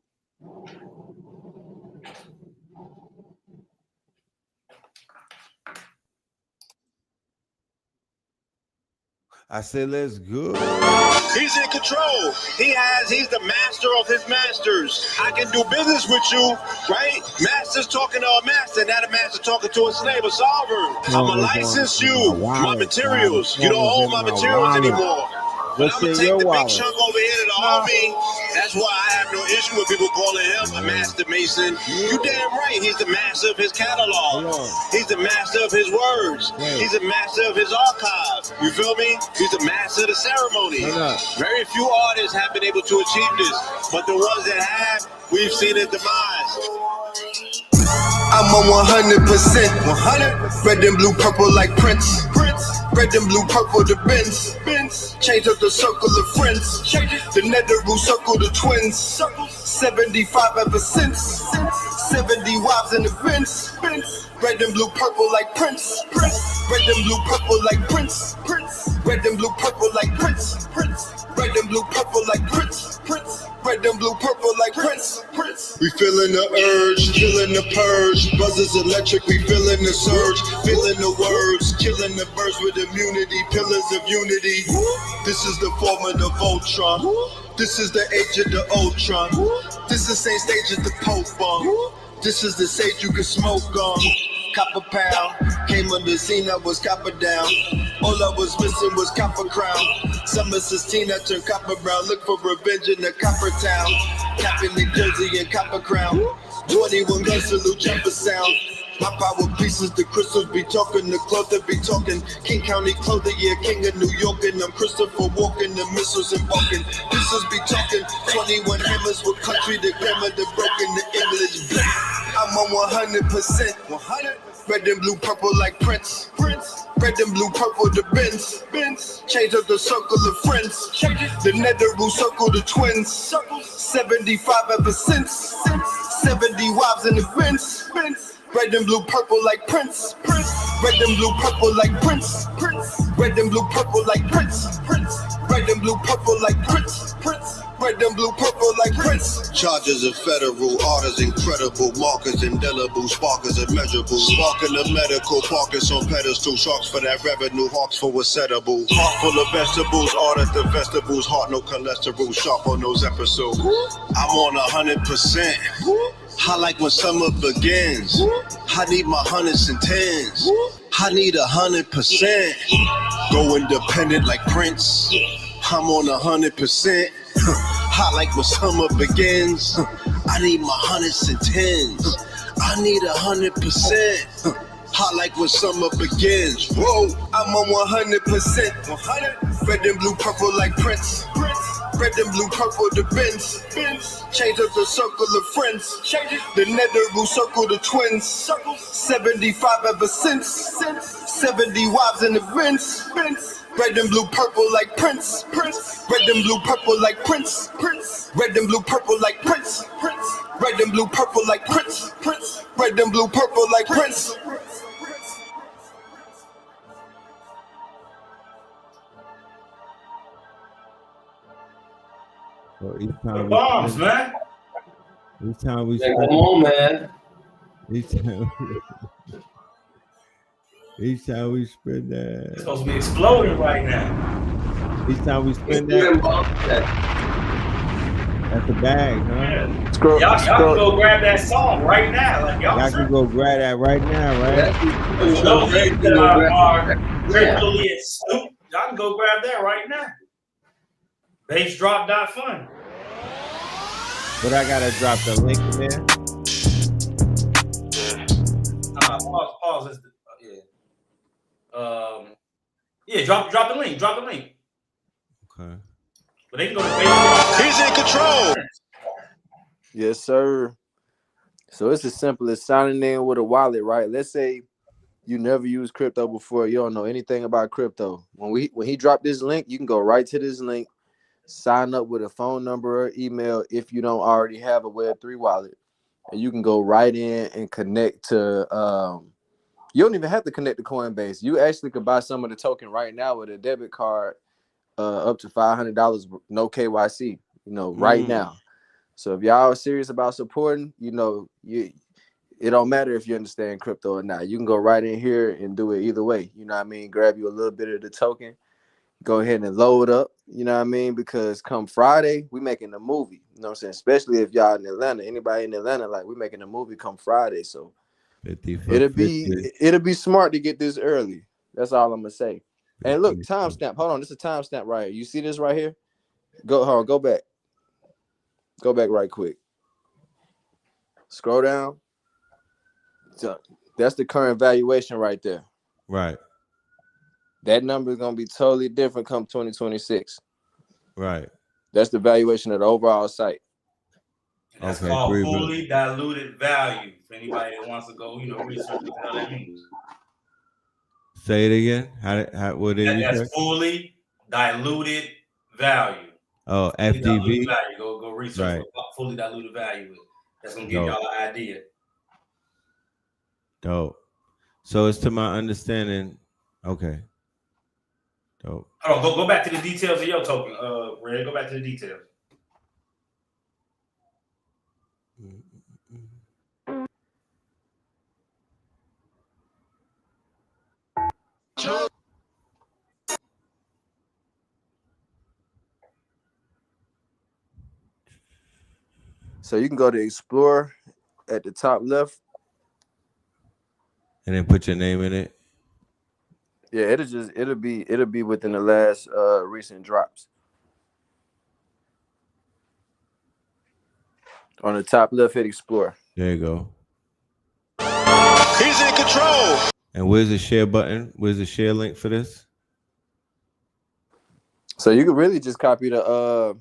I said, let's go.
He's in control. He's the master of his masters. I can do business with you, right? Master's talking to a master, now the master talking to a slave, a sovereign. I'm gonna license you, my materials. You don't own my materials anymore. But
What's
I'm gonna
in
take
your
the big
wallet?
chunk over here to the homie. That's why I have no issue with people calling him a master mason. You damn right, he's the master of his catalog.
Hold on.
He's the master of his words.
Wait.
He's the master of his archive. You feel me? He's the master of the ceremony.
Hold up.
Very few artists have been able to achieve this, but the ones that have, we've seen his demise.
I'm on 100%. 100. Red and blue, purple like Prince. Red and blue, purple the Benz. Change up the circle of friends. The Netheroo circle the twins. 75 ever since. 70 wives in the Benz. Red and blue, purple like Prince. Red and blue, purple like Prince. Red and blue, purple like Prince. Red and blue, purple like Prince. Red and blue, purple like Prince. We feeling the urge, feeling the purge. Buzzers electric, we feeling the surge. Feeling the words, killing the birds with immunity. Pillars of unity. This is the formula of Voltron. This is the age of the Ultron. This is the same stage as the Pope bomb. This is the sage you can smoke on. Copper pound, came on the scene, I was copper down. All I was missing was copper crown. Summer 16, I turned copper brown. Look for revenge in the copper town. Capping New Jersey and copper crown. 21 gun salute, jumper sound. My power pieces, the crystals be talking, the cloth that be talking. King County clothing, yeah, king of New York, and I'm Christopher walking, the missiles embarking. Pieces be talking, 21 hammers with country, the grammar, the broken, the English. I'm on 100%. 100. Red and blue, purple like Prince. Red and blue, purple the Benz. Change up the circle of friends. The Netheroo circle the twins. 75 ever since. 70 wives in the Benz. Red and blue, purple like Prince. Red and blue, purple like Prince. Red and blue, purple like Prince. Red and blue, purple like Prince. Red and blue, purple like Prince. Charges of federal, orders incredible. Markers indelible, sparkers immeasurable. Sparking the medical, parkers on pedestal. Sharks for that revenue, hawks for what's edible. Heart full of vegetables, orders the vegetables. Heart no cholesterol, sharp on those episodes. I'm on 100%. I like when summer begins. I need my hundreds and tens. I need 100%. Go independent like Prince. I'm on 100%. I like when summer begins. I need my hundreds and tens. I need 100%. I like when summer begins. Whoa, I'm on 100%. 100. Red and blue, purple like Prince. Red and blue, purple the Benz. Change up the circle of friends. The Netheroo circle the twins. 75 ever since. 70 wives in the Benz. Red and blue, purple like Prince. Red and blue, purple like Prince. Red and blue, purple like Prince. Red and blue, purple like Prince. Red and blue, purple like Prince.
So each
The
time
bombs, man.
each time we
Man,
spend,
come on, man.
each time, each time we spend
It's
that,
supposed to be exploding right now.
each time we spend
Man,
that, that's the bag, huh?
Yeah.
Scroll,
Y'all can
scroll.
go grab that song right now. Like
Y'all can go grab that right now, right?
Those that are virtually at Snoop, y'all can go grab that right now. Bassdrop.fun.
But I gotta drop the link in there.
Pause. Yeah. Drop the link. Drop the link.
Okay.
But they can go to Facebook.
He's in control.
Yes, sir. So it's as simple as signing in with a wallet, right? Let's say you never used crypto before. You don't know anything about crypto. When he dropped this link, you can go right to this link, sign up with a phone number or email if you don't already have a Web3 wallet. And you can go right in and connect to you don't even have to connect to Coinbase. You actually could buy some of the token right now with a debit card up to $500, no KYC, right now. So if y'all are serious about supporting, it don't matter if you understand crypto or not. You can go right in here and do it either way. You know what I mean? Grab you a little bit of the token, go ahead and load up. You know what I mean? Because come Friday, we making a movie. You know what I'm saying? Especially if y'all in Atlanta. Anybody in Atlanta, like, we making a movie come Friday. So
50 for
it'll
50.
be smart to get this early. That's all I'm gonna say. And look, timestamp. Hold on, this is a timestamp right here. You see this right here? Hold on, go back. Go back right quick. Scroll down. So that's the current valuation right there.
Right.
That number is gonna be totally different come 2026.
Right.
That's the valuation of the overall site.
And that's called fully diluted value. For anybody that wants to go, research what the hell that means.
Say it again. What did you say?
That's fully diluted value.
Oh,
fully
FDV.
Diluted value. Go research
Right.
what fully diluted value is. That's gonna give y'all an idea.
Dope. So it's to my understanding. Okay. Dope.
Hold on, go back to the details of your token, Red. Go back to the details.
So you can go to Explore at the top left.
And then put your name in it.
Yeah, it'll be within the last recent drops. On the top left, hit Explore.
There you go.
He's in control.
And where's the share button? Where's the share link for this?
So you can really just copy the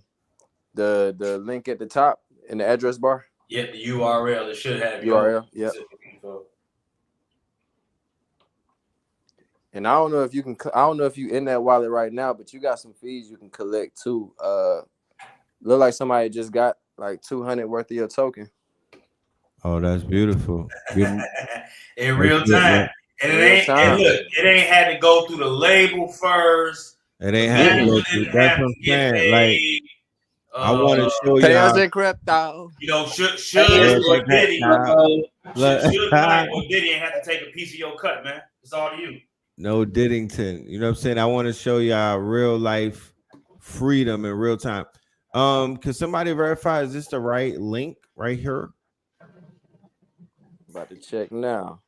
link at the top in the address bar.
Yeah, the URL. It should have
URL. Yep. And I don't know if you in that wallet right now, but you got some fees you can collect too. Look like somebody just got like 200 worth of your token.
Oh, that's beautiful.
In real time. And it ain't had to go through the label first.
It ain't had to go through. That's what I'm saying. Like, I want to show
pay
y'all.
Us in crypto.
Should or Diddy ain't have to take a piece of your cut, man. It's all to you.
No Diddington. You know what I'm saying? I want to show y'all real life freedom in real time. Can somebody verify, is this the right link right here?
About to check now.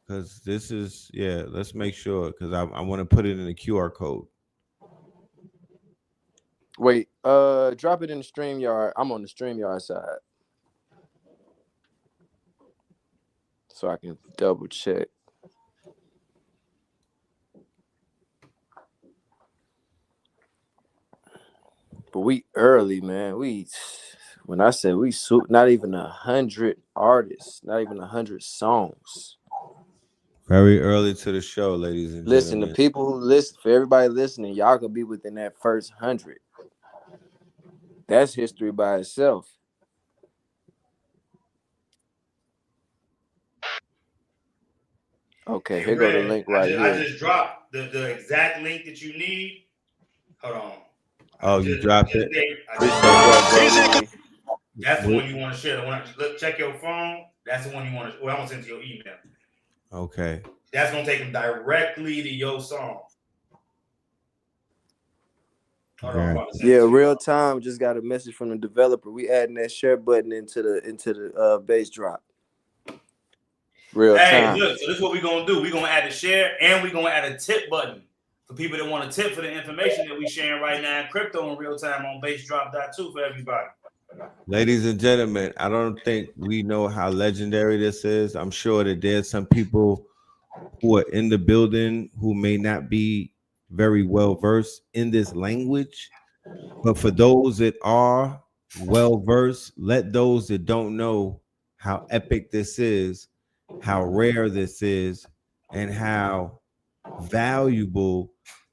Because this is, let's make sure, because I want to put it in the QR code.
Wait, drop it in the StreamYard. I'm on the StreamYard side. So I can double check. But we early, man. When I said not even 100 artists, not even 100 songs.
Very early to the show, ladies and
listen,
gentlemen.
The people who listen, for everybody listening, y'all could be within that first 100. That's history by itself. Okay, here go the link right here.
I just dropped the exact link that you need. Hold on.
Oh, you dropped it?
That's the one you want to share. Check your phone. That's the one you want to. Well, I'm gonna send to your email.
Okay.
That's gonna take them directly to your song.
Yeah, real time. Just got a message from the developer. We adding that share button into the bass drop. Real time.
Look, so this is what we're gonna do. We're gonna add a share and we're gonna add a tip button for people that want to tip for the information that we sharing right now in crypto in real time on bassdrop.2 for everybody.
Ladies and gentlemen, I don't think we know how legendary this is. I'm sure that there's some people who are in the building who may not be very well versed in this language, but for those that are well versed, let those that don't know how epic this is, how rare this is, and how valuable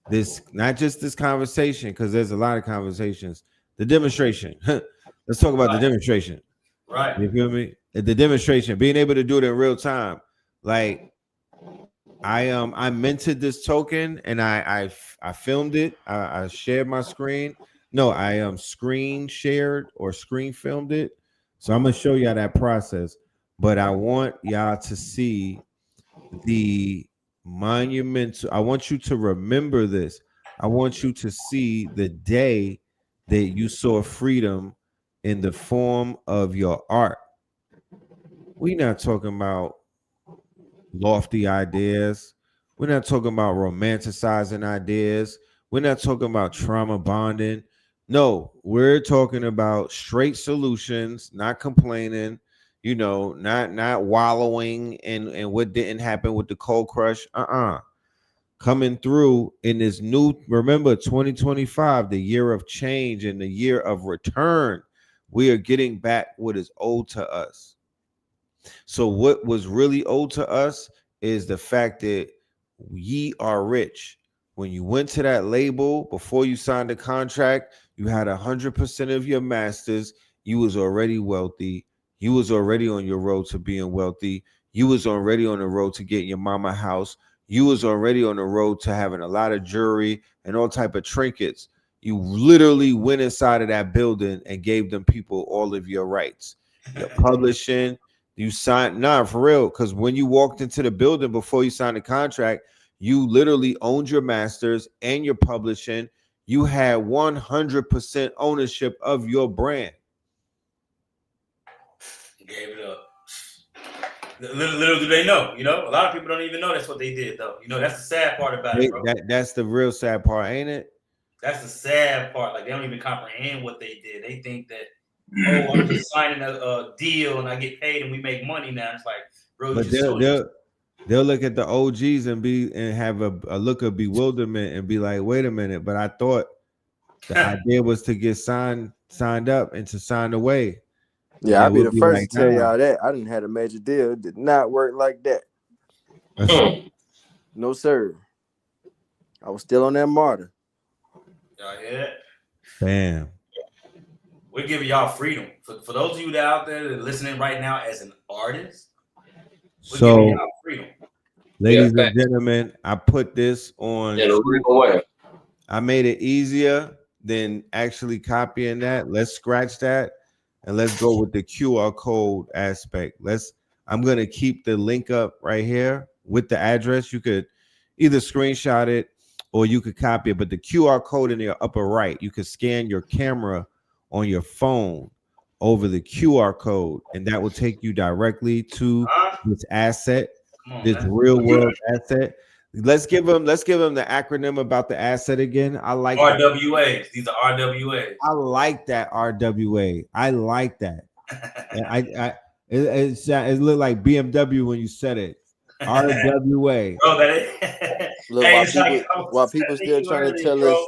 this, not just this conversation, because there's a lot of conversations, the demonstration. Let's talk about the demonstration.
Right.
You feel me? The demonstration, being able to do it in real time. Like, I minted this token and I filmed it. I shared my screen. No, I screen shared or screen filmed it. So I'm gonna show y'all that process. But I want y'all to see the monumental. I want you to remember this. I want you to see the day that you saw freedom in the form of your art. We're not talking about lofty ideas. We're not talking about romanticizing ideas. We're not talking about trauma bonding. No, we're talking about straight solutions, not complaining, not wallowing in what didn't happen with the cold crush. Coming through in this new, remember 2025, the year of change and the year of return. We are getting back what is owed to us. So what was really owed to us is the fact that ye are rich. When you went to that label before you signed the contract, you had 100% of your masters. You was already wealthy. You was already on your road to being wealthy. You was already on the road to getting your mama house. You was already on the road to having a lot of jewelry and all type of trinkets. You literally went inside of that building and gave them people all of your rights. Your publishing, you signed, nah, for real, because when you walked into the building before you signed the contract, you literally owned your masters and your publishing. You had 100% ownership of your brand.
Gave it up. Little do they know, a lot of people don't even know that's what they did, though. That's the sad part about it, bro.
That's the real sad part, ain't it?
That's the sad part. Like, they don't even comprehend what they did. They think that, oh, I'm just signing a deal and I get paid and we make money now. It's like, bro,
But they'll look at the OGs and have a look of bewilderment and be like, wait a minute, but I thought the idea was to get signed up and to sign away.
Yeah, I'll be the first to tell y'all that. I didn't have a major deal. It did not work like that. No, sir. I was still on that martyr.
Y'all hear that?
Bam.
We're giving y'all freedom. For those of you that out there that are listening right now as an artist, we're giving y'all freedom.
Ladies and gentlemen, I put this on
in a real way.
I made it easier than actually copying that. Let's scratch that and let's go with the QR code aspect. I'm going to keep the link up right here with the address. You could either screenshot it or you could copy it, but the QR code in your upper right, you could scan your camera on your phone over the QR code, and that will take you directly to this asset, this real world asset. Let's give them the acronym about the asset again. I like
RWAs. These are RWAs.
I like that RWA. I like that. It looked like BMW when you said it. RWA.
Bro, that is.
Look, while people still trying to tell us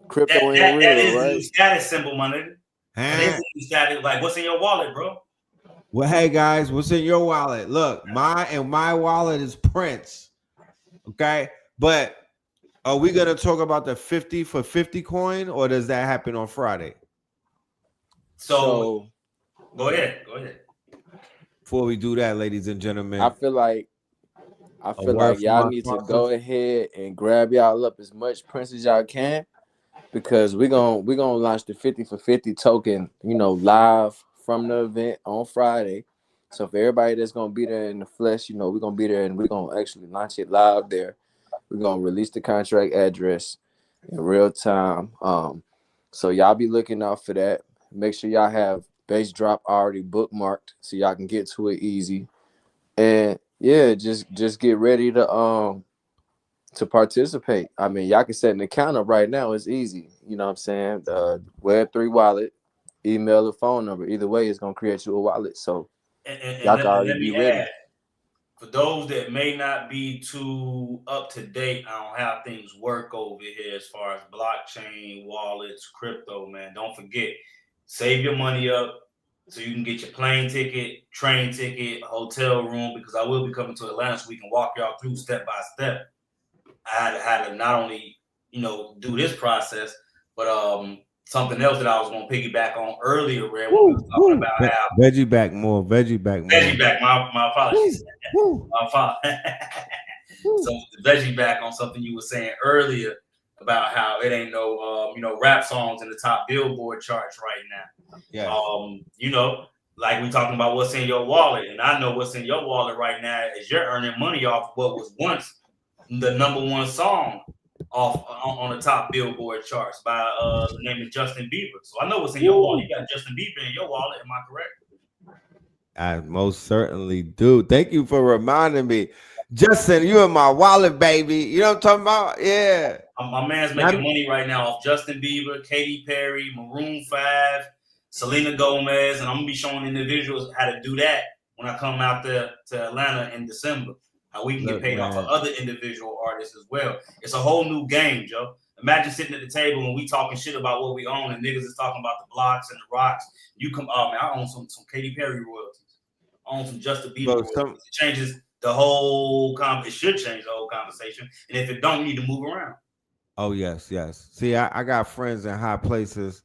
crypto ain't real,
that is
right?
the status symbol, my nigga. That is the status. Like, what's in your wallet, bro?
Well, hey guys, what's in your wallet? Look, my wallet is Prince. Okay, but are we gonna talk about the 50 for 50 coin, or does that happen on Friday?
So go ahead.
Before we do that, ladies and gentlemen,
I feel like y'all need to go ahead and grab y'all up as much Prince as y'all can, because we're gonna launch the 50 for 50 token, live from the event on Friday. So for everybody that's gonna be there in the flesh, we're gonna be there and we're gonna actually launch it live there. We're gonna release the contract address in real time. So y'all be looking out for that. Make sure y'all have base drop already bookmarked so y'all can get to it easy. And yeah, just get ready to participate. I mean, y'all can set an account up right now. It's easy. You know what I'm saying? The Web3 wallet, email or phone number. Either way, it's gonna create you a wallet. So y'all can already be ready.
For those that may not be too up to date on how things work over here as far as blockchain, wallets, crypto, man, don't forget, save your money up so you can get your plane ticket, train ticket, hotel room, because I will be coming to Atlanta so we can walk y'all through step by step. I had to not only, do this process, but something else that I was going to piggyback on earlier, where we was talking about how
veggie back more.
My apologies. My apologies. So the veggie back on something you were saying earlier about how it ain't no rap songs in the top Billboard charts right now.
Yeah.
Like we talking about what's in your wallet, and I know what's in your wallet right now is you're earning money off what was once the number one song on the top Billboard charts by the name of Justin Bieber. So I know what's in your wallet. You got Justin Bieber in your wallet. Am I correct?
I most certainly do. Thank you for reminding me. Justin, you in my wallet, baby. You know what I'm talking about? Yeah.
My man's making money right now off Justin Bieber, Katy Perry, Maroon 5, Selena Gomez, and I'm gonna be showing individuals how to do that when I come out there to Atlanta in December. How we can get paid off of other individual artists as well. It's a whole new game, Joe. Imagine sitting at the table when we talking shit about what we own and niggas is talking about the blocks and the rocks. You come, oh man, I own some Katy Perry royalties. I own some Justin Bieber royalties. It changes the whole it should change the whole conversation. And if it don't, you need to move around.
Oh, yes. See, I got friends in high places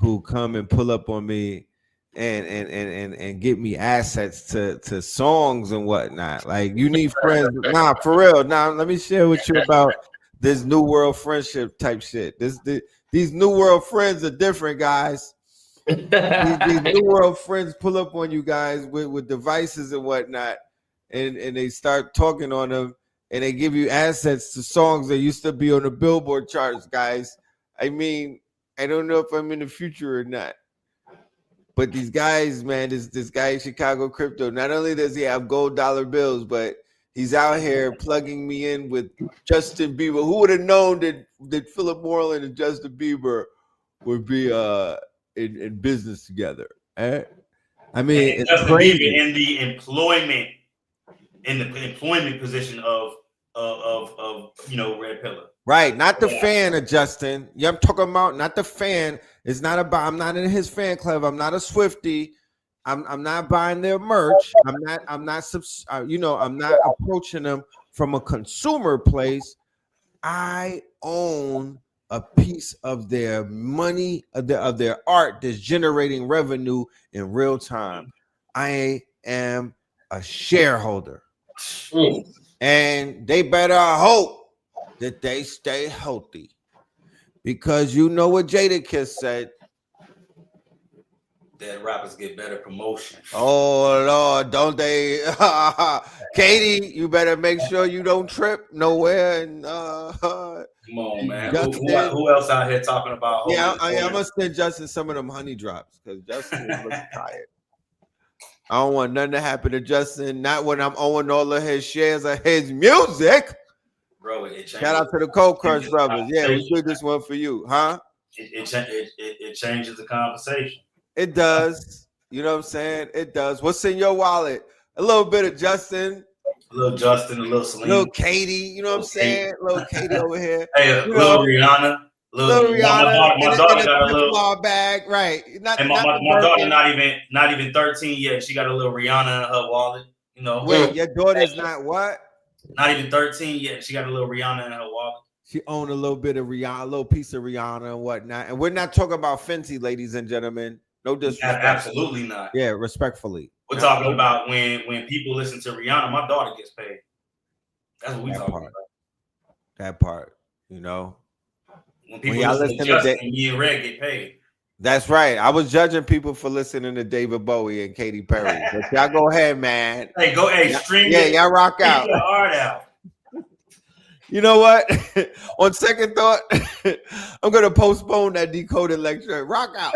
who come and pull up on me and get me assets to songs and whatnot. Like, you need friends. Nah, for real. Now, let me share with you about this new world friendship type shit. These new world friends are different, guys. these new world friends pull up on you guys with devices and whatnot, and they start talking on them, and they give you assets to songs that used to be on the Billboard charts, guys. I mean, I don't know if I'm in the future or not. But these guys, man, this guy in Chicago Crypto, not only does he have gold dollar bills, but he's out here plugging me in with Justin Bieber. Who would have known that Philip Moreland and Justin Bieber would be in business together? Eh? I mean, it's
Justin
crazy.
Bieber in the employment position of Red Pillar.
Right, not the fan of Justin. Yeah, I'm talking about not the fan. It's not about. I'm not in his fan club. I'm not a Swiftie. I'm not buying their merch. I'm not approaching them from a consumer place. I own a piece of their money, of their art that's generating revenue in real time. I am a shareholder, and they better hope that they stay healthy, because you know what Jadakiss said.
That rappers get better promotion.
Oh Lord, don't they? Katie, you better make sure you don't trip nowhere. And
come on, man. Who else out here talking about?
Yeah, I'm gonna send Justin some of them honey drops, because Justin is looking tired. I don't want nothing to happen to Justin. Not when I'm owning all of his shares of his music.
Bro,
shout out to the Cold Crush brothers. Yeah, we did this one for you, huh?
It changes the conversation.
It does. You know what I'm saying? It does. What's in your wallet? A little bit of Justin.
A little Justin, a little Selena.
Little Katie, you know what I'm saying? Little Katie over here.
Hey, little Rihanna.
Little Rihanna.
My daughter got a little
small bag, right?
And my daughter not even 13 yet. She got a little Rihanna in her wallet. You know.
Wait, your daughter's not what?
Not even 13 yet. She got a little Rihanna in her wallet.
She owned a little bit of Rihanna, a little piece of Rihanna and whatnot. And we're not talking about Fenty, ladies and gentlemen. No disrespect.
Absolutely not.
Yeah, respectfully.
We're talking about when people listen to Rihanna, my daughter gets paid. That's what we're talking about.
That part, you know.
When people listen to Justin, me and Red get paid.
That's right. I was judging people for listening to David Bowie and Katy Perry. But y'all go ahead, man.
Hey, stream.
Yeah, y'all rock out.
Your heart out.
You know what? On second thought, I'm gonna postpone that decoded lecture. Rock out.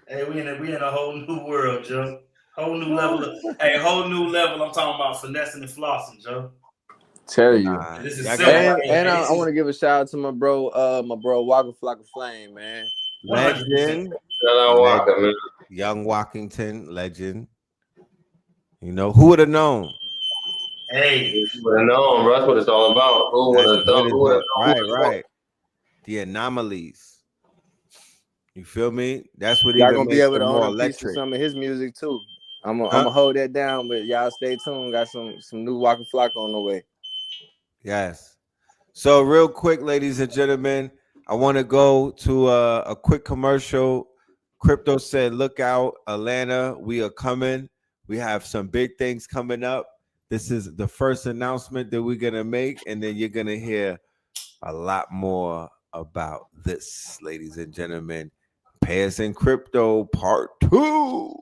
Hey, we in a whole new world, Joe. Whole new level. Whole new level. I'm talking about finessing and flossing, Joe.
Tell you.
This is
and I want to give a shout out to my bro Walker Flock of Flame, man.
Legend. Young Walkington, legend. You know, who would have known?
Hey,
who would have known, bro? That's what it's all about. Who would have known?
Right. The anomalies. You feel me? That's what
y'all gonna be able to own a piece of some of his music too. I'm gonna hold that down, but y'all stay tuned. Got some new Walker Flock on the way.
Yes. So real quick, ladies and gentlemen, I want to go to a quick commercial. Crypto said, "Look out, Atlanta, we are coming. We have some big things coming up. This is the first announcement that we're gonna make, and then you're gonna hear a lot more about this, ladies and gentlemen. Pay Us in Crypto Part 2."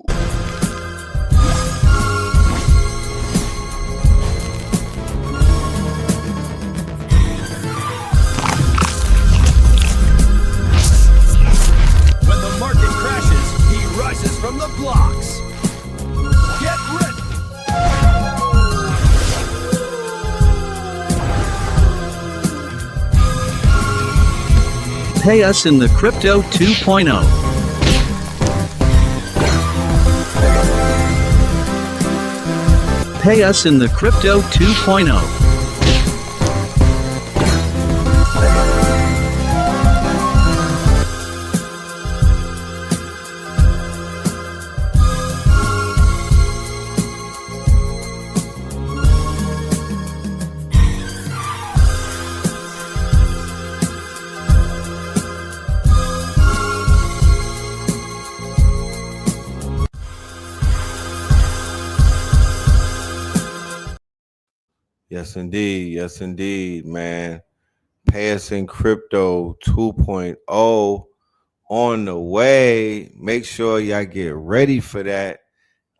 When the market crashes, he rises from Pay us in the Crypto 2.0. Pay us in the Crypto 2.0.
Yes, indeed. Yes, indeed, man. Pay us in crypto 2.0 on the way. Make sure y'all get ready for that.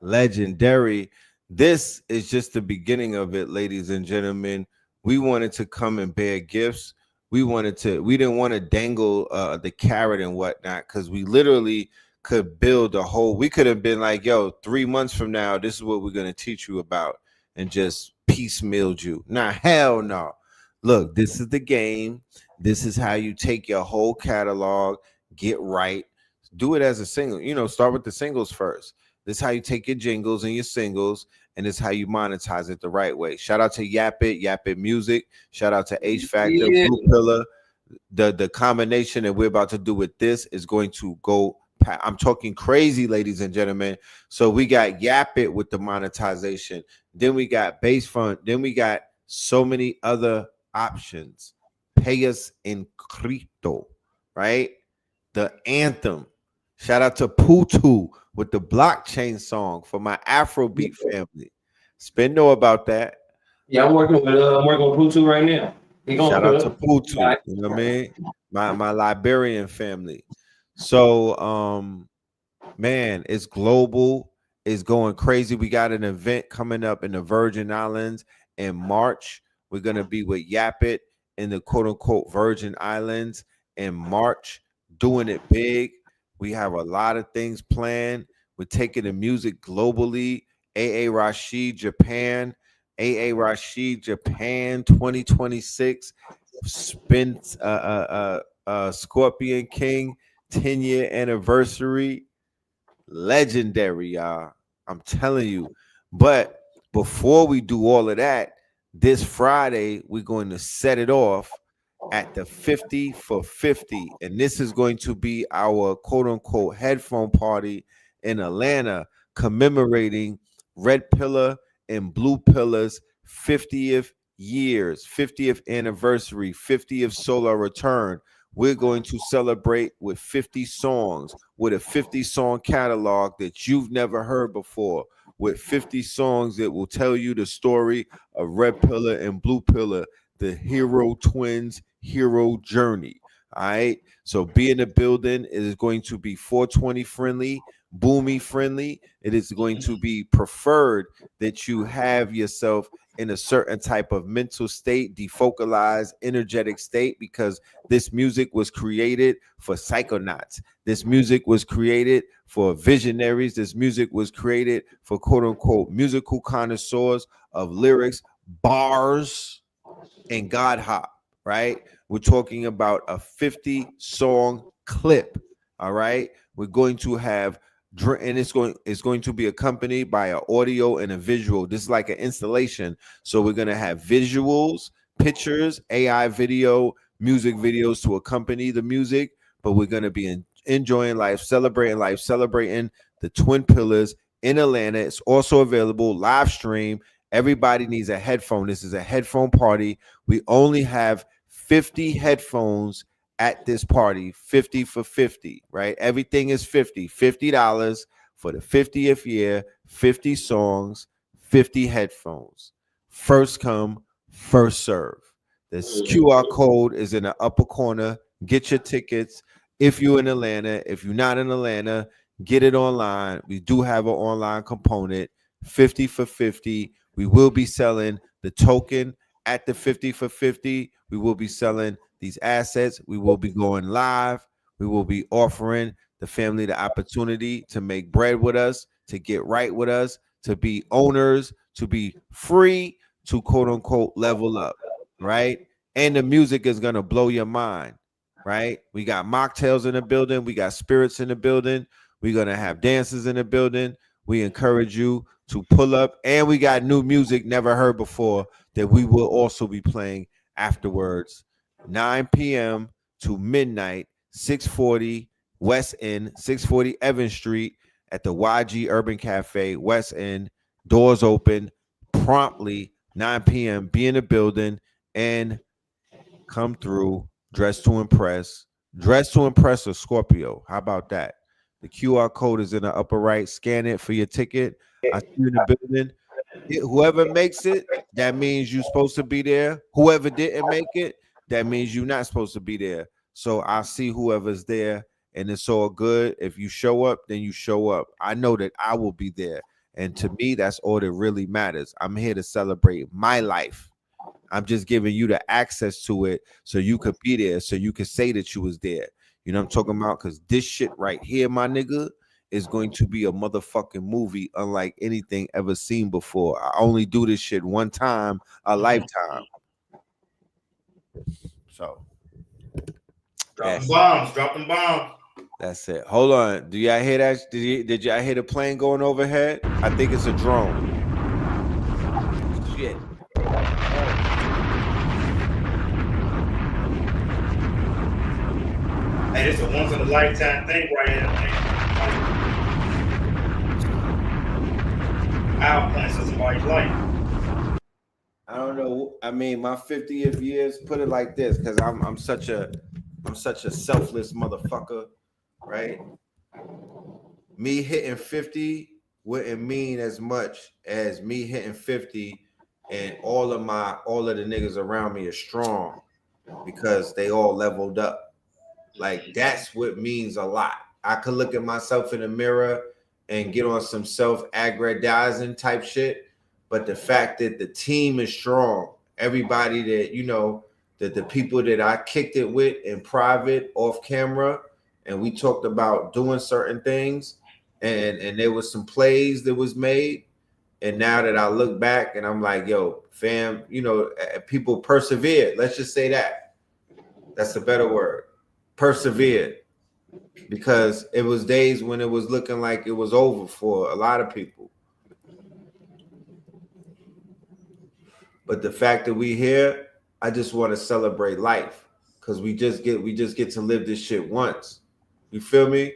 Legendary. This is just the beginning of it, ladies and gentlemen. We wanted to come and bear gifts. We didn't want to dangle the carrot and whatnot, because we literally could build a whole, we could have been like, yo, 3 months from now, this is what we're going to teach you about, and just piecemealed you. Nah, hell no. Look, this is the game. This is how you take your whole catalog, get right, do it as a single. Start with the singles first. This is how you take your jingles and your singles, and this is how you monetize it the right way. Shout out to Yap It Music. Shout out to H Factor,
Yeah.
Blue Pillar. The combination that we're about to do with this is going to go. I'm talking crazy, ladies and gentlemen. So we got Yap It with the monetization. Then we got Base Fund. Then we got so many other options. Pay us in crypto, right? The anthem. Shout out to Putu with the blockchain song for my Afrobeat family. Spin know about that.
Yeah, I'm working with Putu right now. He gonna
Shout
put
out to
up.
Putu. You know what I mean? My Liberian family. So man, it's global. It's going crazy. We got an event coming up in the Virgin Islands in March. We're gonna be with Yap It in the quote unquote Virgin Islands in March, doing it big. We have a lot of things planned. We're taking the music globally. AA Rashid Japan, AA Rashid Japan 2026. Spin Scorpion King 10-year anniversary. Legendary, y'all. I'm telling you. But before we do all of that, this Friday, we're going to set it off at the 50 for 50. And this is going to be our quote unquote headphone party in Atlanta, commemorating Red Pillar and Blue Pillar's 50th years, 50th anniversary, 50th solar return. We're going to celebrate with 50 songs, with a 50 song catalog that you've never heard before, with 50 songs that will tell you the story of Red Pillar and Blue Pillar, the hero twins hero journey. All right. So be in the building. It is going to be 420 friendly, boomy friendly. It is going to be preferred that you have yourself in a certain type of mental state, defocalized, energetic state, because this music was created for psychonauts. This music was created for visionaries. This music was created for quote unquote musical connoisseurs of lyrics, bars, and God hop, right? We're talking about a 50 song clip. All right. We're going to have, and it's going to be accompanied by an audio and a visual. This is like an installation. So we're going to have visuals, pictures, AI video, music videos to accompany the music, but we're going to be enjoying life, celebrating the Twin Pillars in Atlanta. It's also available live stream. Everybody needs a headphone. This is a headphone party. We only have 50 headphones at this party, 50 for 50, right? Everything is $50 for the 50th year, 50 songs, 50 headphones. First come, first serve. This QR code is in the upper corner. Get your tickets. If you're in Atlanta, if you're not in Atlanta, get it online. We do have an online component, 50 for 50. We will be selling the token at the 50 for 50. We will be selling these assets. We will be going live. We will be offering the family the opportunity to make bread with us, to get right with us, to be owners, to be free, to quote unquote level up, right? And the music is going to blow your mind. right? We got mocktails in the building. We got spirits in the building. We're going to have dancers in the building. We encourage you to pull up. And we got new music never heard before that we will also be playing afterwards. 9 p.m. to midnight, 640 West End, 640 Evans Street at the YG Urban Cafe, West End. Doors open promptly, 9 p.m. Be in the building and come through. Dress to impress. Dress to impress a Scorpio. How about that? The QR code is in the upper right. Scan it for your ticket. I see you in the building. Whoever makes it, that means you're supposed to be there. Whoever didn't make it, that means you're not supposed to be there. So I see whoever's there, and it's all good. If you show up, then you show up. I know that I will be there. And to me, that's all that really matters. I'm here to celebrate my life. I'm just giving you the access to it so you could be there, so you could say that you was there. You know what I'm talking about? Because this shit right here, my nigga, is going to be a motherfucking movie unlike anything ever seen before. I only do this shit one time a lifetime. So
dropping bombs.
That's it. Hold on. Do y'all hear that? Did y'all hear the plane going overhead? I think it's a drone. Shit.
Hey, this is a once in a lifetime thing right here, man. I'll plan somebody's life.
I don't know. I mean, my 50th years, put it like this, because I'm such a selfless motherfucker, right? Me hitting 50 wouldn't mean as much as me hitting 50 and all of the niggas around me are strong because they all leveled up. Like, that's what means a lot. I could look at myself in the mirror and get on some self-aggrandizing type shit, but the fact that the team is strong, everybody that, you know, that the people that I kicked it with in private, off camera, and we talked about doing certain things, and there was some plays that was made, and now that I look back and I'm like, yo, fam, you know, people persevered. Let's just say that. That's a better word. Persevered, because it was days when it was looking like it was over for a lot of people. But the fact that we here, I just want to celebrate life, because we just get to live this shit once. You feel me?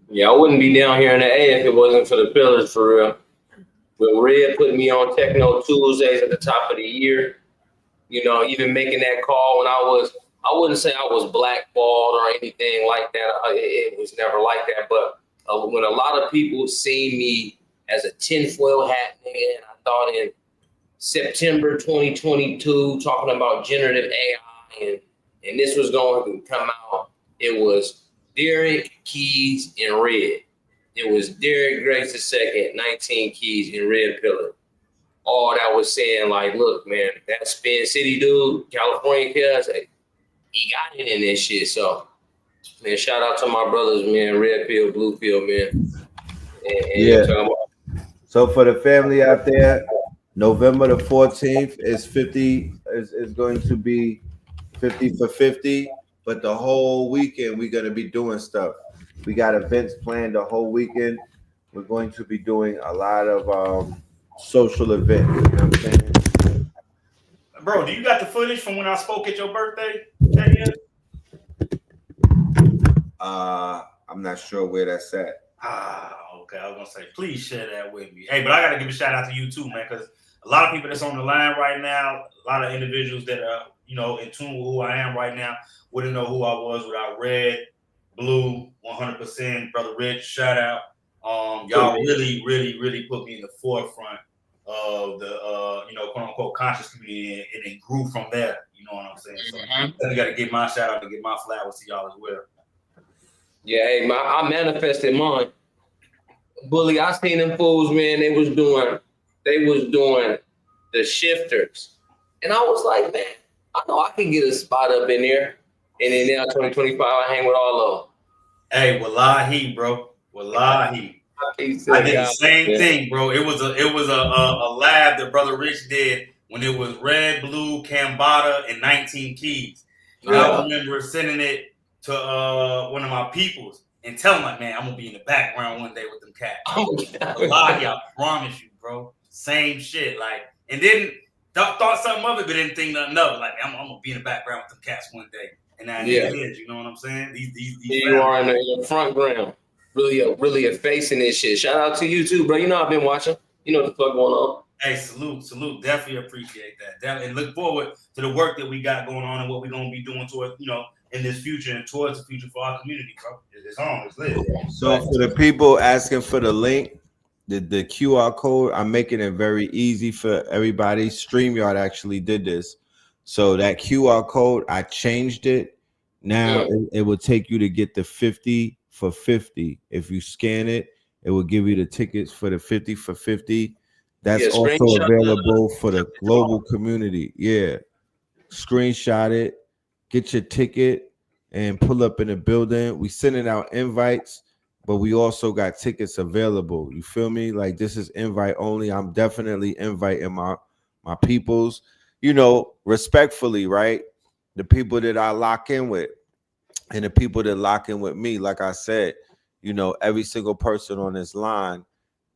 Yeah, I wouldn't be down here in the A if it wasn't for the pillars, for real. When Red put me on TechKNOW Tuesdays at the top of the year, you know, even making that call when I wouldn't say I was blackballed or anything like that. It was never like that. But when a lot of people see me as a tinfoil hat nigga, and I thought in September 2022 talking about generative AI and this was going to come out, it was Derek Keys in Red. It was Derek Grace II, 19 Keys in Red Pillar. All that was saying, like, look, man, that Spin City dude, California kids, he got it in this shit. So, man, shout out to my brothers, man, Red Pill, Blue Pill, man.
Yeah. So for the family out there, November the 14th is going to be 50 for 50, but the whole weekend we're going to be doing stuff. We got events planned the whole weekend. We're going to be doing a lot of social events. You know what I'm saying?
Bro, do you got the footage from when I spoke at your birthday?
I'm not sure where that's at.
Okay. I was gonna say, please share that with me. Hey, but I gotta give a shout out to you too, man, because a lot of people that's on the line right now, a lot of individuals that are, you know, in tune with who I am right now, wouldn't know who I was without Red, Blue, 100%, Brother Rich, shout out. Y'all really, really, really put me in the forefront of the you know, quote unquote conscious community, and it grew from there. You know what I'm saying? So I gotta give my shout out and give my flowers to y'all as well.
Yeah, hey, I manifested mine. Bully, I seen them fools, man. They was doing the shifters, and I was like, man, I know I can get a spot up in there. And then now 2025, I hang with all of them.
Hey, wallahi, bro, wallahi. I did the same thing, bro. It was a lab that Brother Rich did when it was Red, Blue, Cambada, and 19 Keys. I remember sending it to one of my peoples and telling like, man, I'm gonna be in the background one day with them cats. Wallahi, I promise you, bro. Same shit. Like, and then thought something of it, but didn't think nothing of it. Like, I'm gonna be in the background with them cats one day. And now it is, you know what I'm saying? These
you are in the front ground. Really facing this shit. Shout out to you too, bro. You know I've been watching. You know what the fuck going on.
Hey, salute. Definitely appreciate that. Definitely, and look forward to the work that we got going on and what we're gonna be doing towards, in this future and towards the future for our community, bro. It's on. It's lit.
So for the people asking for the link, the QR code, I'm making it very easy for everybody. StreamYard actually did this. So that QR code, I changed it. Now it will take you to get the 50 for 50. If you scan it, it will give you the tickets for the 50 for 50. That's also available for the global community. Yeah. Screenshot it, get your ticket, and pull up in the building. We sending out invites, but we also got tickets available. You feel me? Like, this is invite only. I'm definitely inviting my peoples, respectfully, right? The people that I lock in with and the people that lock in with me. Like I said, every single person on this line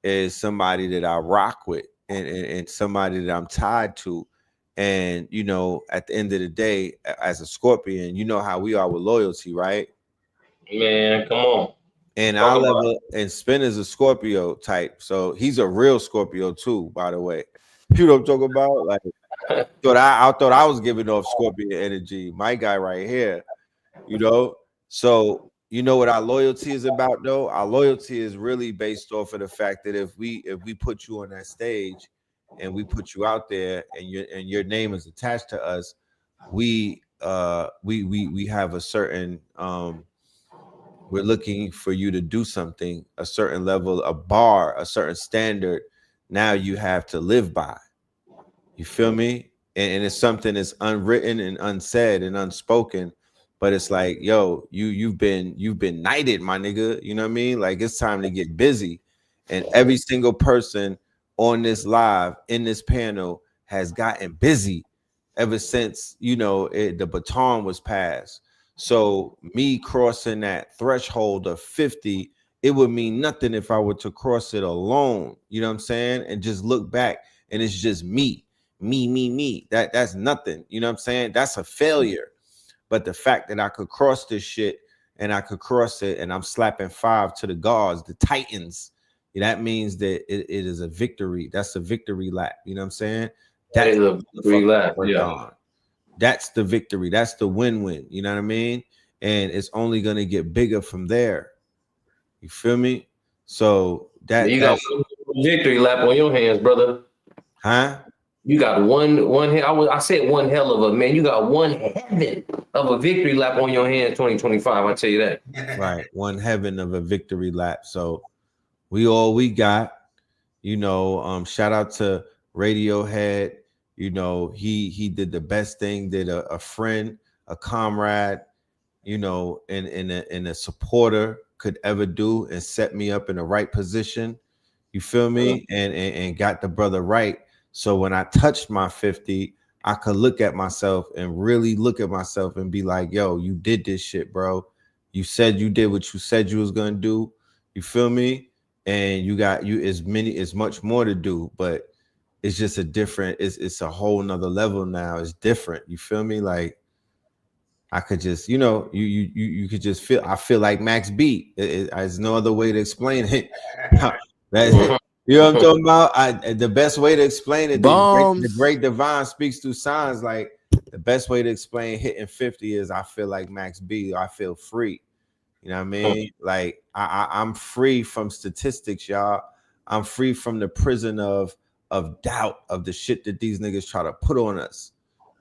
is somebody that I rock with and somebody that I'm tied to. And, at the end of the day, as a Scorpion, you know how we are with loyalty, right?
Man, come on.
And our level, and Spin is a Scorpio type. So he's a real Scorpio too, by the way. You know what I'm talking about? Like, I thought I was giving off Scorpion energy. My guy right here, So you know what our loyalty is about, though? Our loyalty is really based off of the fact that if we put you on that stage and we put you out there and your name is attached to us, we have a certain we're looking for you to do something, a certain level, a bar, a certain standard. Now you have to live by. You feel me? And it's something that's unwritten and unsaid and unspoken. But it's like, yo, you've been knighted, my nigga. You know what I mean? Like, it's time to get busy. And every single person on this live, in this panel, has gotten busy ever since, the baton was passed. So me crossing that threshold of 50, it would mean nothing if I were to cross it alone. You know what I'm saying? And just look back and it's just me. That's nothing. You know what I'm saying? That's a failure. But the fact that I could cross this shit and I could cross it and I'm slapping 5 to the gods, the Titans, that means that it is a victory. That's a victory lap. You know what I'm saying?
That is a victory lap. Yeah.
That's the victory. That's the win-win. You know what I mean? And it's only going to get bigger from there. You feel me? So
you got one victory lap on your hands, brother.
Huh?
You got one. I said one hell of a man. You got one heaven of a victory lap on your hands. 2025. I tell you that.
Right, one heaven of a victory lap. So we got. Shout out to Radiohead. He did the best thing that a friend, a comrade, and a supporter could ever do, and set me up in the right position. You feel me? And got the brother right. So when I touched my 50, I could look at myself and really look at myself and be like, yo, you did this shit, bro. You said you did what you said you was going to do. You feel me? And you got as much more to do, but it's just it's a whole nother level now. It's different. You feel me? Like, I could just, you could just feel, I feel like Max Beat. There's no other way to explain it. You know what I'm talking about? The best way to explain it, the great divine speaks through signs. Like, the best way to explain hitting 50 is I feel like Max B. I feel free. You know what I mean? Like, I'm free from statistics, y'all. I'm free from the prison of doubt, of the shit that these niggas try to put on us.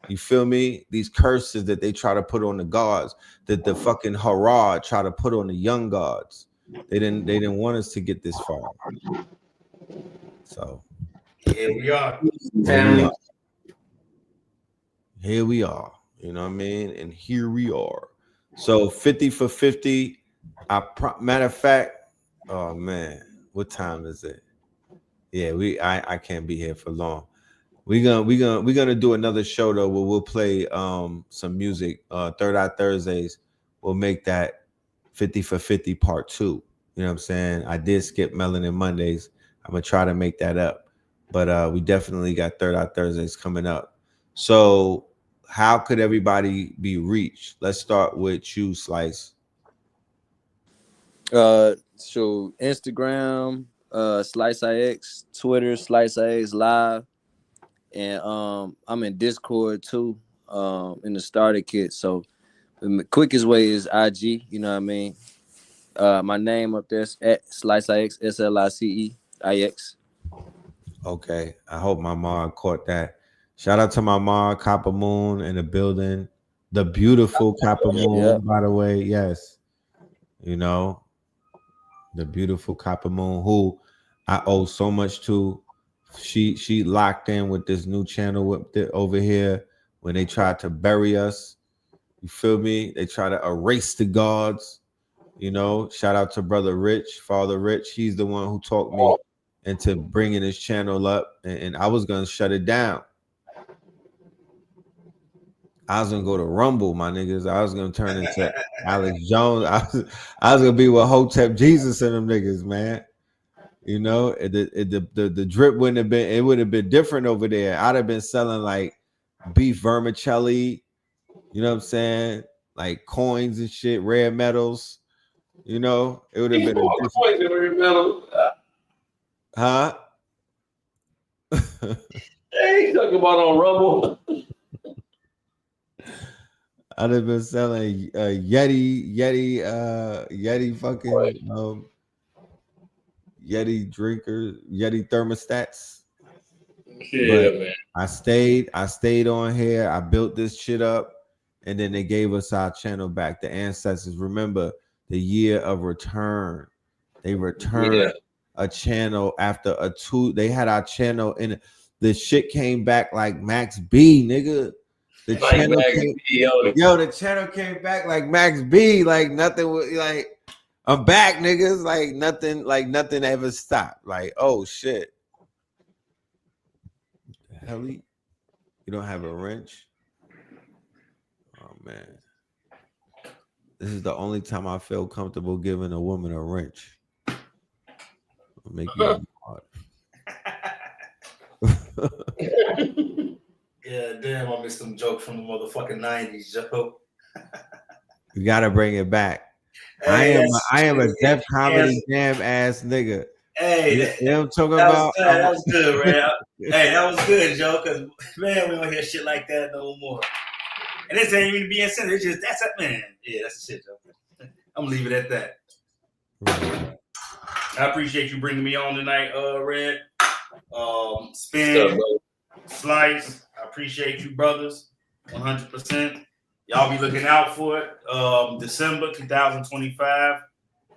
You feel me? These curses that they try to put on the gods, that the fucking hurrah try to put on the young gods. They didn't want us to get this far. So
here we are.
Here we are. You know what I mean? And here we are. So 50 for 50. Matter of fact, oh man, what time is it? Yeah, I can't be here for long. We're gonna do another show though where we'll play some music. Third Eye Thursdays. We'll make that 50 for 50 part 2. You know what I'm saying? I did skip Melanin Mondays. I'm gonna try to make that up. But we definitely got Third Eye Thursdays coming up. So how could everybody be reached? Let's start with you, Slice.
So Instagram, SliceIX, Twitter, SliceIX Live, and I'm in Discord too, in the starter kit. So the quickest way is IG. You know what I mean? My name up there is at SliceIX, SliceIX.
Okay. I hope my mom caught that. Shout out to my mom, Copper Moon in the building. The beautiful Copper Moon, by the way. Yes. You know, the beautiful Copper Moon, who I owe so much to. She locked in with this new channel over here when they tried to bury us. You feel me? They try to erase the gods. You know, shout out to brother Rich, Father Rich. He's the one who talked me into bringing his channel up, and I was gonna shut it down. I was gonna go to Rumble, my niggas. I was gonna turn into Alex Jones. I was gonna be with Hotep Jesus and them niggas, man. You know, the drip wouldn't have been. It would have been different over there. I'd have been selling like beef vermicelli. You know what I'm saying? Like coins and shit, rare metals. You know, it would have been huh?
Hey, talking about on Rumble.
I'd have been selling Yeti fucking Yeti drinkers, Yeti thermostats.
Yeah,
But
man.
I stayed on here. I built this shit up, and then they gave us our channel back. The ancestors, remember the year of return. They returned a channel after a 2. They had our channel, and the shit came back like Max B, nigga. The
Like
channel
Max
came,
B,
the channel came back like Max B, like nothing was like I'm back, niggas. Like nothing ever stopped. Like, oh shit. Helly, you don't have a wrench? Oh man. This is the only time I feel comfortable giving a woman a wrench. It'll make you hard.
Yeah, damn, I missed them jokes from the motherfucking 90s, Joe.
You gotta bring it back. Hey, I am a Def Comedy Jam ass nigga.
Hey,
you know what I'm talking about?
That was good, man. Hey, that was good, Joe, because, man, we don't hear shit like that no more. And this ain't even being said. It's just, that's it, man. Yeah, that's the shit, Joe. I'm going to leave it at that. Right. I appreciate you bringing me on tonight, Red. Spin, Slice. I appreciate you, brothers. 100%. Y'all be looking out for it. December 2025.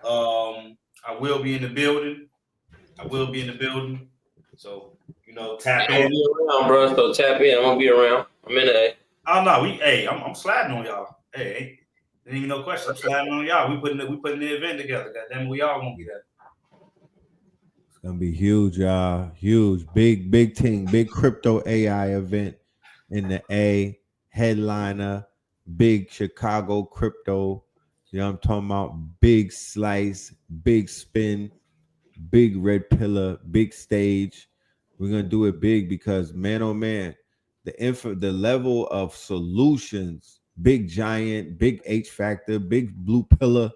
I will be in the building. So, you know, tap in.
I'm gonna be around, bro. So tap in. I'm gonna be around. I'm in A.
Oh no, I'm sliding on y'all. Hey, ain't even no question. I'm sliding on y'all. We putting the event together. Goddamn, we all gonna be there.
It's gonna be huge, y'all. Huge, big thing, big crypto AI event in the A, headliner, big Chicago crypto. You know what I'm talking about? Big Slice, big Spin, big Red Pillar, big stage. We're gonna do it big because man, oh man, the level of solutions, big giant, big H factor, big blue pillar,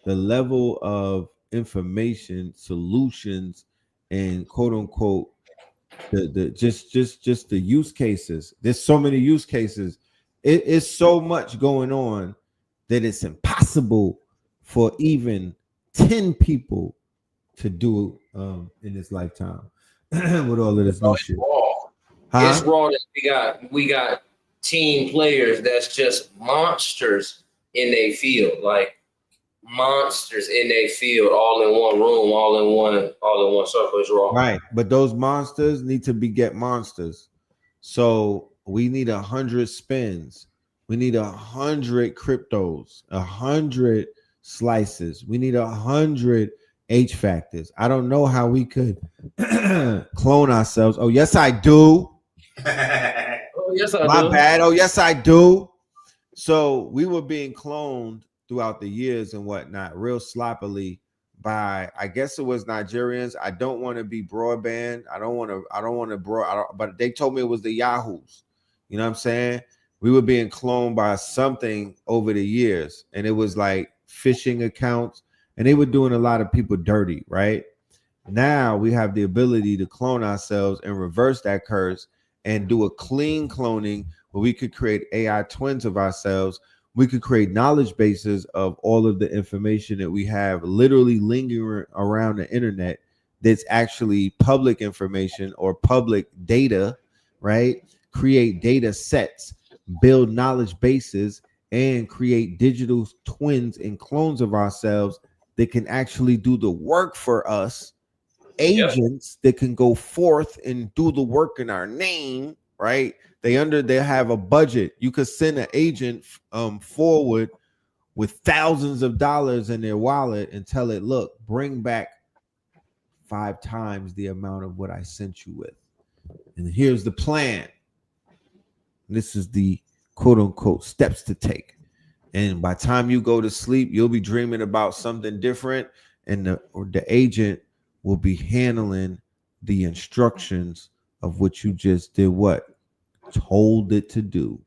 the level of information, solutions, and quote unquote the just the use cases. There's so many use cases. It is so much going on that it's impossible for even 10 people to do in this lifetime with all of this new shit.
Huh? It's raw that we got team players that's just monsters in their field, like monsters in their field, all in one room, all in one circle. Is raw.
Right, but those monsters need to beget monsters. So we need 100 spins. We need 100 cryptos, 100 slices. We need 100 H factors. I don't know how we could clone ourselves. Oh, yes, I do.
Oh, yes, I
My
do.
bad. Oh, yes, I do. So we were being cloned throughout the years and whatnot, real sloppily by, I guess it was Nigerians. I don't want to be broadband. I don't want to but they told me it was the Yahoos. You know what I'm saying? We were being cloned by something over the years, and it was like phishing accounts, and they were doing a lot of people dirty, right? Now we have the ability to clone ourselves and reverse that curse and do a clean cloning where we could create AI twins of ourselves. We could create knowledge bases of all of the information that we have literally lingering around the internet that's actually public information or public data, right? Create data sets, build knowledge bases, and create digital twins and clones of ourselves that can actually do the work for us, agents that can go forth and do the work in our name, right? They have a budget. You could send an agent forward with thousands of dollars in their wallet and tell it, look, bring back 5 times the amount of what I sent you with. And here's the plan. This is the quote unquote steps to take. And by the time you go to sleep, you'll be dreaming about something different, and the agent will be handling the instructions of what you just did. What told it to do.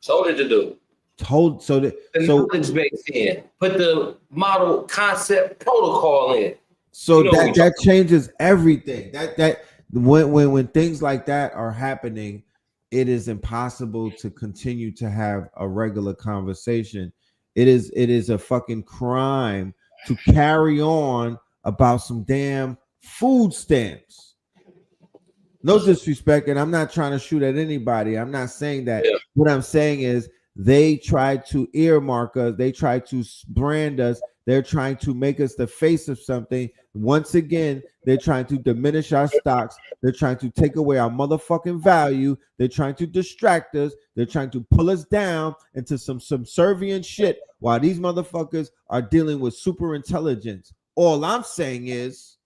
Told it to do.
Told so that
the knowledge base in. Put the model concept protocol in.
So that changes everything. That when things like that are happening, it is impossible to continue to have a regular conversation. It is a fucking crime to carry on about some damn food stamps. No disrespect, and I'm not trying to shoot at anybody. I'm not saying that. Yeah. What I'm saying is they try to earmark us. They try to brand us. They're trying to make us the face of something. Once again, they're trying to diminish our stocks. They're trying to take away our motherfucking value. They're trying to distract us. They're trying to pull us down into some subservient shit while these motherfuckers are dealing with super intelligence. All I'm saying is,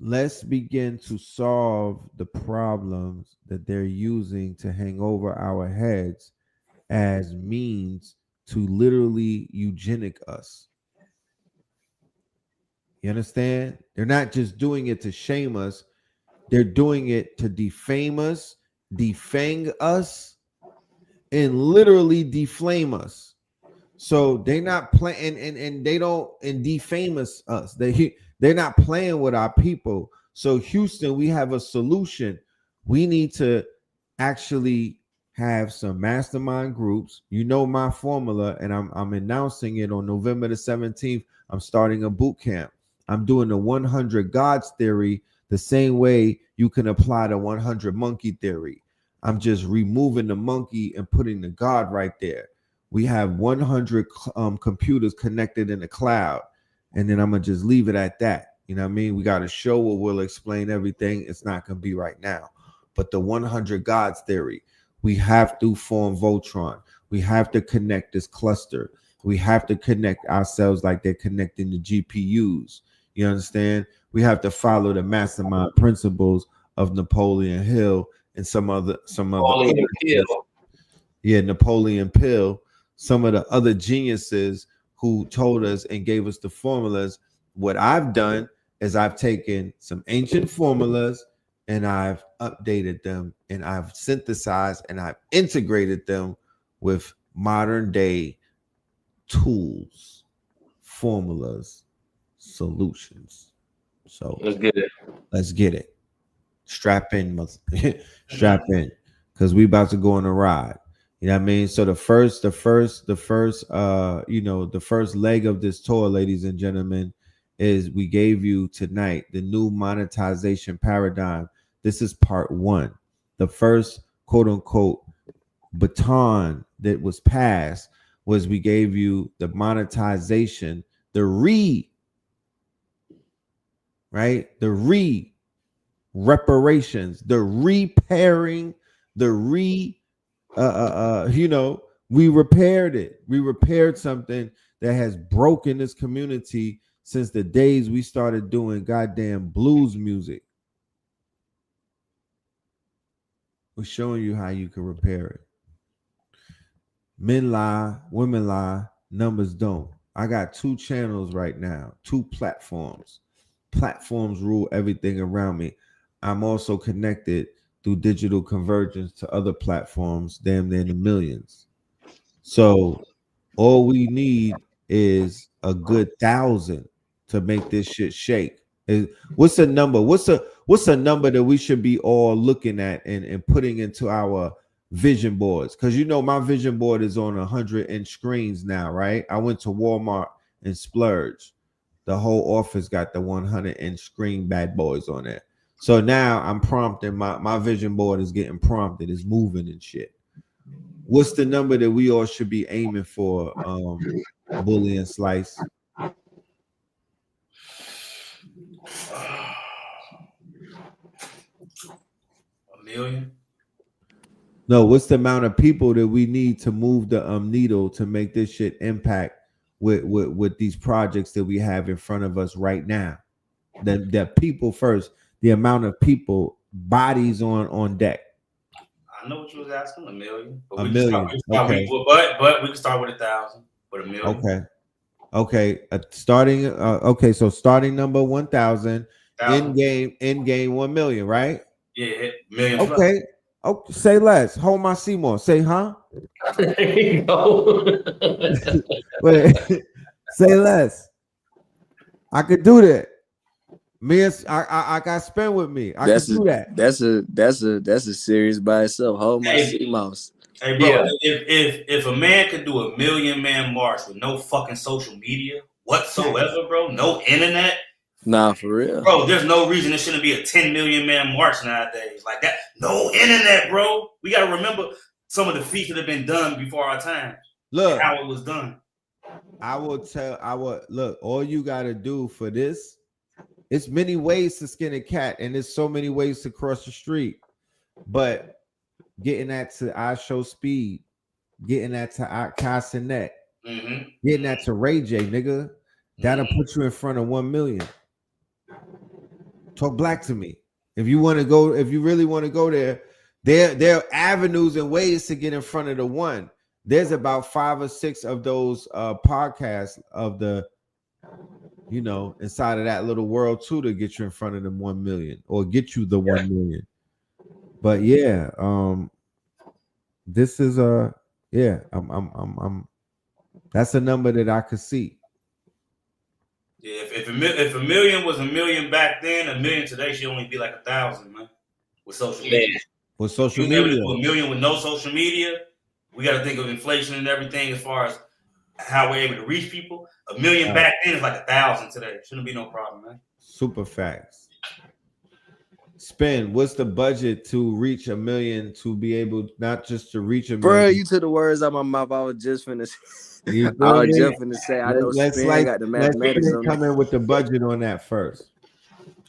let's begin to solve the problems that they're using to hang over our heads as means to literally eugenic us. You understand? They're not just doing it to shame us. They're doing it to defame us, defang us, and literally deflame us. So they're not playing and they don't and defame us. They're not playing with our people. So Houston, we have a solution. We need to actually have some mastermind groups. You know my formula, and I'm announcing it on November the 17th. I'm starting a boot camp. I'm doing the 100 gods theory the same way you can apply the 100 monkey theory. I'm just removing the monkey and putting the god right there. We have 100 computers connected in the cloud, and then I'm gonna just leave it at that. You know what I mean? We got a show where we'll explain everything. It's not gonna be right now, but the 100 gods theory. We have to form Voltron. We have to connect this cluster. We have to connect ourselves like they're connecting the GPUs. You understand? We have to follow the mastermind principles of Napoleon Hill and some other
Napoleon Hill.
Yeah, Napoleon Hill. Some of the other geniuses who told us and gave us the formulas. What I've done is I've taken some ancient formulas and I've updated them and I've synthesized and I've integrated them with modern day tools, formulas, solutions. So let's get it. Strap in, strap in, because we about to go on a ride. You know what I mean? So the first leg of this tour, ladies and gentlemen, is we gave you tonight the new monetization paradigm. This is part 1. The first quote unquote baton that was passed was we gave you the monetization, the reparations, the repairing, we repaired it. We repaired something that has broken this community since the days we started doing goddamn blues music. We're showing you how you can repair it. Men lie, women lie, numbers don't. I got 2 channels right now, 2 platforms. Platforms rule everything around me. I'm also connected through digital convergence to other platforms, damn near in the millions. So all we need is a good 1,000 to make this shit shake. What's a number? What's a number that we should be all looking at and putting into our vision boards? Because you know my vision board is on 100-inch screens now, right? I went to Walmart and splurged. The whole office got the 100-inch screen bad boys on it. So now I'm prompting my vision board is getting prompted, it's moving and shit. What's the number that we all should be aiming for, Bully and Slice?
$1 million.
No, what's the amount of people that we need to move the needle to make this shit impact with these projects that we have in front of us right now? The people first, the amount of people, bodies on deck.
I know what you was asking, $1 million. But
$1 million. Okay.
But we can start with 1,000. With $1 million.
Okay. Starting. Okay. So starting number 1,000. In game 1 million. Right.
Yeah. Million.
Okay. Oh, say less. Hold my Seymour. Say huh?
There you go.
Wait. Say less. I could do that. I got spend with me. I can do that.
That's a series by itself. Hold my sea mouse.
Hey bro, yeah. if a man could do 1 million man march with no fucking social media whatsoever, bro, no internet.
Nah, for real.
Bro, there's no reason it shouldn't be a 10 million man march nowadays. Like that. No internet, bro. We gotta remember some of the feats that have been done before our time.
Look
how it was done.
Look, all you gotta do for this. It's many ways to skin a cat, and there's so many ways to cross the street. But getting that to I Show Speed, getting that to Cassinet, getting that to Ray J, nigga, that'll put you in front of 1 million. Talk black to me. If you want to go, if you really want to go there are avenues and ways to get in front of the one. There's about 5 or 6 of those podcasts of the, you know, inside of that little world too, to get you in front of them 1 million or get you the 1 million. But yeah, this is I'm that's a number that I could see.
Yeah, if a million was 1 million back then, 1 million today should only be like 1,000, man. With social media.
With social media.
To do 1 million with no social media, we got to think of inflation and everything as far as how we're able to reach people. 1 million back then is like 1,000 today. Shouldn't be no problem, man.
Super facts. Spin, what's the budget to reach 1 million, to be able not just to reach 1 million?
Bro, you took the words out of my mouth. I was just finna say I know Spin got the mathematics on
come in with the budget on that first.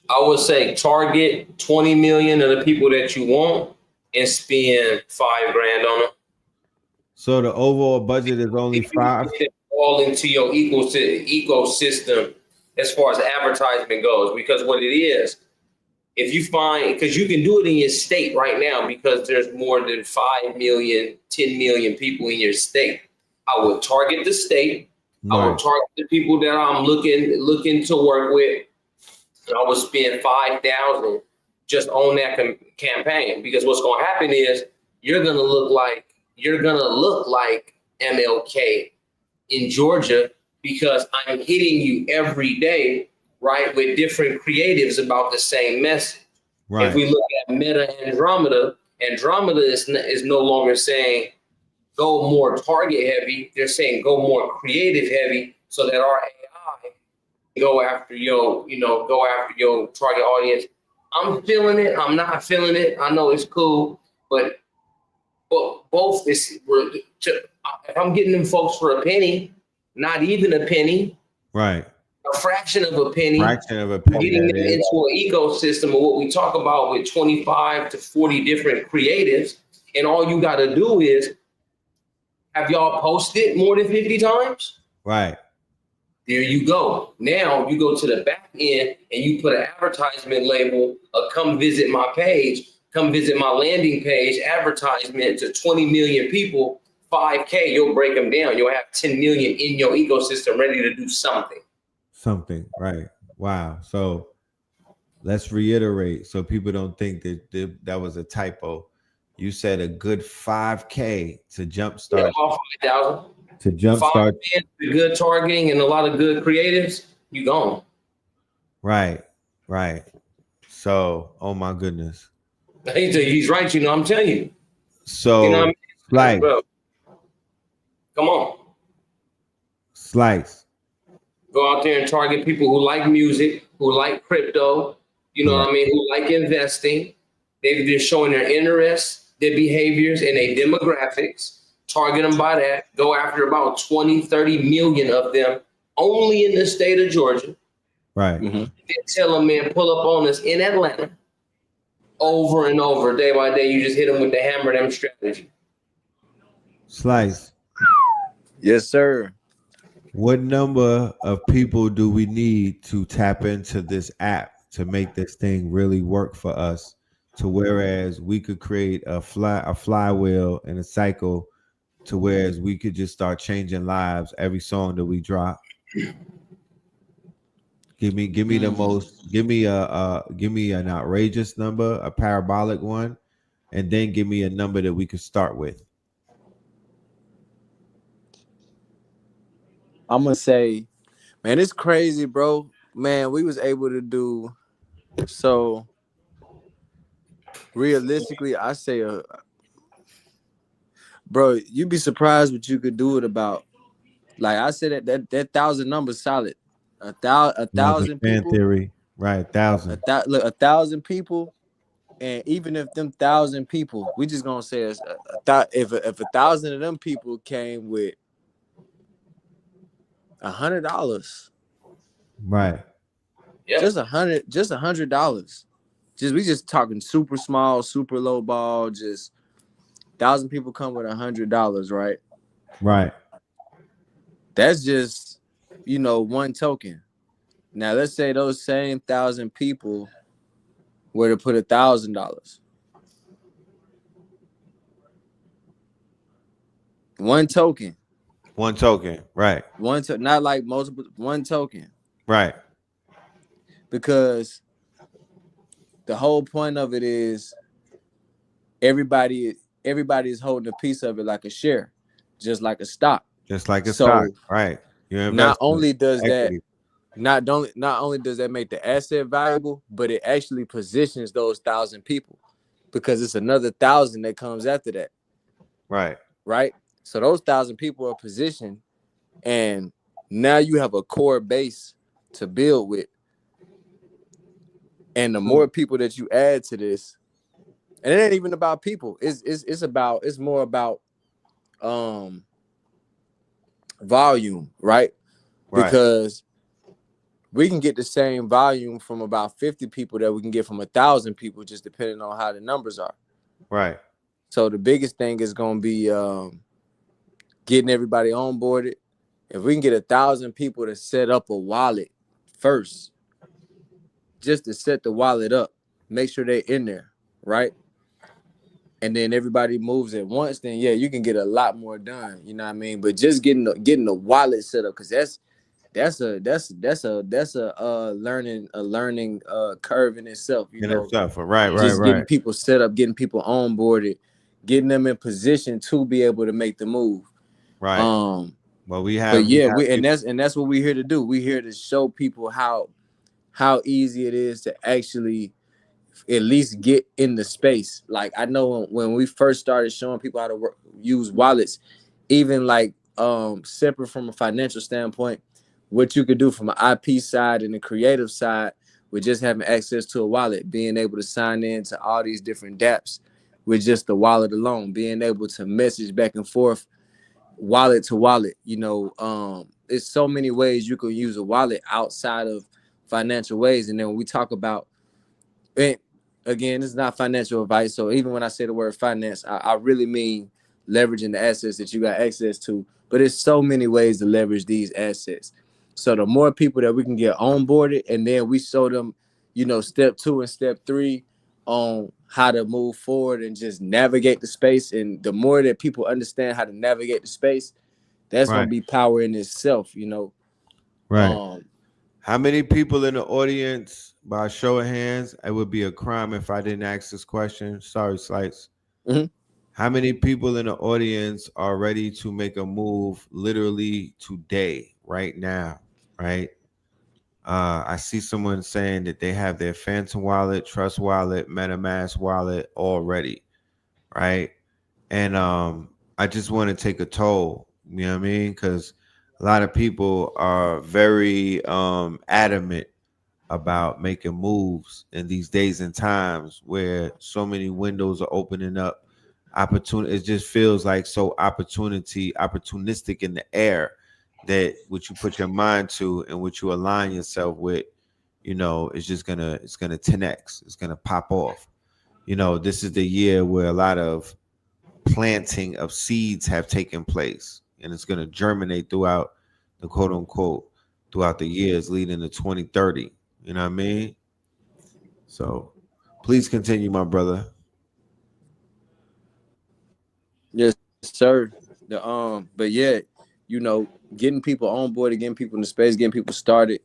I would say target 20 million of the people that you want and spend $5 grand on them.
So the overall budget is only 5.
All into your ecosystem as far as advertisement goes, because what it is, if you find, because you can do it in your state right now, because there's more than 5 million, 10 million people in your state. I would target the state. Right. I would target the people that I'm looking to work with. And I would spend 5,000 just on that campaign, because what's going to happen is you're going to look like MLK in Georgia, because I'm hitting you every day, right, with different creatives about the same message. Right. If we look at Meta Andromeda is no longer saying go more target heavy. They're saying go more creative heavy, so that our AI go after your target audience. I'm feeling it. I'm not feeling it. I know it's cool, but both this. If I'm getting them folks for a penny, not even a penny,
right?
A fraction of a penny.
Getting
them into an ecosystem of what we talk about with 25 to 40 different creatives, and all you got to do is have y'all posted more than 50 times.
Right.
There you go. Now you go to the back end and you put an advertisement label, come visit my page, come visit my landing page advertisement to 20 million people, 5K, you'll break them down. You'll have 10 million in your ecosystem ready to do something.
Something, right? Wow. So let's reiterate so people don't think that that was a typo. You said a good 5K to jumpstart.
All 5,000.
To jumpstart.
Good targeting and a lot of good creatives, you gone.
Right. So, oh my goodness.
He's right, I'm telling you.
So,
you know what I mean?
Slice.
Bro, come on.
Slice.
Go out there and target people who like music, who like crypto, you know what I mean, who like investing. They've been showing their interests, their behaviors, and their demographics. Target them by that. Go after about 20, 30 million of them only in the state of Georgia.
Right.
Then tell them, man, pull up on us in Atlanta over and over, day by day. You just hit them with the hammer them strategy.
Slice.
Yes, sir.
What number of people do we need to tap into this app to make this thing really work for us? To whereas we could create a flywheel and a cycle to whereas we could just start changing lives every song that we drop. Give me the most. Give me an outrageous number, a parabolic one, and then give me a number that we could start with.
I'm gonna say, man, it's crazy, bro. Man, we was able to do so. Realistically, I say, bro, you'd be surprised what you could do it about. Like I said, that 1,000 number's solid. A thousand
Fan
people.
theory, right? 1,000.
Look, 1,000 people, and even if them 1,000 people, we just gonna say if 1,000 of them people came with $100,
right?
Yep.
Just $100. We just talking super small, super low ball. Just 1,000 people come with $100, right?
Right.
That's just, one token. Now let's say those same 1,000 people were to put $1,000. One token.
Right.
Not like multiple. One token.
Right.
Because the whole point of it is everybody is holding a piece of it like a share, just like a stock.
Just like a stock, right?
Not only does that make the asset valuable, but it actually positions those 1,000 people because it's another 1,000 that comes after that.
Right.
Right. So those 1,000 people are positioned, and now you have a core base to build with. And the more people that you add to this, and it ain't even about people. It's more about volume, right? Because we can get the same volume from about 50 people that we can get from 1,000 people, just depending on how the numbers are.
Right.
So the biggest thing is going to be getting everybody onboarded. If we can get 1,000 people to set up a wallet first, just to set the wallet up, make sure they're in there, right? And then everybody moves at once, then yeah, you can get a lot more done. You know what I mean? But just getting the wallet set up, because that's a learning curve in itself. Just getting people set up, getting people onboarded, getting them in position to be able to make the move.
Right. Well,
that's what we're here to do. We're here to show people how easy it is to actually at least get in the space. Like I know when we first started showing people how to use wallets, even like separate from a financial standpoint, what you could do from an IP side and the creative side with just having access to a wallet, being able to sign in to all these different dApps with just the wallet alone, being able to message back and forth wallet to wallet. There's so many ways you can use a wallet outside of financial ways. And then when we talk about, and again, it's not financial advice. So even when I say the word finance, I really mean leveraging the assets that you got access to. But there's so many ways to leverage these assets. So the more people that we can get onboarded, and then we show them, step 2 and step 3 on how to move forward and just navigate the space. And the more that people understand how to navigate the space, that's
Right.
gonna be power in itself, you know.
Right. How many people in the audience, by show of hands, it would be a crime if I didn't ask this question. Sorry, Slice.
Mhm.
How many people in the audience are ready to make a move literally today, right now, right? I see someone saying that they have their Phantom wallet, Trust wallet, MetaMask wallet already, right? And I just want to take a toll, you know what I mean? Because a lot of people are very adamant about making moves in these days and times where so many windows are opening up. Opportunity, it just feels like so opportunistic in the air that what you put your mind to and what you align yourself with, you know, it's gonna 10x, it's gonna pop off. You know, this is the year where a lot of planting of seeds have taken place, and it's gonna germinate throughout the quote unquote throughout the years leading to 2030. You know what I mean? So please continue, my brother.
Yes, sir. But yeah, you know, getting people on board, and getting people in the space, getting people started.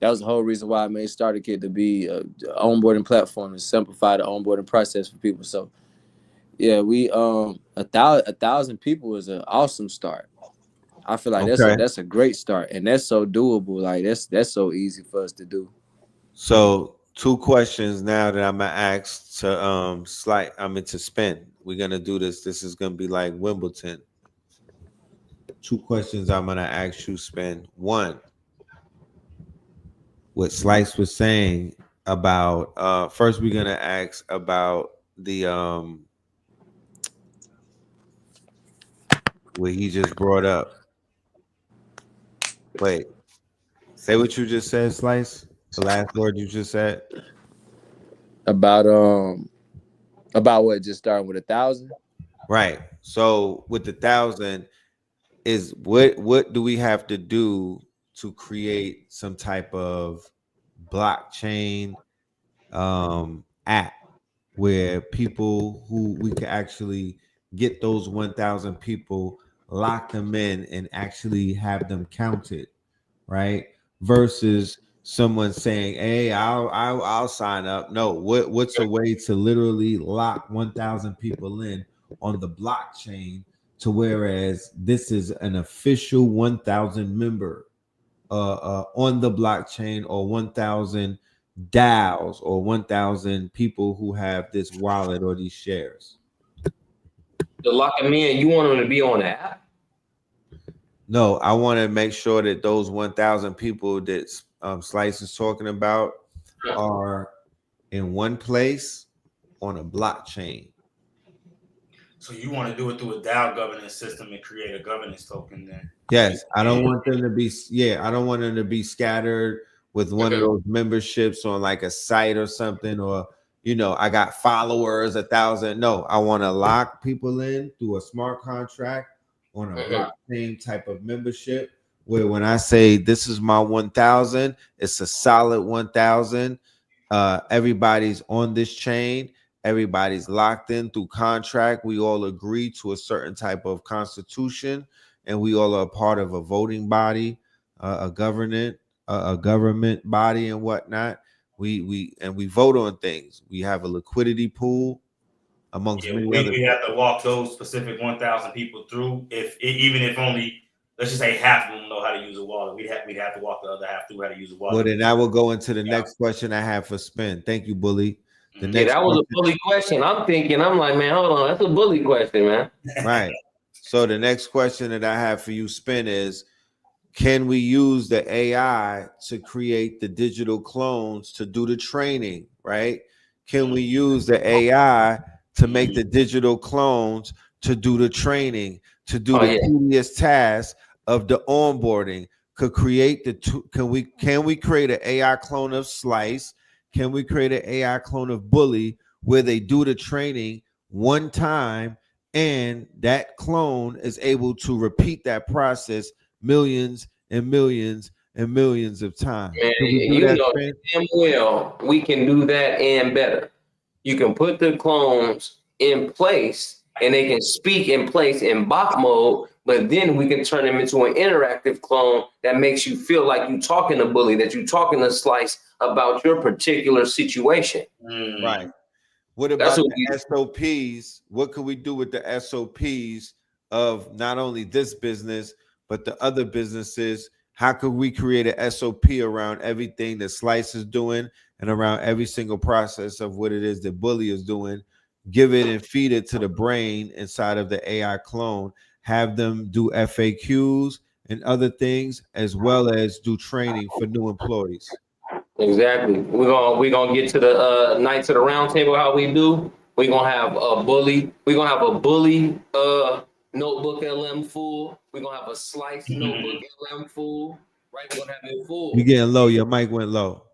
That was the whole reason why I made Starter Kit to be a onboarding platform and simplify the onboarding process for people. So yeah, we a thousand people is an awesome start. I feel like
Okay.
that's a great start, and that's so doable. Like that's so easy for us to do.
So two questions now that I'm gonna ask to to spin. We're gonna do this. This is gonna be like Wimbledon. Two questions I'm gonna ask you, spin. One, what Slice was saying about first we're gonna ask about the what he just brought up. Wait, say what you just said, Slice. The last word you just said.
About about what, just starting with 1,000.
Right. So with the 1,000, is what do we have to do to create some type of blockchain app where people who we can actually get those 1,000 people, lock them in, and actually have them counted, right? Versus someone saying, "Hey, I'll sign up." No, what's a way to literally lock 1,000 people in on the blockchain to whereas this is an official 1,000 member on the blockchain, or 1,000 DAOs, or 1,000 people who have this wallet or these shares.
To lock them in, you want them to be on the app?
No, I want to make sure that those 1,000 people that Slice is talking about are in one place on a blockchain.
So you want to do it through a DAO governance system and create a governance token then?
Yes, I don't want them to be. Yeah, I don't want them to be scattered with one of those memberships on like a site or something, or I got followers 1,000. No, I want to lock people in through a smart contract on a blockchain type of membership. Where when I say this is my 1,000, it's a solid 1,000. Everybody's on this chain. Everybody's locked in through contract. We all agree to a certain type of constitution, and we all are part of a voting body, a government body, and whatnot. We vote on things. We have a liquidity pool amongst many other.
We have to walk those specific 1,000 people through. Even if only, let's just say, half of them know how to use a wallet, we'd have to walk the other half through how to use a wallet.
Well, then I will go into the next question I have for Spin. Thank you, Bully.
That was a bully question. I'm like, man, hold on, that's a bully question, man.
Right. So the next question that I have for you, Spin, is can we use the AI to create the digital clones to do the training, right? Can we use the AI to make the digital clones to do the training, to do the tedious task of the onboarding? Can we create an AI clone of Slice? Can we create an AI clone of Bully where they do the training one time and that clone is able to repeat that process millions and millions and millions of times?
Man, we can do that and better. You can put the clones in place and they can speak in place in bot mode, but then we can turn them into an interactive clone that makes you feel like you're talking to Bully, that you're talking to Slice about your particular situation.
Right. What
That's
about
what
the SOPs? What could we do with the SOPs of not only this business, but the other businesses? How could we create an SOP around everything that Slice is doing and around every single process of what it is that Bully is doing? Give it and feed it to the brain inside of the AI clone. Have them do FAQs and other things, as well as do training for new employees.
Exactly. We're gonna get to the Knights of the Round Table. How we do? We're gonna have a bully. We're gonna have a bully notebook LM full. We're gonna have a Slice notebook LM full. Right? We're gonna have it full.
You getting low? Your mic went low.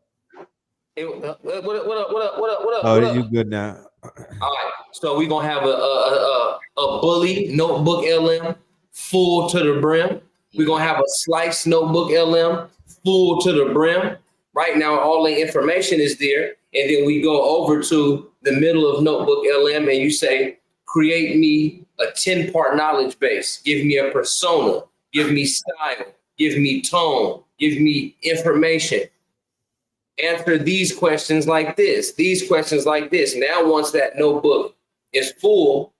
Hey, what up? What up? What up? What up? What up?
Oh,
What up?
you good now?
All right. So we're gonna have a bully notebook LM full to the brim. We're gonna have a Slice notebook LM full to the brim. Right now, all the information is there. And then we go over to the middle of notebook LM and you say, create me a 10-part knowledge base. Give me a persona. Give me style. Give me tone. Give me information. Answer these questions like this. These questions like this. Now, once that notebook is full,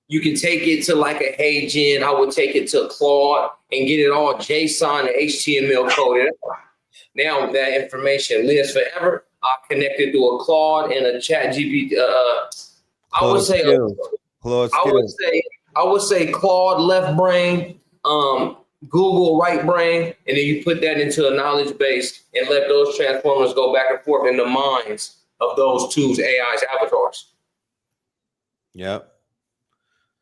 you can take it to like a HeyGen. I would take it to Claude and get it all JSON and HTML coded. Now that information lives forever. I connected to a Claude and a Chat GPT. I would say Claude left brain, Google right brain, and then you put that into a knowledge base and let those transformers go back and forth in the minds of those two AI's avatars.
Yep.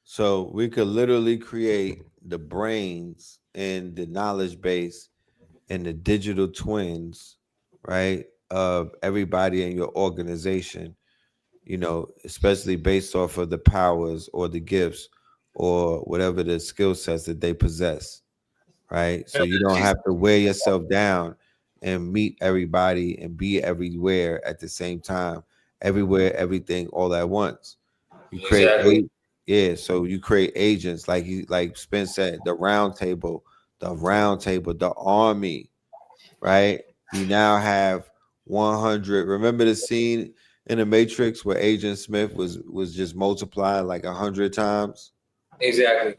So we could literally create the brains and the knowledge base and the digital twins, right, of everybody in your organization, you know, especially based off of the powers or the gifts or whatever the skill sets that they possess, right? So you don't have to wear yourself down and meet everybody and be everywhere at the same time, everywhere, everything, all at once. You create so you create agents like Spence said, the round table, the army, right? You now have 100. Remember the scene in the Matrix where Agent Smith was just multiplied like 100 times?
Exactly.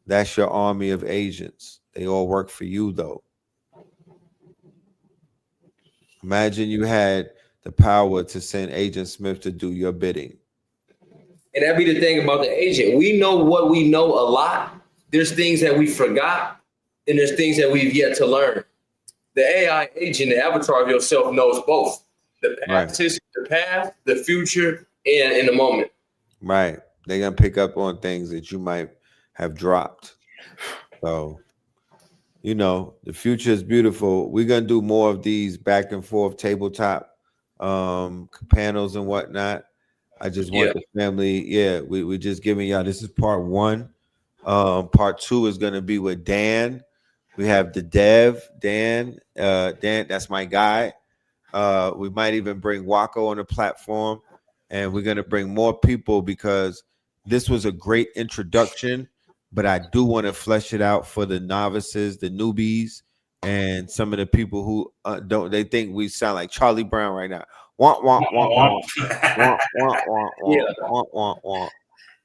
That's your army of agents. They all work for you, though. Imagine you had the power to send Agent Smith to do your bidding.
And that'd be the thing about the agent. We know what we know a lot. There's things that we forgot, and there's things that we've yet to learn. The AI agent, the avatar of yourself, knows both the past, the future, and in the moment.
Right. They're gonna pick up on things that you might have dropped. So, you know, the future is beautiful. We're gonna do more of these back and forth tabletop panels and whatnot. I just want the family. Yeah, we're just giving y'all. This is part one. Part two is gonna be with Dan. We have the dev, Dan. Dan, that's my guy. We might even bring Waco on the platform, and we're gonna bring more people because this was a great introduction. But I do want to flesh it out for the novices, the newbies, and some of the people who don't. They think we sound like Charlie Brown right now. Wah, wah, wah, wah. Wah, wah, wah, wah, wah, wah, wah.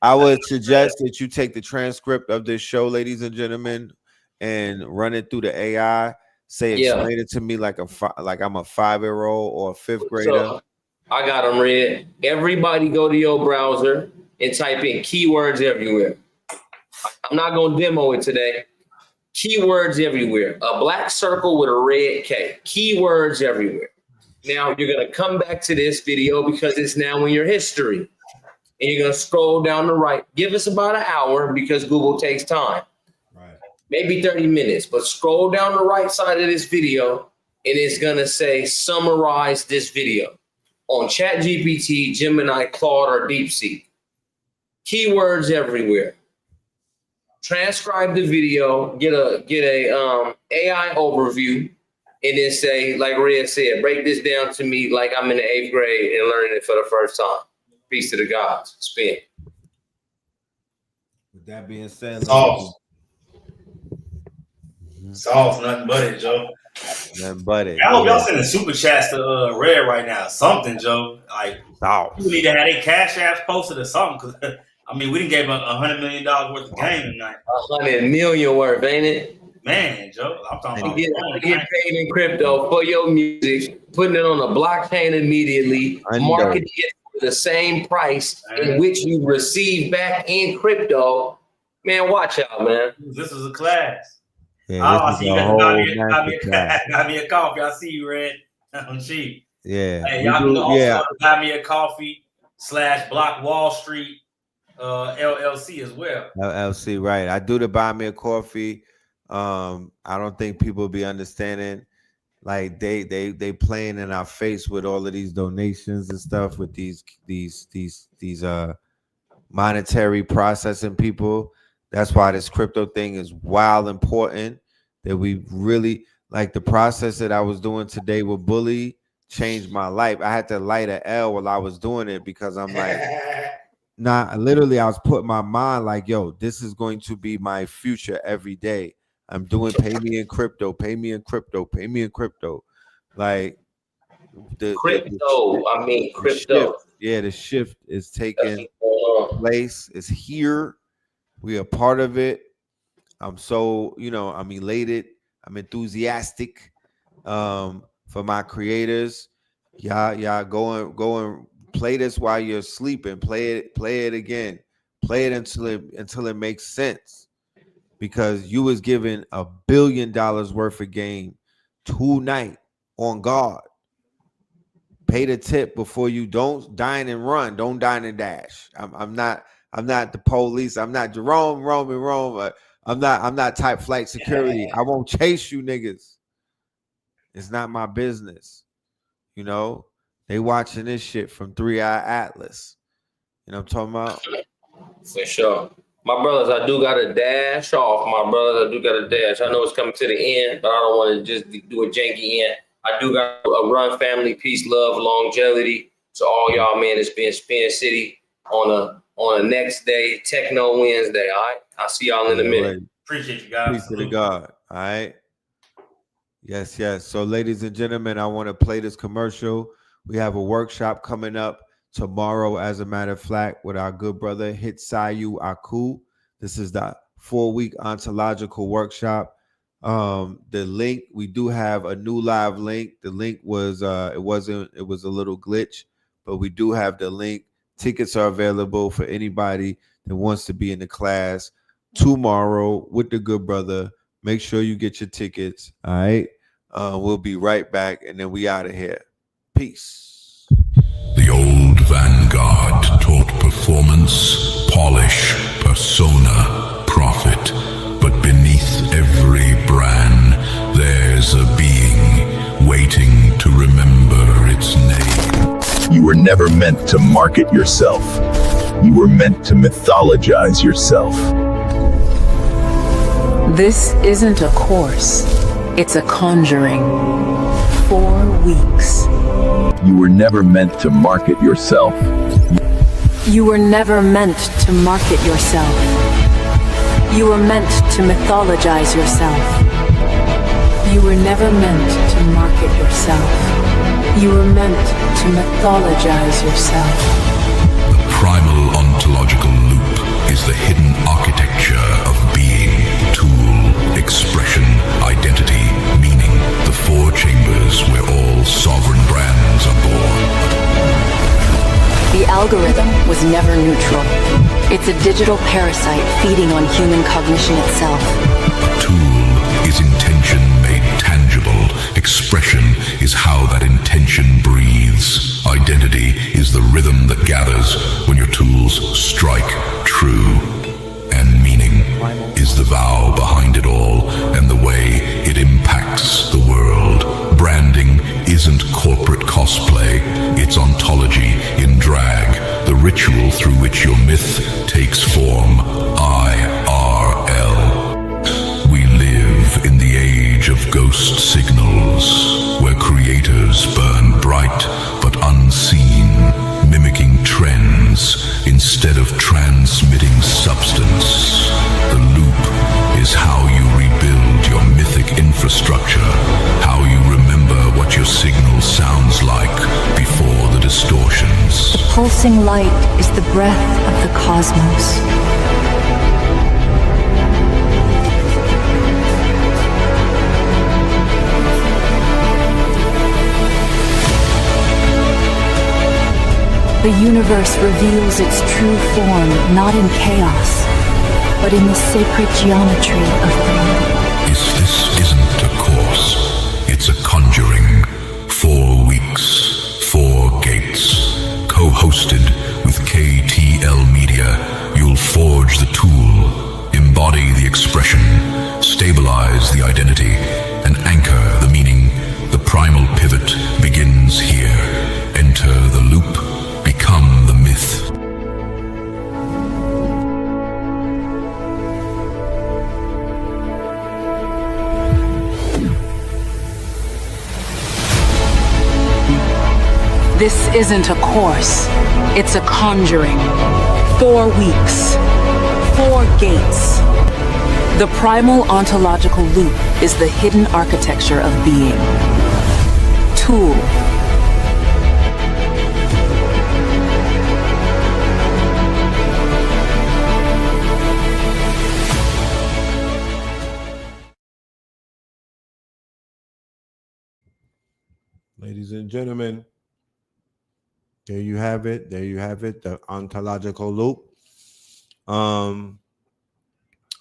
I would suggest that you take the transcript of this show, ladies and gentlemen, and run it through the AI. Explain it to me like I'm a 5-year-old or a 5th grader.
So, I got them read. Everybody go to your browser and type in keywords everywhere. I'm not going to demo it today. Keywords everywhere. A black circle with a red K. Keywords everywhere. Now you're going to come back to this video because it's now in your history. And you're going to scroll down the right. Give us about an hour because Google takes time.
Right.
Maybe 30 minutes. But scroll down the right side of this video and it's going to say summarize this video on ChatGPT, Gemini, Claude, or DeepSeek. Keywords everywhere. Transcribe the video, get a AI overview, and then say, like Red said, break this down to me like I'm in the 8th grade and learning it for the first time. Peace to the gods. Spin.
With that being said,
Sauce. Sauce, nothing but it, Joe.
Nothing but it.
I hope y'all sending super chats to Red right now. Something, Joe. Like, people need to have their cash apps posted or something. Because, I mean, we didn't give him $100 million worth of game tonight.
$100 million worth, ain't it?
Man, Joe, I'm talking about
get paid in crypto for your music, putting it on a blockchain immediately, marketing it for the same price in which you receive back in crypto. Man, watch out, man.
This is a class.
Yeah,
I see you got me a coffee. I see you, Red. I'm cheap.
Yeah.
Hey, y'all can also buy me a coffee / Block Wall Street LLC as well.
LLC, right. I do the buy me a coffee. I don't think people be understanding, like they playing in our face with all of these donations and stuff with these monetary processing people. That's why this crypto thing is wild important, that we really like. The process that I was doing today with Bully changed my life. I had to light an L while I was doing it because I'm like, literally I was putting my mind like, yo, this is going to be my future every day. I'm doing pay me in crypto, pay me in crypto, pay me in crypto. Like the
crypto.
The shift is taking place. It's here. We are part of it. I'm so, I'm elated. I'm enthusiastic for my creators. Y'all go and play this while you're sleeping. Play it again. Play it until it makes sense. Because you was given $1 billion worth of game tonight on guard. Pay the tip before you don't dine and run. Don't dine and dash. I'm not the police. I'm not Jerome. I'm not type flight security. I won't chase you niggas. It's not my business. They watching this shit from 3-Eye Atlas. You know what I'm talking about?
For sure. My brothers, I do got to dash off. I know it's coming to the end, but I don't want to just do a janky end. I do got a run, family, peace, love, longevity to all y'all, man. It's been Spin City on a next day, TechKNOW Wednesday. All right, I'll see y'all in a minute.
Appreciate you guys.
Peace to the God. All right. Yes. So, ladies and gentlemen, I want to play this commercial. We have a workshop coming up tomorrow, as a matter of fact, with our good brother Hitsayu Aku. This is the 4-week ontological workshop. The link, we do have a new live link. The link was it was a little glitch, but we do have the link. Tickets are available for anybody that wants to be in the class tomorrow with the good brother. Make sure you get your tickets. All right. We'll be right back, and then we out of here. Peace.
The old vanguard taught performance, polish, persona, profit. But beneath every brand, there's a being waiting to remember its name.
You were never meant to market yourself. You were meant to mythologize yourself.
This isn't a course. It's a conjuring. 4 weeks.
You were never meant to market yourself.
You were never meant to market yourself. You were meant to mythologize yourself. You were never meant to market yourself. You were meant to mythologize yourself.
The primal ontological loop is the hidden architecture of being, tool, expression, identity, meaning, the 4 chambers where all sovereign brands are born.
The algorithm was never neutral. It's a digital parasite feeding on human cognition itself.
A tool is intention made tangible. Expression is how that intention breathes. Identity is the rhythm that gathers when your tools strike true. And meaning is the vow behind it all and the way it impacts the world. Branding isn't corporate cosplay, it's ontology in drag, the ritual through which your myth takes form. IRL. We live in the age of ghost signals.
pulsing light is the breath of the cosmos. The universe reveals its true form not in chaos, but in the sacred geometry of being.
This isn't a course, it's a conjuring. 4 weeks, 4 gates. Co-hosted with KTL Media, you'll forge the tool, embody the expression, stabilize the identity, and anchor the meaning. The primal pivot begins here. Enter the loop, become the myth.
This isn't a course, it's a conjuring. 4 weeks, 4 gates. The primal ontological loop is the hidden architecture of being. Tool.
Ladies and gentlemen, there you have it. There you have it. The ontological loop. I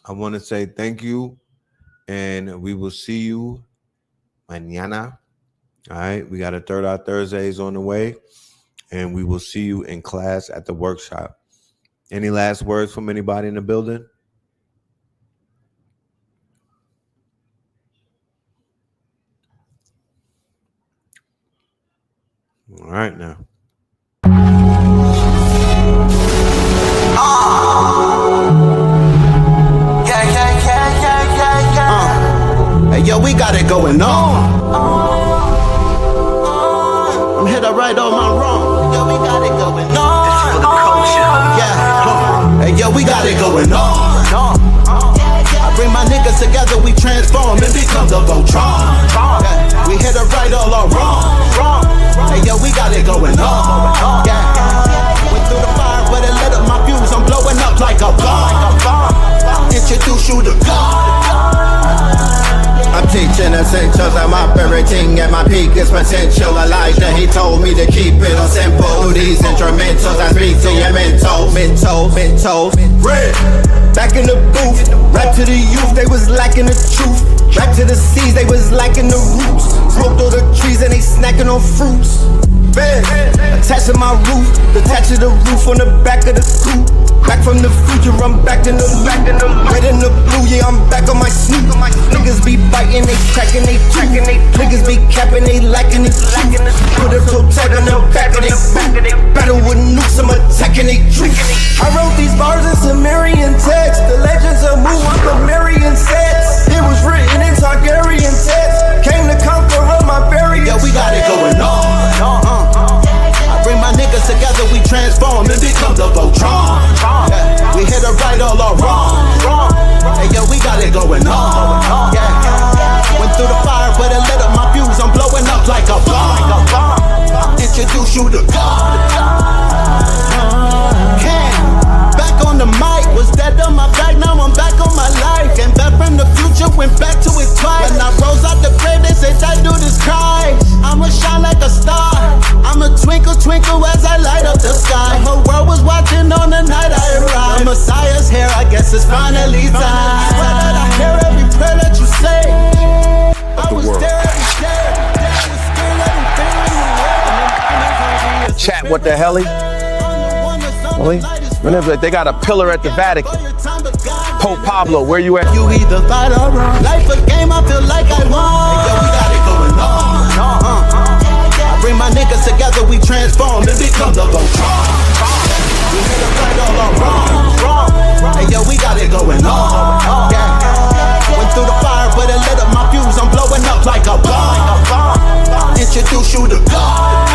want to say thank you, and we will see you mañana. All right, we got a Third Eye Thursdays on the way, and we will see you in class at the workshop. Any last words from anybody in the building? All right, now.
Hey, yo, we got it going on. I'm hit up right on my wrong. Yo, we got it going on. This is for the culture. Yeah. Hey, yo, we got it going on. I bring my niggas together, we transform and become the Voltron. Yeah. We hit it right all our wrong. Hey, yo, we got it going on. Yeah. Went through the fire, but it lit up my fuse. I'm blowing up like a bomb. Introduce you to God. I'm teaching essentials, I'm operating at my peakest potential. Elijah, he told me to keep it on simple. Through these instrumentals, I speak to your mental. Red. Back in the booth, rap to the youth, they was lacking the truth. Back to the seas, they was lacking the roots. Smoked all the trees and they snacking on fruits. Bed, attached to my roof, detached to the roof on the back of the coupe. Back from the future, I'm back in the red and the blue, yeah, I'm back on my snoop. Niggas be biting, they cracking, they tracking, niggas be capping, they lacking, they lacking. Put a toe tag on the back of they boot. Battle with nukes, I'm attacking, they troops. I wrote these bars in Sumerian text. The legends of Mu, I'm Sumerian sets. It was written in Targaryen text. Came to conquer all my variants. Yeah, we got it going on. I bring my niggas together, we transform and become the Voltron. Yeah. We hit it right all our wrong. Hey, yo, we got it going on. Yeah. Went through the fire, but it lit up my fuse. I'm blowing up like a bomb. Introduce you to God. Back on the mic, was dead on my back, now I'm back on my life. Came back from the future, went back to it twice. When I rose out the grave, they said that dude is Christ. I'ma shine like a star, I'ma twinkle, twinkle as I light up the sky. The whole world was watching on the night I arrived. The Messiah's here, I guess it's finally time. I swear that I hear every prayer that you say. I was there every day, I was still everything.
Chat, what the hell? Whenever they got a pillar at the Vatican. Pope Pablo, where you at?
You either fight or run. Life a game, I feel like I won. Hey, yo, we got it going on. I bring my niggas together, we transform and become the Voltron. We hit it right all our wrong. Hey, yo, we got it going on. Yeah. Went through the fire, but it lit up my fuse. I'm blowing up like a bomb. Introduce you to God.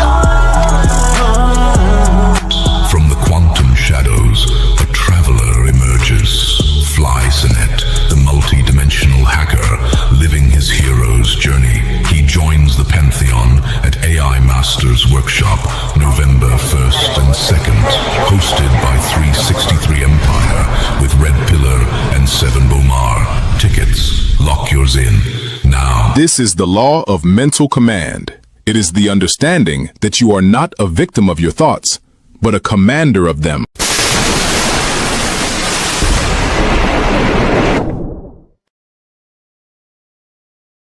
From the quantum shadows, a traveler emerges. Fly Sinet, the multi-dimensional hacker, living his hero's journey. He joins the Pantheon at AI Masters Workshop, November 1st and 2nd. 7 Bomar. Tickets. Lock yours in now.
This is the law of mental command. It is the understanding that you are not a victim of your thoughts, but a commander of them.